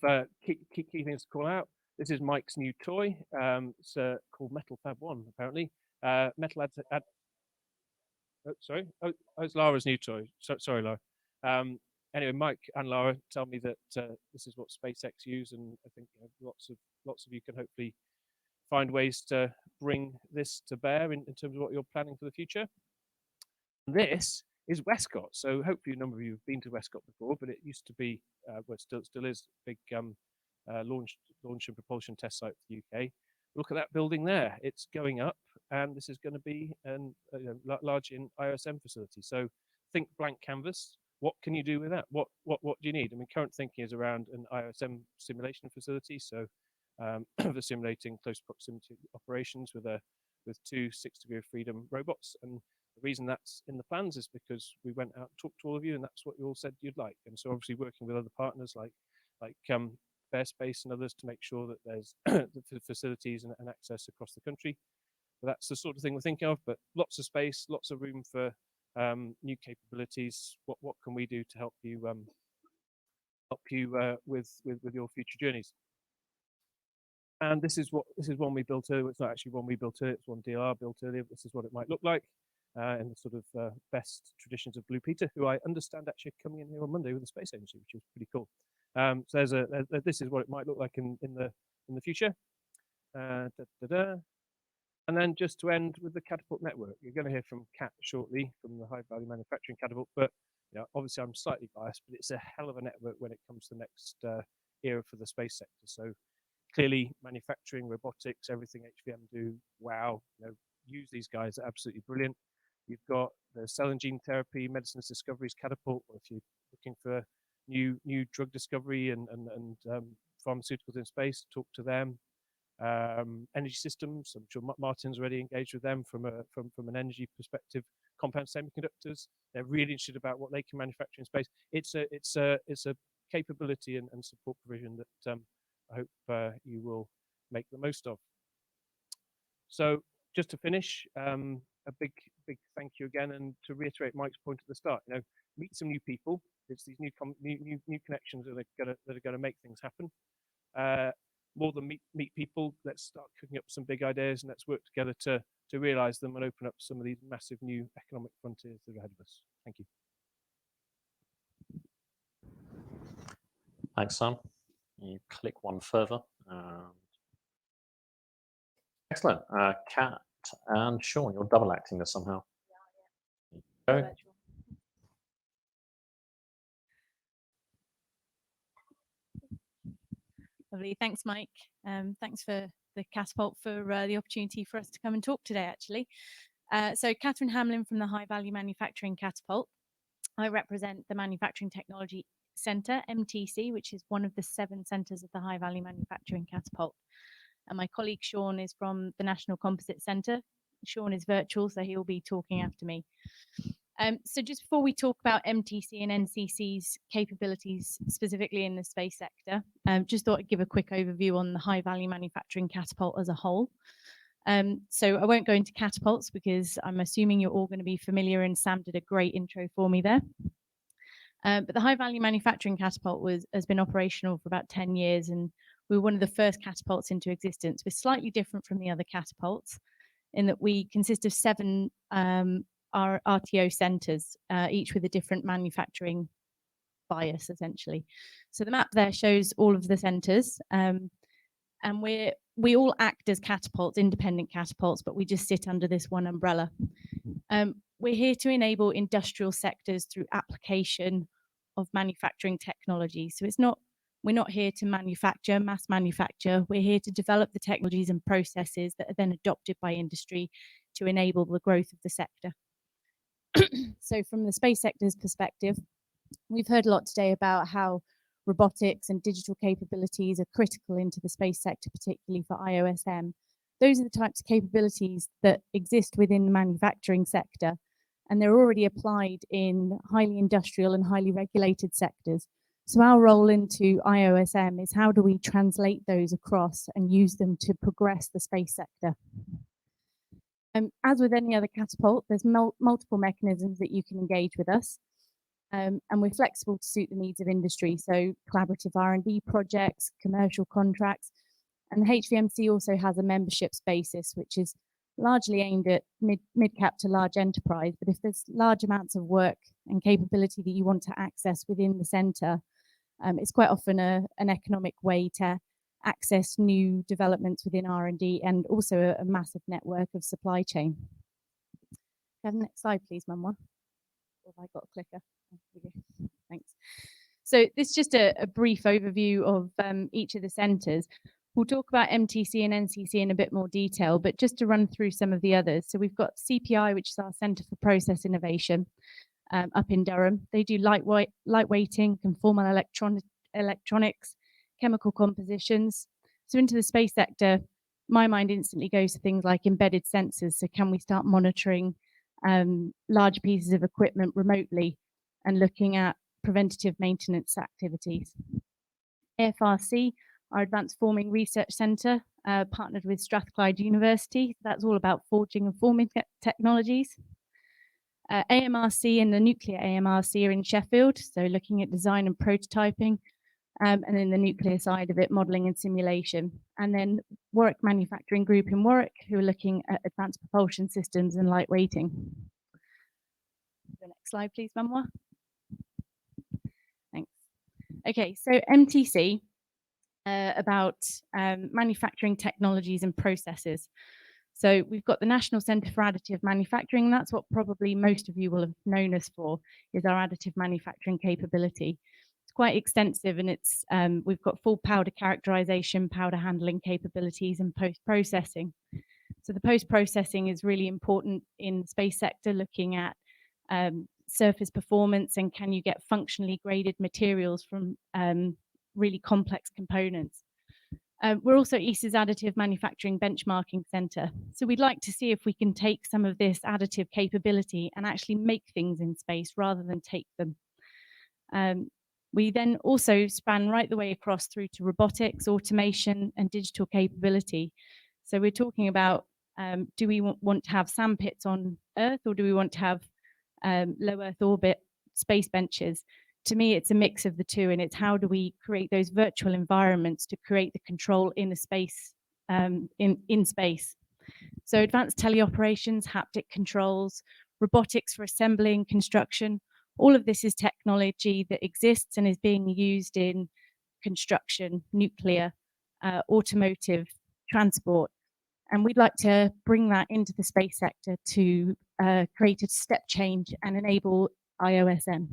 key things to call out. This is Mike's new toy. It's called Metal Fab 1, apparently. Metal adds oh, sorry. Oh, it's Lara's new toy. Sorry, Lara. Anyway, Mike and Lara tell me that this is what SpaceX use, and I think lots of you can hopefully find ways to bring this to bear in terms of what you're planning for the future. This is Westcott. So hopefully a number of you have been to Westcott before, but it used to be, well, it still is a big launch and propulsion test site for the UK. Look at that building there. It's going up, and this is going to be a large Iosm facility. So think blank canvas. What can you do with that? What do you need? I mean, current thinking is around an Iosm simulation facility. So for simulating close proximity operations with 2 6 degrees of freedom robots. And the reason that's in the plans is because we went out and talked to all of you, and that's what you all said you'd like. And so obviously working with other partners like Airspace and others to make sure that there's the facilities and access across the country. But that's the sort of thing we're thinking of, but lots of space, lots of room for new capabilities. What can we do to help you with your future journeys? And this is one we built earlier. It's not actually one we built earlier, it's one DLR built earlier. This is what it might look like in the sort of best traditions of Blue Peter, who I understand actually coming in here on Monday with the space agency, which is pretty cool. So this is what it might look like in the future. And then just to end with the Catapult network, you're going to hear from Kat shortly from the high value manufacturing Catapult, but you know, obviously I'm slightly biased, but it's a hell of a network when it comes to the next era for the space sector. So clearly manufacturing, robotics, everything HVM do, wow, you know, use these guys, are absolutely brilliant. You've got the cell and gene therapy, medicines discoveries Catapult, or if you're looking for new drug discovery and pharmaceuticals in space, talk to them. Energy systems, I'm sure Martin's already engaged with them from an energy perspective. Compound semiconductors, they're really interested about what they can manufacture in space. It's a capability and support provision that I hope you will make the most of. So just to finish, a big thank you again, and to reiterate Mike's point at the start, you know, meet some new people. It's these new connections that are gonna make things happen. More than meet people, let's start cooking up some big ideas, and let's work together to realize them and open up some of these massive new economic frontiers that are ahead of us. Thank you. Thanks, Sam. You click one further. Excellent. Kat and Sean, you're double acting this somehow. Go. Lovely. Thanks, Mike. Thanks for the Catapult for the opportunity for us to come and talk today, actually. So Catherine Hamlin from the High Value Manufacturing Catapult. I represent the Manufacturing Technology Centre, MTC, which is one of the 7 centres of the High Value Manufacturing Catapult. And my colleague Sean is from the National Composite Centre. Sean is virtual, so he'll be talking after me. So just before we talk about MTC and NCC's capabilities specifically in the space sector, just thought I'd give a quick overview on the High Value Manufacturing Catapult as a whole. So I won't go into catapults because I'm assuming you're all going to be familiar, and Sam did a great intro for me there. But the High Value Manufacturing Catapult has been operational for about 10 years, and we were one of the first catapults into existence. We're slightly different from the other catapults in that we consist of 7 our RTO centres, each with a different manufacturing bias, essentially. So the map there shows all of the centres, and we all act as catapults, independent catapults, but we just sit under this one umbrella. We're here to enable industrial sectors through application of manufacturing technology. So we're not here to mass manufacture. We're here to develop the technologies and processes that are then adopted by industry to enable the growth of the sector. So from the space sector's perspective, we've heard a lot today about how robotics and digital capabilities are critical into the space sector, particularly for Iosm. Those are the types of capabilities that exist within the manufacturing sector, and they're already applied in highly industrial and highly regulated sectors. So our role into Iosm is how do we translate those across and use them to progress the space sector. As with any other catapult, there's multiple mechanisms that you can engage with us, and we're flexible to suit the needs of industry. So collaborative R&D projects, commercial contracts, and the HVMC also has a memberships basis, which is largely aimed at mid-cap to large enterprise. But if there's large amounts of work and capability that you want to access within the centre, it's quite often an economic way to access new developments within R&D and also a massive network of supply chain. Have the next slide, please, Manuel. Have I got a clicker? Thanks. So this is just a brief overview of each of the centres. We'll talk about MTC and NCC in a bit more detail, but just to run through some of the others. So we've got CPI, which is our Centre for Process Innovation up in Durham. They do lightweighting, conformal electronics, chemical compositions. So into the space sector, my mind instantly goes to things like embedded sensors. So can we start monitoring large pieces of equipment remotely and looking at preventative maintenance activities? AFRC, our Advanced Forming Research Centre, partnered with Strathclyde University. That's all about forging and forming technologies. AMRC and the nuclear AMRC are in Sheffield, so looking at design and prototyping, and then the nuclear side of it, modelling and simulation. And then Warwick Manufacturing Group in Warwick, who are looking at advanced propulsion systems and lightweighting. The next slide, please, Manuel. Thanks. Okay, so MTC, about manufacturing technologies and processes. So we've got the National Centre for Additive Manufacturing. That's what probably most of you will have known us for, is our additive manufacturing capability. It's quite extensive, and it's we've got full powder characterization, powder handling capabilities, and post-processing. So the post-processing is really important in the space sector, looking at surface performance and can you get functionally graded materials from really complex components. We're also ESA's Additive Manufacturing Benchmarking Centre. So we'd like to see if we can take some of this additive capability and actually make things in space rather than take them. We then also span right the way across through to robotics, automation, and digital capability. So we're talking about, do we want to have sand pits on Earth, or do we want to have low Earth orbit space benches? To me, it's a mix of the two, and it's how do we create those virtual environments to create the control in a space, in space. So advanced teleoperations, haptic controls, robotics for assembling, construction, all of this is technology that exists and is being used in construction, nuclear, automotive, transport. And we'd like to bring that into the space sector to create a step change and enable Iosm.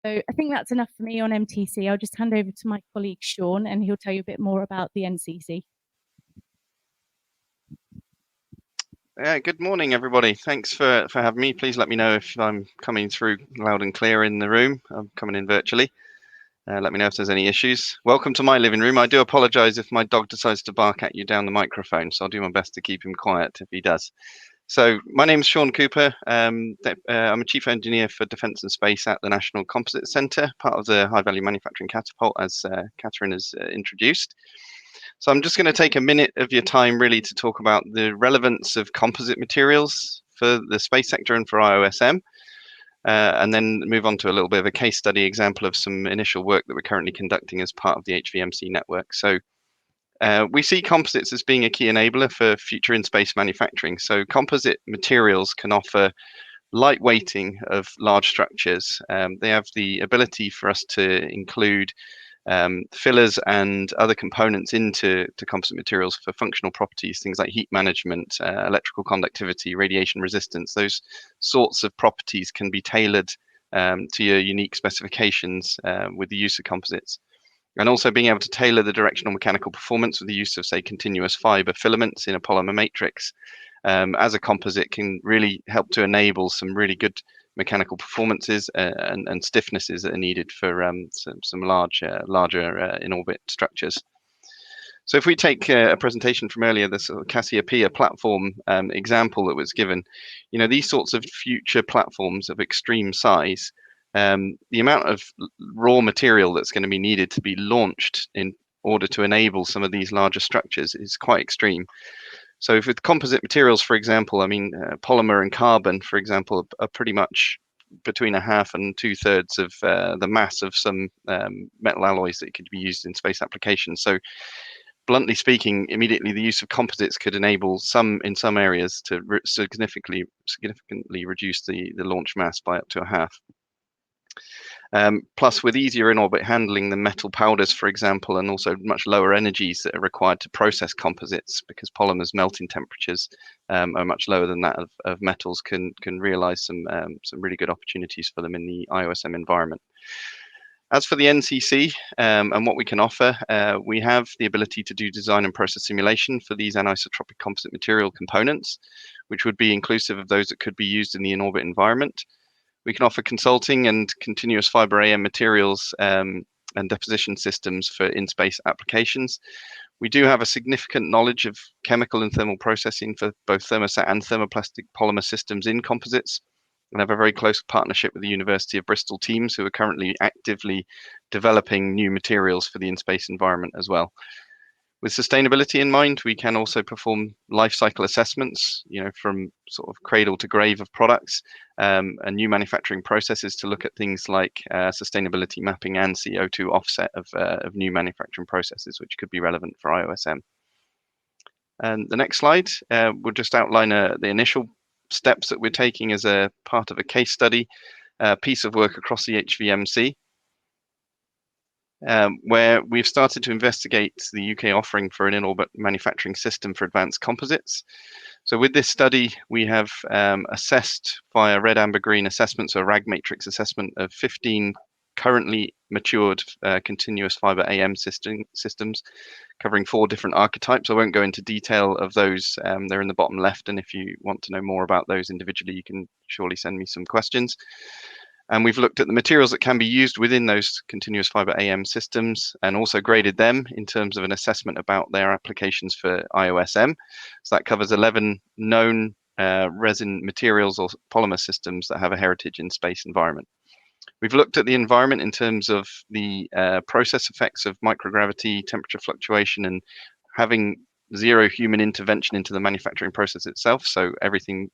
So I think that's enough for me on MTC. I'll just hand over to my colleague Sean, and he'll tell you a bit more about the NCC. Good morning, everybody. Thanks for having me. Please let me know if I'm coming through loud and clear in the room. I'm coming in virtually. Let me know if there's any issues. Welcome to my living room. I do apologise if my dog decides to bark at you down the microphone, so I'll do my best to keep him quiet if he does. So my name's Sean Cooper. I'm a Chief Engineer for Defence and Space at the National Composite Centre, part of the High Value Manufacturing Catapult, as Catherine has introduced. So I'm just going to take a minute of your time really to talk about the relevance of composite materials for the space sector and for IOSM, and then move on to a little bit of a case study example of some initial work that we're currently conducting as part of the HVMC network. So we see composites as being a key enabler for future in-space manufacturing. So composite materials can offer lightweighting of large structures. They have the ability for us to include fillers and other components into composite materials for functional properties, things like heat management, electrical conductivity, radiation resistance. Those sorts of properties can be tailored to your unique specifications with the use of composites. And also being able to tailor the directional mechanical performance with the use of, say, continuous fiber filaments in a polymer matrix as a composite can really help to enable some really good mechanical performances and stiffnesses that are needed for some larger in-orbit structures. So if we take a presentation from earlier, this Cassiopeia platform example that was given, you know, these sorts of future platforms of extreme size, the amount of raw material that's going to be needed to be launched in order to enable some of these larger structures is quite extreme. So with composite materials, for example, I mean, polymer and carbon, for example, are pretty much between 1/2 and 2/3 of the mass of some metal alloys that could be used in space applications. So bluntly speaking, immediately the use of composites could enable in some areas to significantly reduce the launch mass by up to 1/2. Plus, with easier in-orbit handling than metal powders, for example, and also much lower energies that are required to process composites, because polymers' melting temperatures are much lower than that of metals, can realise some really good opportunities for them in the IOSM environment. As for the NCC and what we can offer, we have the ability to do design and process simulation for these anisotropic composite material components, which would be inclusive of those that could be used in the in-orbit environment. We can offer consulting and continuous fiber AM materials and deposition systems for in-space applications. We do have a significant knowledge of chemical and thermal processing for both thermoset and thermoplastic polymer systems in composites, and have a very close partnership with the University of Bristol teams who are currently actively developing new materials for the in-space environment as well. With sustainability in mind, we can also perform life cycle assessments, you know, from sort of cradle to grave of products and new manufacturing processes to look at things like sustainability mapping and CO2 offset of new manufacturing processes, which could be relevant for IOSM. And the next slide will just outline the initial steps that we're taking as a part of a case study piece of work across the HVMC. Where we've started to investigate the UK offering for an in-orbit manufacturing system for advanced composites. So with this study, we have assessed via red, amber, green assessments, or RAG matrix assessment of 15 currently matured continuous fiber AM systems covering 4 different archetypes. I won't go into detail of those. They're in the bottom left. And if you want to know more about those individually, you can surely send me some questions. And we've looked at the materials that can be used within those continuous fiber AM systems and also graded them in terms of an assessment about their applications for IOSM. So that covers 11 known resin materials or polymer systems that have a heritage in space environment. We've looked at the environment in terms of the process effects of microgravity, temperature fluctuation, and having zero human intervention into the manufacturing process itself. So everything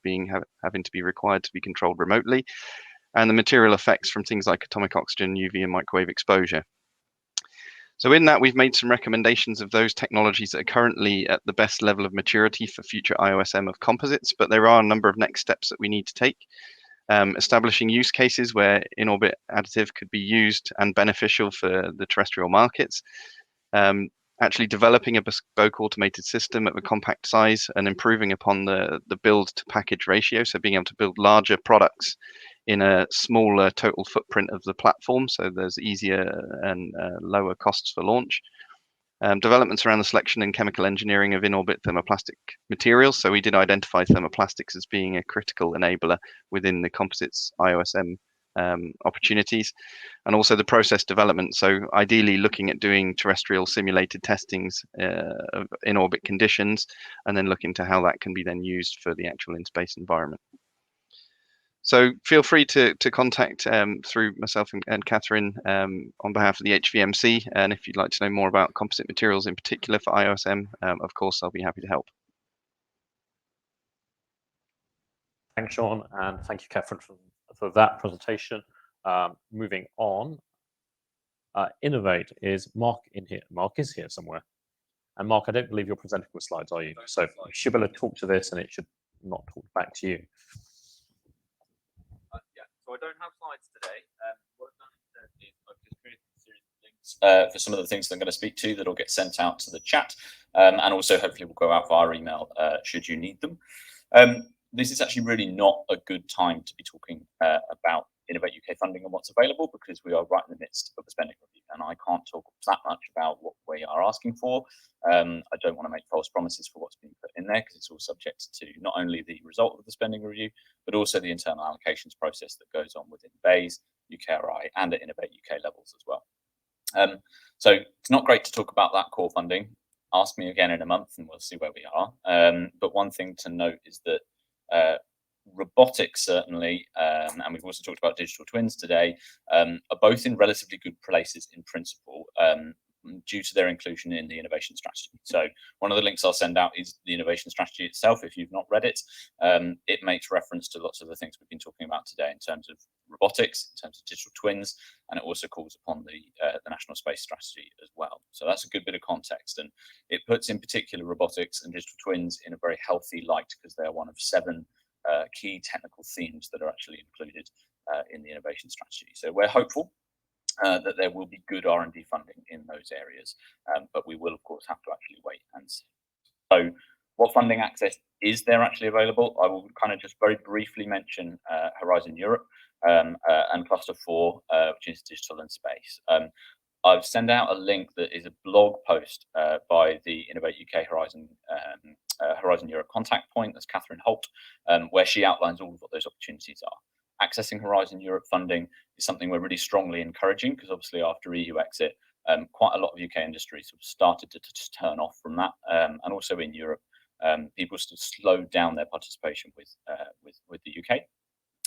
having to be required to be controlled remotely. And the material effects from things like atomic oxygen, UV and microwave exposure. So in that, we've made some recommendations of those technologies that are currently at the best level of maturity for future IOSM of composites, but there are a number of next steps that we need to take. Establishing use cases where in-orbit additive could be used and beneficial for the terrestrial markets. Actually developing a bespoke automated system at a compact size and improving upon the build to package ratio. So being able to build larger products in a smaller total footprint of the platform, so there's easier and lower costs for launch. Developments around the selection and chemical engineering of in-orbit thermoplastic materials. So we did identify thermoplastics as being a critical enabler within the composites Iosm opportunities, and also the process development. So ideally looking at doing terrestrial simulated testings of in-orbit conditions, and then looking to how that can be then used for the actual in-space environment. So feel free to contact through myself and Catherine on behalf of the HVMC. And if you'd like to know more about composite materials in particular for IOSM, of course, I'll be happy to help. Thanks, Sean, and thank you, Catherine, for that presentation. Moving on, Innovate is Mark in here. Mark is here somewhere. And Mark, I don't believe you're presenting with slides, are you? So you should be able to talk to this and it should not talk back to you. Yeah, so I don't have slides today. What I've done instead is I've just created a series of links for some of the things that I'm going to speak to that'll get sent out to the chat, and also hopefully will go out via email should you need them. This is actually really not a good time to be talking about Innovate UK funding and what's available, because we are right in the midst of a spending review and I can't talk that much about what we are asking for. I don't want to make false promises for what's being put in there, because it's all subject to not only the result of the spending review, but also the internal allocations process that goes on within BEIS, UKRI, and at Innovate UK levels as well. So it's not great to talk about that core funding. Ask me again in a month and we'll see where we are. But one thing to note is that robotics certainly, and we've also talked about digital twins today, are both in relatively good places in principle, due to their inclusion in the innovation strategy. So one of the links I'll send out is the innovation strategy itself. If you've not read it, it makes reference to lots of the things we've been talking about today in terms of robotics, in terms of digital twins, and it also calls upon the national space strategy as well. So that's a good bit of context, and it puts in particular robotics and digital twins in a very healthy light, because they are one of 7 key technical themes that are actually included in the innovation strategy. So we're hopeful that there will be good R&D funding in those areas, but we will of course have to actually wait and see. So what funding access is there actually available? I will kind of just very briefly mention Horizon Europe and Cluster 4, which is digital and space. I've sent out a link that is a blog post by the Innovate UK Horizon Europe contact point, that's Catherine Holt, where she outlines all of what those opportunities are. Accessing Horizon Europe funding is something we're really strongly encouraging, because obviously after EU exit, quite a lot of UK industries sort of started to just turn off from that, and also in Europe, people slowed down their participation with the UK.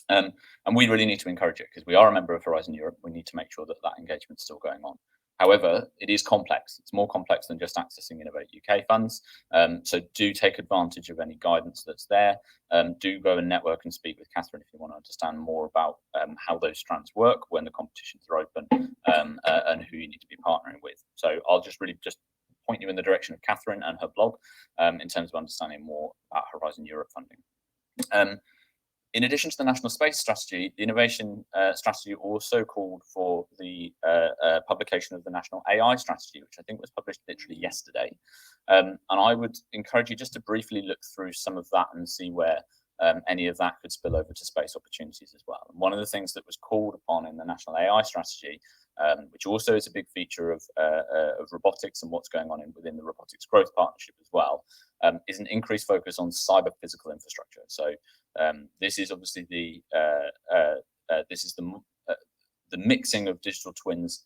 And we really need to encourage it, because we are a member of Horizon Europe. We need to make sure that that engagement is still going on. However, it is complex. It's more complex than just accessing Innovate UK funds. So do take advantage of any guidance that's there. Do go and network and speak with Catherine if you want to understand more about how those strands work when the competitions are open, and who you need to be partnering with. So I'll just really point you in the direction of Catherine and her blog in terms of understanding more about Horizon Europe funding. In addition to the National Space Strategy, the Innovation Strategy also called for the publication of the National AI Strategy, which I think was published literally yesterday. And I would encourage you just to briefly look through some of that and see where any of that could spill over to space opportunities as well. And one of the things that was called upon in the National AI Strategy, which also is a big feature of robotics and what's going on within the Robotics Growth Partnership as well, is an increased focus on cyber physical infrastructure. So this is obviously the mixing of digital twins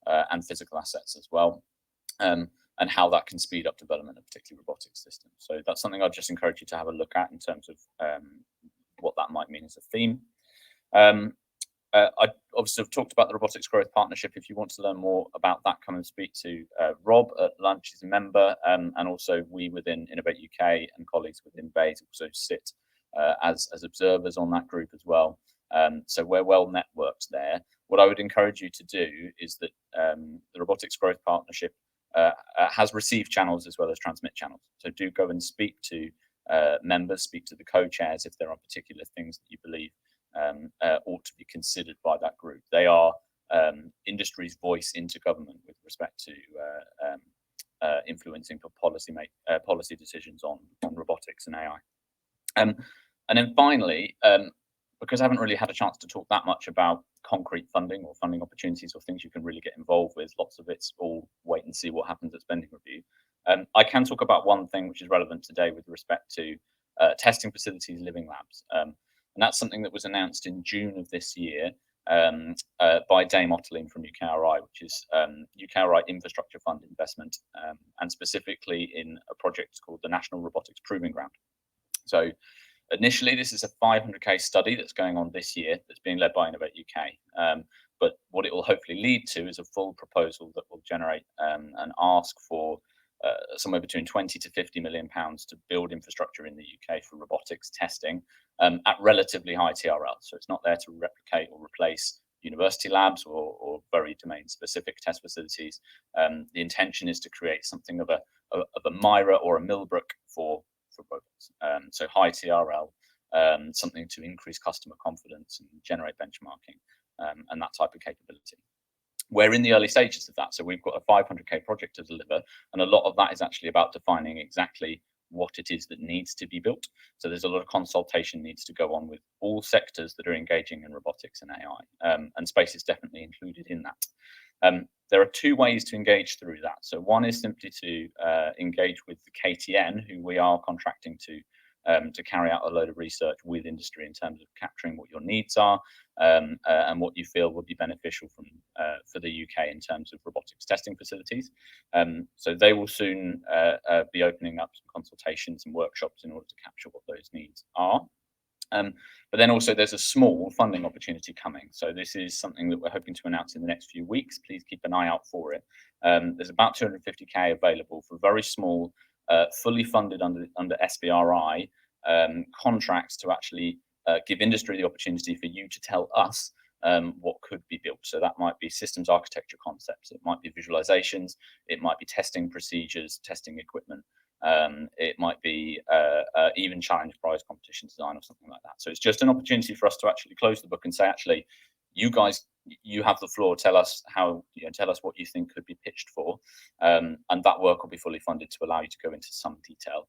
and physical assets as well, and how that can speed up development of particularly robotics systems. So that's something I'd just encourage you to have a look at in terms of what that might mean as a theme. I obviously have talked about the Robotics Growth Partnership. If you want to learn more about that, come and speak to Rob at lunch. He's a member, and also we within Innovate UK and colleagues within BEIS also sit as observers on that group as well. So we're well networked there. What I would encourage you to do is that the Robotics Growth Partnership has received channels as well as transmit channels. So do go and speak to members, speak to the co-chairs if there are particular things that you believe ought to be considered by that group. They are industry's voice into government with respect to influencing policy decisions on robotics and AI. And then finally, because I haven't really had a chance to talk that much about concrete funding or funding opportunities or things you can really get involved with, lots of it's all wait and see what happens at spending review. I can talk about one thing which is relevant today with respect to testing facilities, living labs. And that's something that was announced in June of this year by Dame Otterling from UKRI, which is UKRI Infrastructure Fund investment, and specifically in a project called the National Robotics Proving Ground. So initially, this is a 500k study that's going on this year that's being led by Innovate UK. But what it will hopefully lead to is a full proposal that will generate an ask for somewhere between 20 to 50 million pounds to build infrastructure in the UK for robotics testing at relatively high TRL. So it's not there to replicate or replace university labs or very domain specific test facilities. The intention is to create something of a Myra or a Millbrook for robots. So high TRL, something to increase customer confidence and generate benchmarking and that type of capability. We're in the early stages of that. So we've got a 500k project to deliver, and a lot of that is actually about defining exactly what it is that needs to be built. So there's a lot of consultation needs to go on with all sectors that are engaging in robotics and AI, and space is definitely included in that. There are two ways to engage through that. So one is simply to engage with the KTN, who we are contracting to carry out a load of research with industry in terms of capturing what your needs are and what you feel would be beneficial for the UK in terms of robotics testing facilities. So they will soon be opening up some consultations and workshops in order to capture what those needs are. But then also there's a small funding opportunity coming. So this is something that we're hoping to announce in the next few weeks. Please keep an eye out for it. There's about 250k available for very small, fully funded under SBRI contracts to actually give industry the opportunity for you to tell us what could be built. So that might be systems architecture concepts, it might be visualizations, it might be testing procedures, testing equipment. It might be even challenge prize competition design or something like that. So it's just an opportunity for us to actually close the book and say, actually, you guys, you have the floor. Tell us how, tell us what you think could be pitched for, and that work will be fully funded to allow you to go into some detail.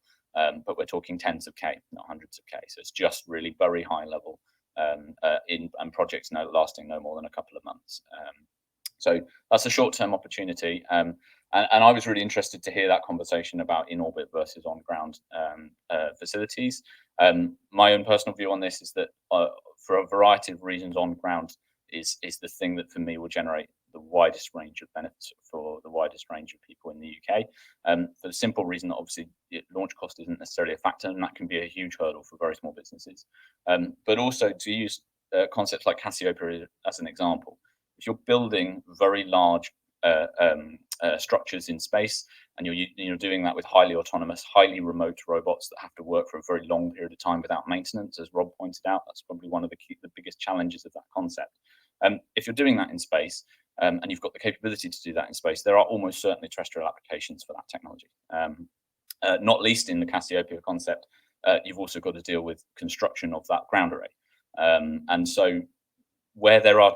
But we're talking tens of K, not hundreds of K. So it's just really very high level and projects lasting no more than a couple of months. So that's a short-term opportunity. And I was really interested to hear that conversation about in-orbit versus on-ground facilities. My own personal view on this is that for a variety of reasons, on-ground is the thing that for me will generate the widest range of benefits for the widest range of people in the UK. For the simple reason that obviously launch cost isn't necessarily a factor, and that can be a huge hurdle for very small businesses. But also to use concepts like Cassiopeia as an example, if you're building very large structures in space, and you're doing that with highly autonomous, highly remote robots that have to work for a very long period of time without maintenance, as Rob pointed out, that's probably one of the biggest challenges of that concept. If you're doing that in space, and you've got the capability to do that in space, there are almost certainly terrestrial applications for that technology. Not least in the Cassiopeia concept, you've also got to deal with construction of that ground array. And so where there are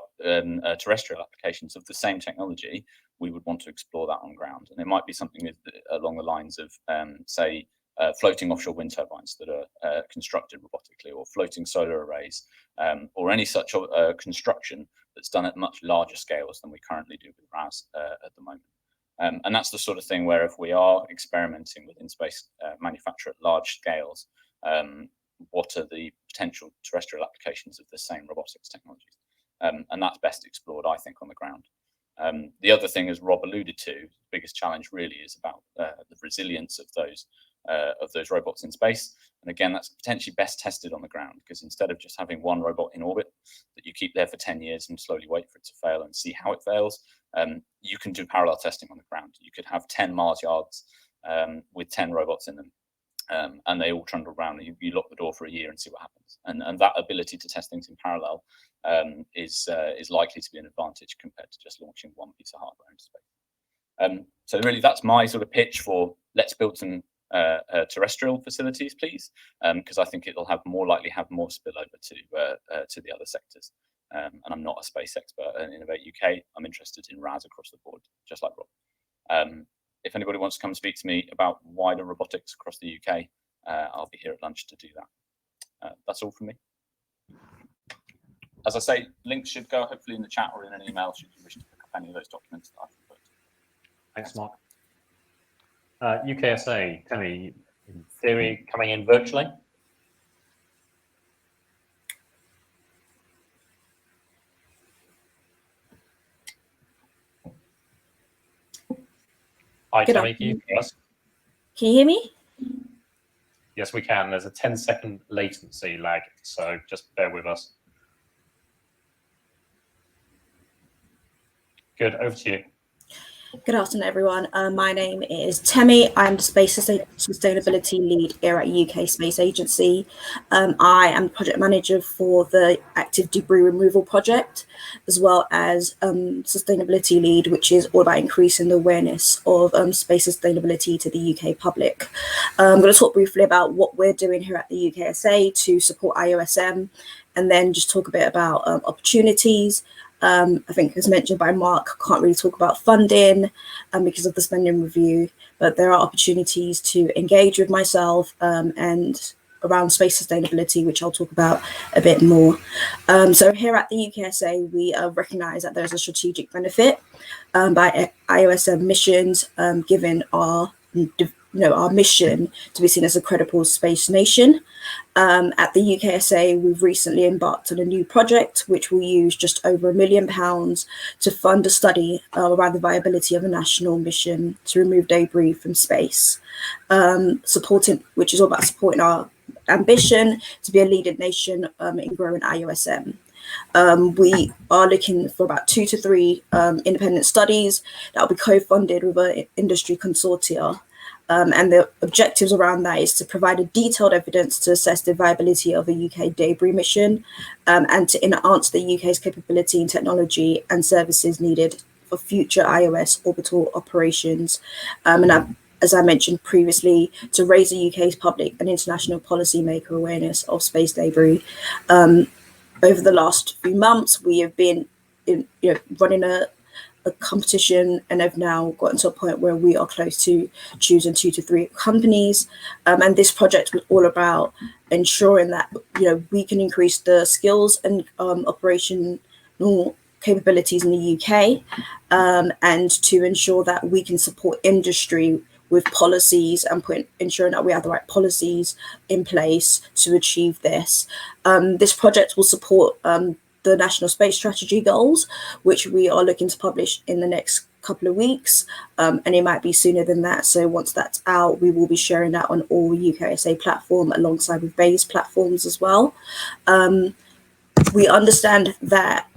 terrestrial applications of the same technology, we would want to explore that on ground. And it might be something along the lines of, say, floating offshore wind turbines that are constructed robotically, or floating solar arrays, or any such construction that's done at much larger scales than we currently do with RAS at the moment. And that's the sort of thing where if we are experimenting with in-space manufacture at large scales, what are the potential terrestrial applications of the same robotics technologies? And that's best explored, I think, on the ground. The other thing, as Rob alluded to, the biggest challenge really is about the resilience of those robots in space. And again, that's potentially best tested on the ground, because instead of just having one robot in orbit that you keep there for 10 years and slowly wait for it to fail and see how it fails, you can do parallel testing on the ground. You could have 10 Mars yards with 10 robots in them, and they all trundle around. You lock the door for a year and see what happens. And that ability to test things in parallel is likely to be an advantage compared to just launching one piece of hardware into space. So really, that's my sort of pitch for let's build some terrestrial facilities, please, because I think it'll have more spillover to the other sectors. And I'm not a space expert in Innovate UK. I'm interested in RAS across the board, just like Rob. If anybody wants to come and speak to me about wider robotics across the UK, I'll be here at lunch to do that. That's all from me. as I say, links should go hopefully in the chat or in an email should you wish to pick up any of those documents that I've put. Thanks, Mark. UKSA, Temi, in theory, coming in virtually. Hi, Good Temi, can you afternoon. hear us? Can you hear me? Yes, we can. There's a 10-second latency lag, so just bear with us. Good, over to you. Good afternoon, everyone. My name is Temi. I'm the Space Sustainability Lead here at UK Space Agency. I am the project manager for the Active Debris Removal Project, as well as Sustainability Lead, which is all about increasing the awareness of space sustainability to the UK public. I'm going to talk briefly about what we're doing here at the UKSA to support IOSM, and then just talk a bit about opportunities. I think as mentioned by Mark, can't really talk about funding because of the spending review, but there are opportunities to engage with myself and around space sustainability, which I'll talk about a bit more. So here at the UKSA, we recognise that there's a strategic benefit by IOSM missions, given our our mission to be seen as a credible space nation. At the UKSA, we've recently embarked on a new project, which will use just over £1 million to fund a study around the viability of a national mission to remove debris from space, which is all about supporting our ambition to be a leading nation in growing IOSM. We are looking for about 2 to 3 independent studies that will be co-funded with an industry consortia. And the objectives around that is to provide a detailed evidence to assess the viability of a UK debris mission and to enhance the UK's capability in technology and services needed for future IOS orbital operations. As I mentioned previously, to raise the UK's public and international policymaker awareness of space debris. Over the last few months, we have been running a competition and have now gotten to a point where we are close to choosing 2 to 3 companies. And this project was all about ensuring that we can increase the skills and operational capabilities in the UK, and to ensure that we can support industry with policies and ensuring that we have the right policies in place to achieve this. This project will support the National Space Strategy goals, which we are looking to publish in the next couple of weeks, and it might be sooner than that. So once that's out, we will be sharing that on all UKSA platform alongside with BASE platforms as well. We understand that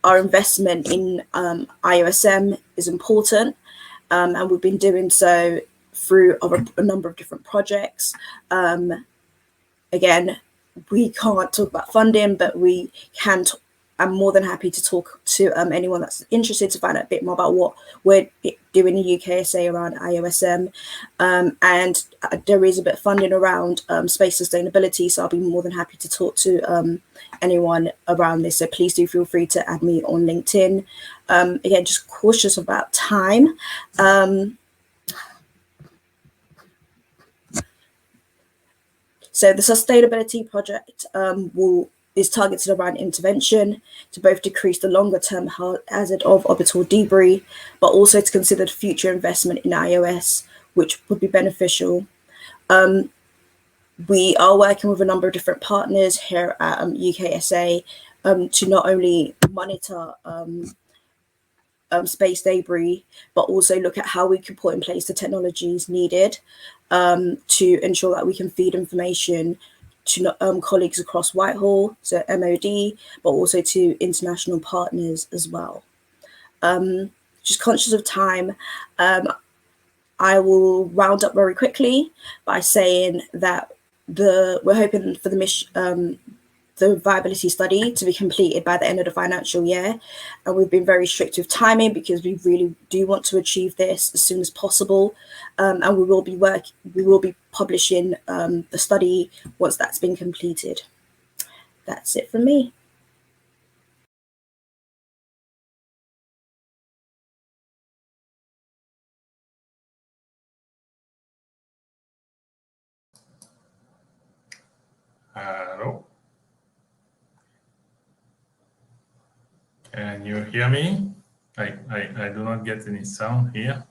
our investment in IOSM is important, and we've been doing so through a number of different projects. Again, we can't talk about funding, but we can. I'm more than happy to talk to anyone that's interested to find out a bit more about what we're doing in UKSA around IOSM. And there is a bit of funding around space sustainability, so I'll be more than happy to talk to anyone around this. So please do feel free to add me on LinkedIn. Again, just cautious about time. So the sustainability project is targeted around intervention to both decrease the longer term hazard of orbital debris, but also to consider future investment in IOS, which would be beneficial. We are working with a number of different partners here at UKSA to not only monitor space debris, but also look at how we can put in place the technologies needed to ensure that we can feed information to colleagues across Whitehall, so MOD, but also to international partners as well. Just conscious of time, I will round up very quickly by saying that we're hoping for the viability study to be completed by the end of the financial year, and we've been very strict with timing because we really do want to achieve this as soon as possible, and we will be publishing the study once that's been completed. That's it from me. Hello. Can you hear me? I do not get any sound here.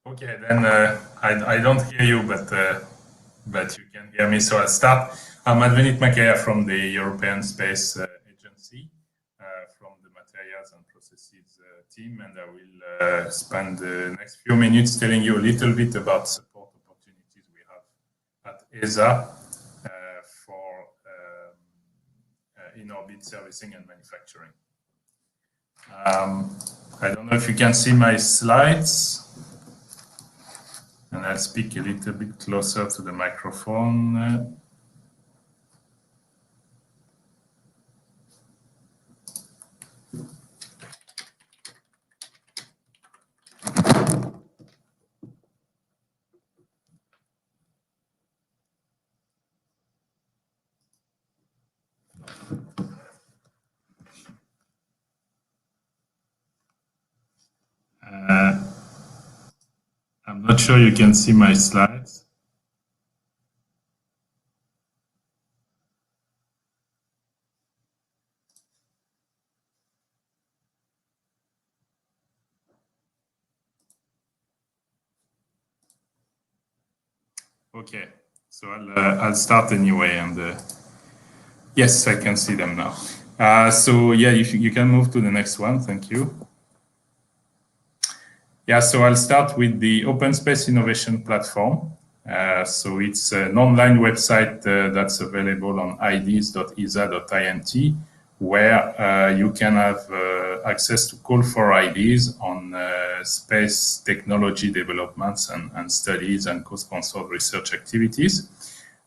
Okay, then I don't hear you, but you can hear me, so I'll start. I'm Advenit Makaya from the European Space Agency, from the Materials and Processes team, and I will spend the next few minutes telling you a little bit about support opportunities we have at ESA for in-orbit servicing and manufacturing. I don't know if you can see my slides. And I'll speak a little bit closer to the microphone. I'm not sure you can see my slides. Okay, so I'll start anyway, and yes, I can see them now. So yeah, you can move to the next one. Thank you. Yeah, so I'll start with the Open Space Innovation Platform. So it's an online website that's available on ids.esa.int, where you can have access to call for ideas on space technology developments and studies and co-sponsored research activities.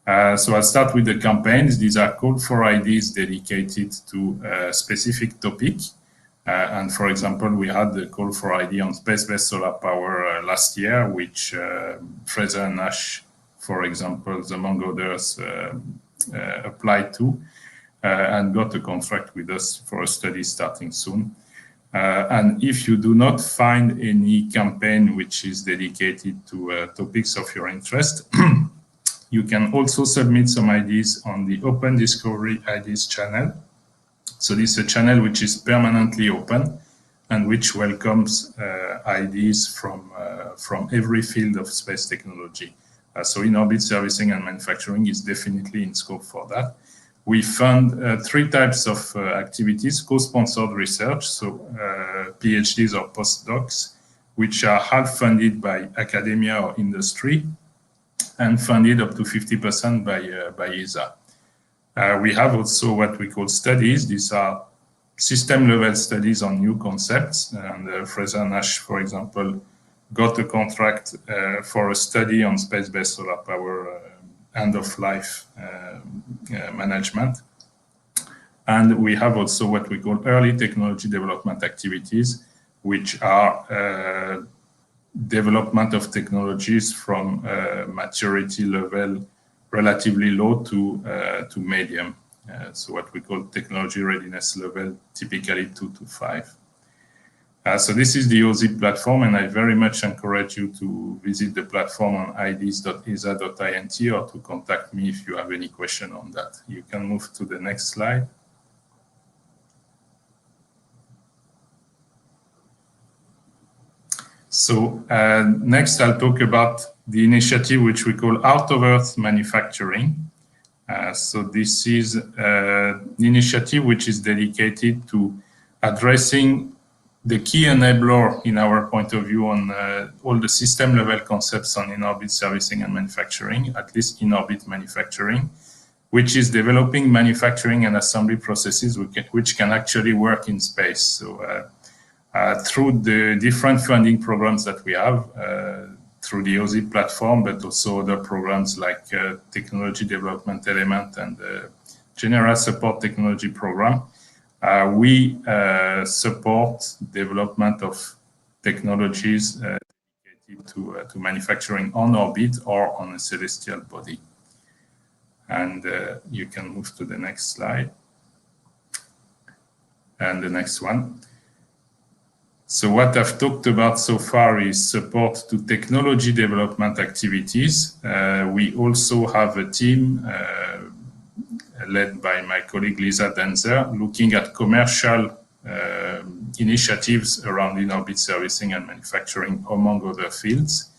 So I'll start with the campaigns. These are call for ideas dedicated to a specific topic. And for example, we had the call for idea on space-based solar power last year, which Fraser and Nash, for example, among others, applied to and got a contract with us for a study starting soon. And if you do not find any campaign which is dedicated to topics of your interest, you can also submit some ideas on the Open Discovery Ideas channel. So this is a channel which is permanently open and which welcomes ideas from every field of space technology. So in-orbit servicing and manufacturing is definitely in scope for that. We fund three types of activities: co-sponsored research, so PhDs or postdocs, which are half funded by academia or industry, and funded up to 50% by ESA. We have also what we call studies. These are system-level studies on new concepts. And Fraser Nash, for example, got a contract for a study on space-based solar power end-of-life management. And we have also what we call early technology development activities, which are development of technologies from maturity level relatively low to medium. So what we call technology readiness level, typically 2 to 5. So this is the OZIP platform, and I very much encourage you to visit the platform on ids.esa.int or to contact me if you have any question on that. You can move to the next slide. So next I'll talk about the initiative which we call Out of Earth Manufacturing. So this is an initiative which is dedicated to addressing the key enabler, in our point of view, on all the system level concepts on in-orbit servicing and manufacturing, at least in-orbit manufacturing, which is developing manufacturing and assembly processes which can actually work in space. So through the different funding programs that we have, through the OZIP platform, but also other programs like Technology Development Element and General Support Technology Program, we support development of technologies dedicated to manufacturing on orbit or on a celestial body. And you can move to the next slide. And the next one. So what I've talked about so far is support to technology development activities. We also have a team led by my colleague Lisa Denzer, looking at commercial initiatives around in-orbit servicing and manufacturing, among other fields.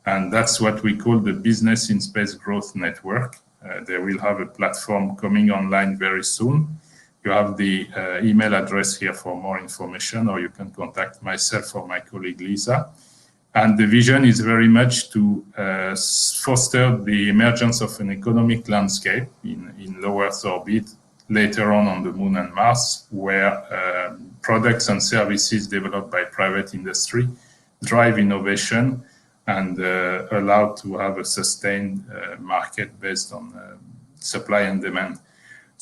And that's what we call the Business in Space Growth Network. They will have a platform coming online very soon. You have the email address here for more information, or you can contact myself or my colleague Lisa. And the vision is very much to foster the emergence of an economic landscape in low Earth orbit, later on the Moon and Mars, where products and services developed by private industry drive innovation and allow to have a sustained market based on supply and demand.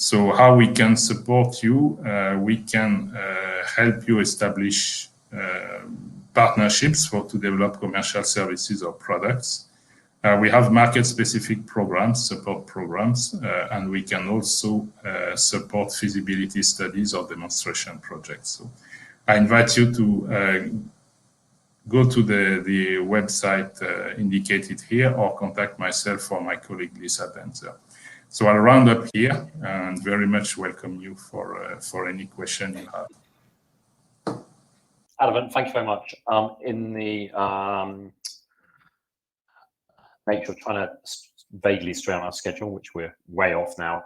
So how we can support you? We can help you establish partnerships to develop commercial services or products. We have market-specific programs, support programs, and we can also support feasibility studies or demonstration projects. So I invite you to go to the website indicated here, or contact myself or my colleague Lisa Denzer. So I'll round up here and very much welcome you for any question you have. Advent, thank you very much. In the nature of trying to vaguely stay on our schedule, which we're way off now,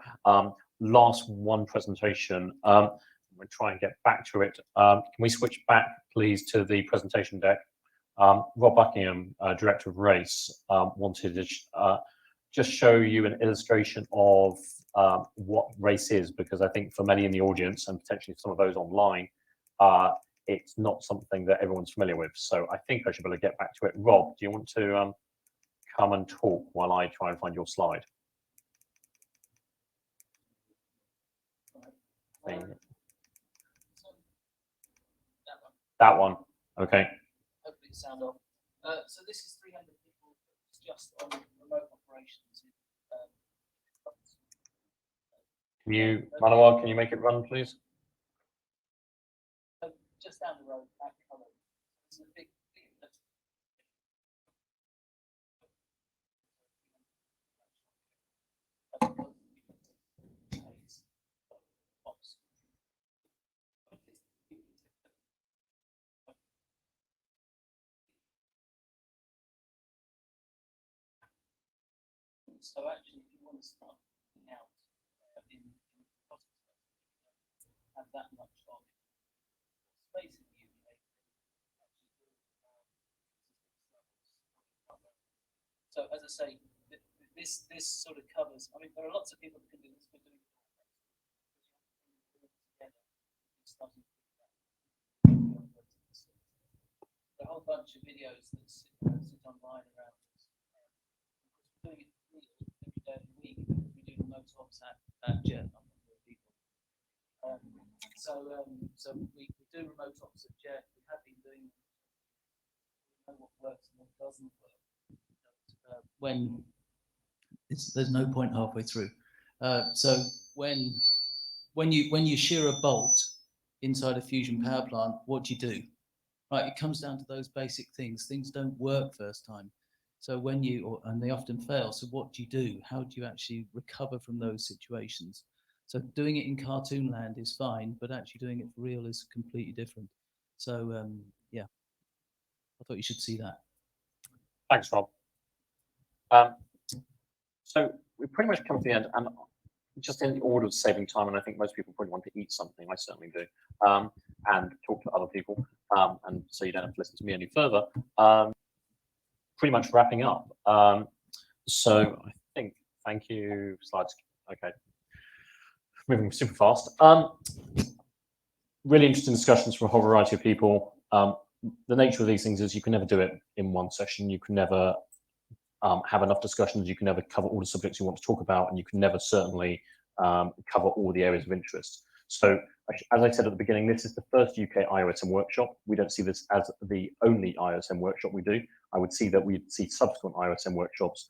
last one presentation, we'll try and get back to it. Can we switch back, please, to the presentation deck? Rob Buckingham, Director of Race, wanted to just show you an illustration of what race is, because I think for many in the audience and potentially some of those online, it's not something that everyone's familiar with. So I think I should be able to get back to it. Rob, do you want to come and talk while I try and find your slide? That one. Okay. Hopefully the sound off. So this is 300 people just on remote operations. Can you, Manawar, can you make it run, please? Just down the road, back color. It's a big So actually, if you want to start looking out in have that much of space in the UK. So as I say, this sort of covers. I mean, there are lots of people that can do this. We're doing a whole bunch of videos that sit online around this. We're doing it every day of the week. We do remote ops at Jet. So we do remote ops at Jet. We have been doing what works and what doesn't work. When there's no point halfway through. So when you shear a bolt inside a fusion power plant, what do? Right, it comes down to those basic things. Things don't work first time. So and they often fail. So what do? How do you actually recover from those situations? So doing it in cartoon land is fine, but actually doing it for real is completely different. So yeah, I thought you should see that. Thanks, Rob. So we've pretty much come to the end, and just in the order of saving time, and I think most people probably want to eat something, I certainly do, and talk to other people, and so you don't have to listen to me any further. Pretty much wrapping up. So I think, thank you, slides, okay. Moving super fast. Really interesting discussions from a whole variety of people. The nature of these things is you can never do it in one session. You can never have enough discussions. You can never cover all the subjects you want to talk about, and you can never certainly cover all the areas of interest. So as I said at the beginning, this is the first UK IOSM workshop. We don't see this as the only IOSM workshop we do. I would see that we'd see subsequent IOSM workshops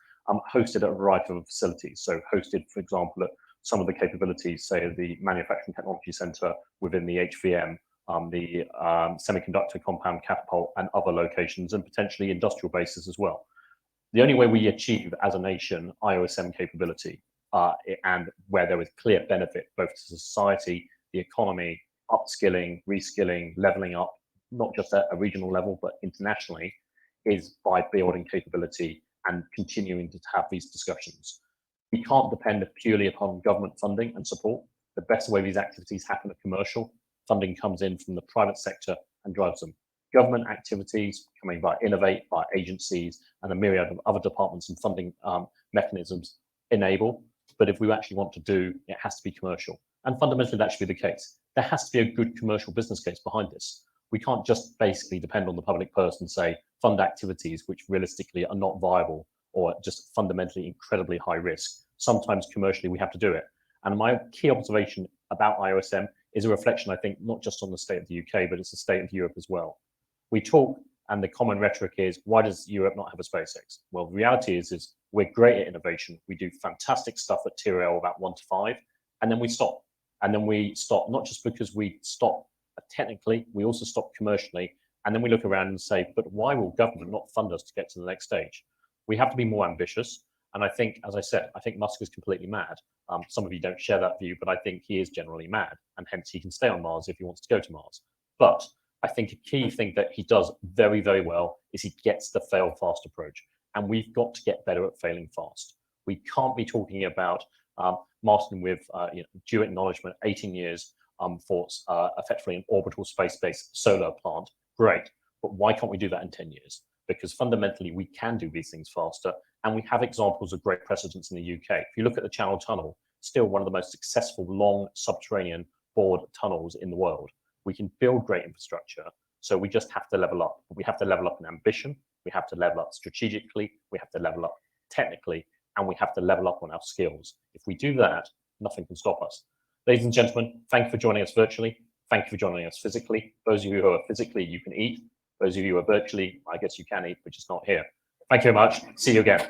hosted at a variety of facilities. So hosted, for example, at some of the capabilities, say the Manufacturing Technology Centre within the HVM, the semiconductor compound Catapult and other locations, and potentially industrial bases as well. The only way we achieve as a nation IOSM capability and where there is clear benefit both to society, the economy, upskilling, reskilling, leveling up, not just at a regional level, but internationally, is by building capability and continuing to have these discussions. We can't depend purely upon government funding and support. The best way these activities happen are commercial. Funding comes in from the private sector and drives them. Government activities coming by Innovate, by agencies, and a myriad of other departments and funding mechanisms enable. But if we actually want to do, it has to be commercial. And fundamentally, that should be the case. There has to be a good commercial business case behind this. We can't just basically depend on the public purse and say fund activities which realistically are not viable or just fundamentally incredibly high risk. Sometimes commercially we have to do it. And my key observation about IOSM is a reflection, I think, not just on the state of the UK, but it's the state of Europe as well. We talk, and the common rhetoric is, why does Europe not have a SpaceX? Well, the reality is we're great at innovation. We do fantastic stuff at TRL about 1 to 5, and then we stop. And then we stop, not just because we stop technically, we also stop commercially. And then we look around and say, but why will government not fund us to get to the next stage? We have to be more ambitious. And I think, as I said, I think Musk is completely mad. Some of you don't share that view, but I think he is generally mad, and hence he can stay on Mars if he wants to go to Mars. But I think a key thing that he does very, very well is he gets the fail fast approach. And we've got to get better at failing fast. We can't be talking about mastering with due acknowledgement, 18 years for effectively an orbital space-based solar plant. Great, but why can't we do that in 10 years? Because fundamentally we can do these things faster, and we have examples of great precedents in the UK. If you look at the Channel Tunnel, still one of the most successful long subterranean bored tunnels in the world. We can build great infrastructure, so we just have to level up. We have to level up in ambition, we have to level up strategically, we have to level up technically, and we have to level up on our skills. If we do that, nothing can stop us. Ladies and gentlemen, thank you for joining us virtually. Thank you for joining us physically. Those of you who are physically, you can eat. Those of you who are virtually, I guess you can eat, but just not here. Thank you very much. See you again.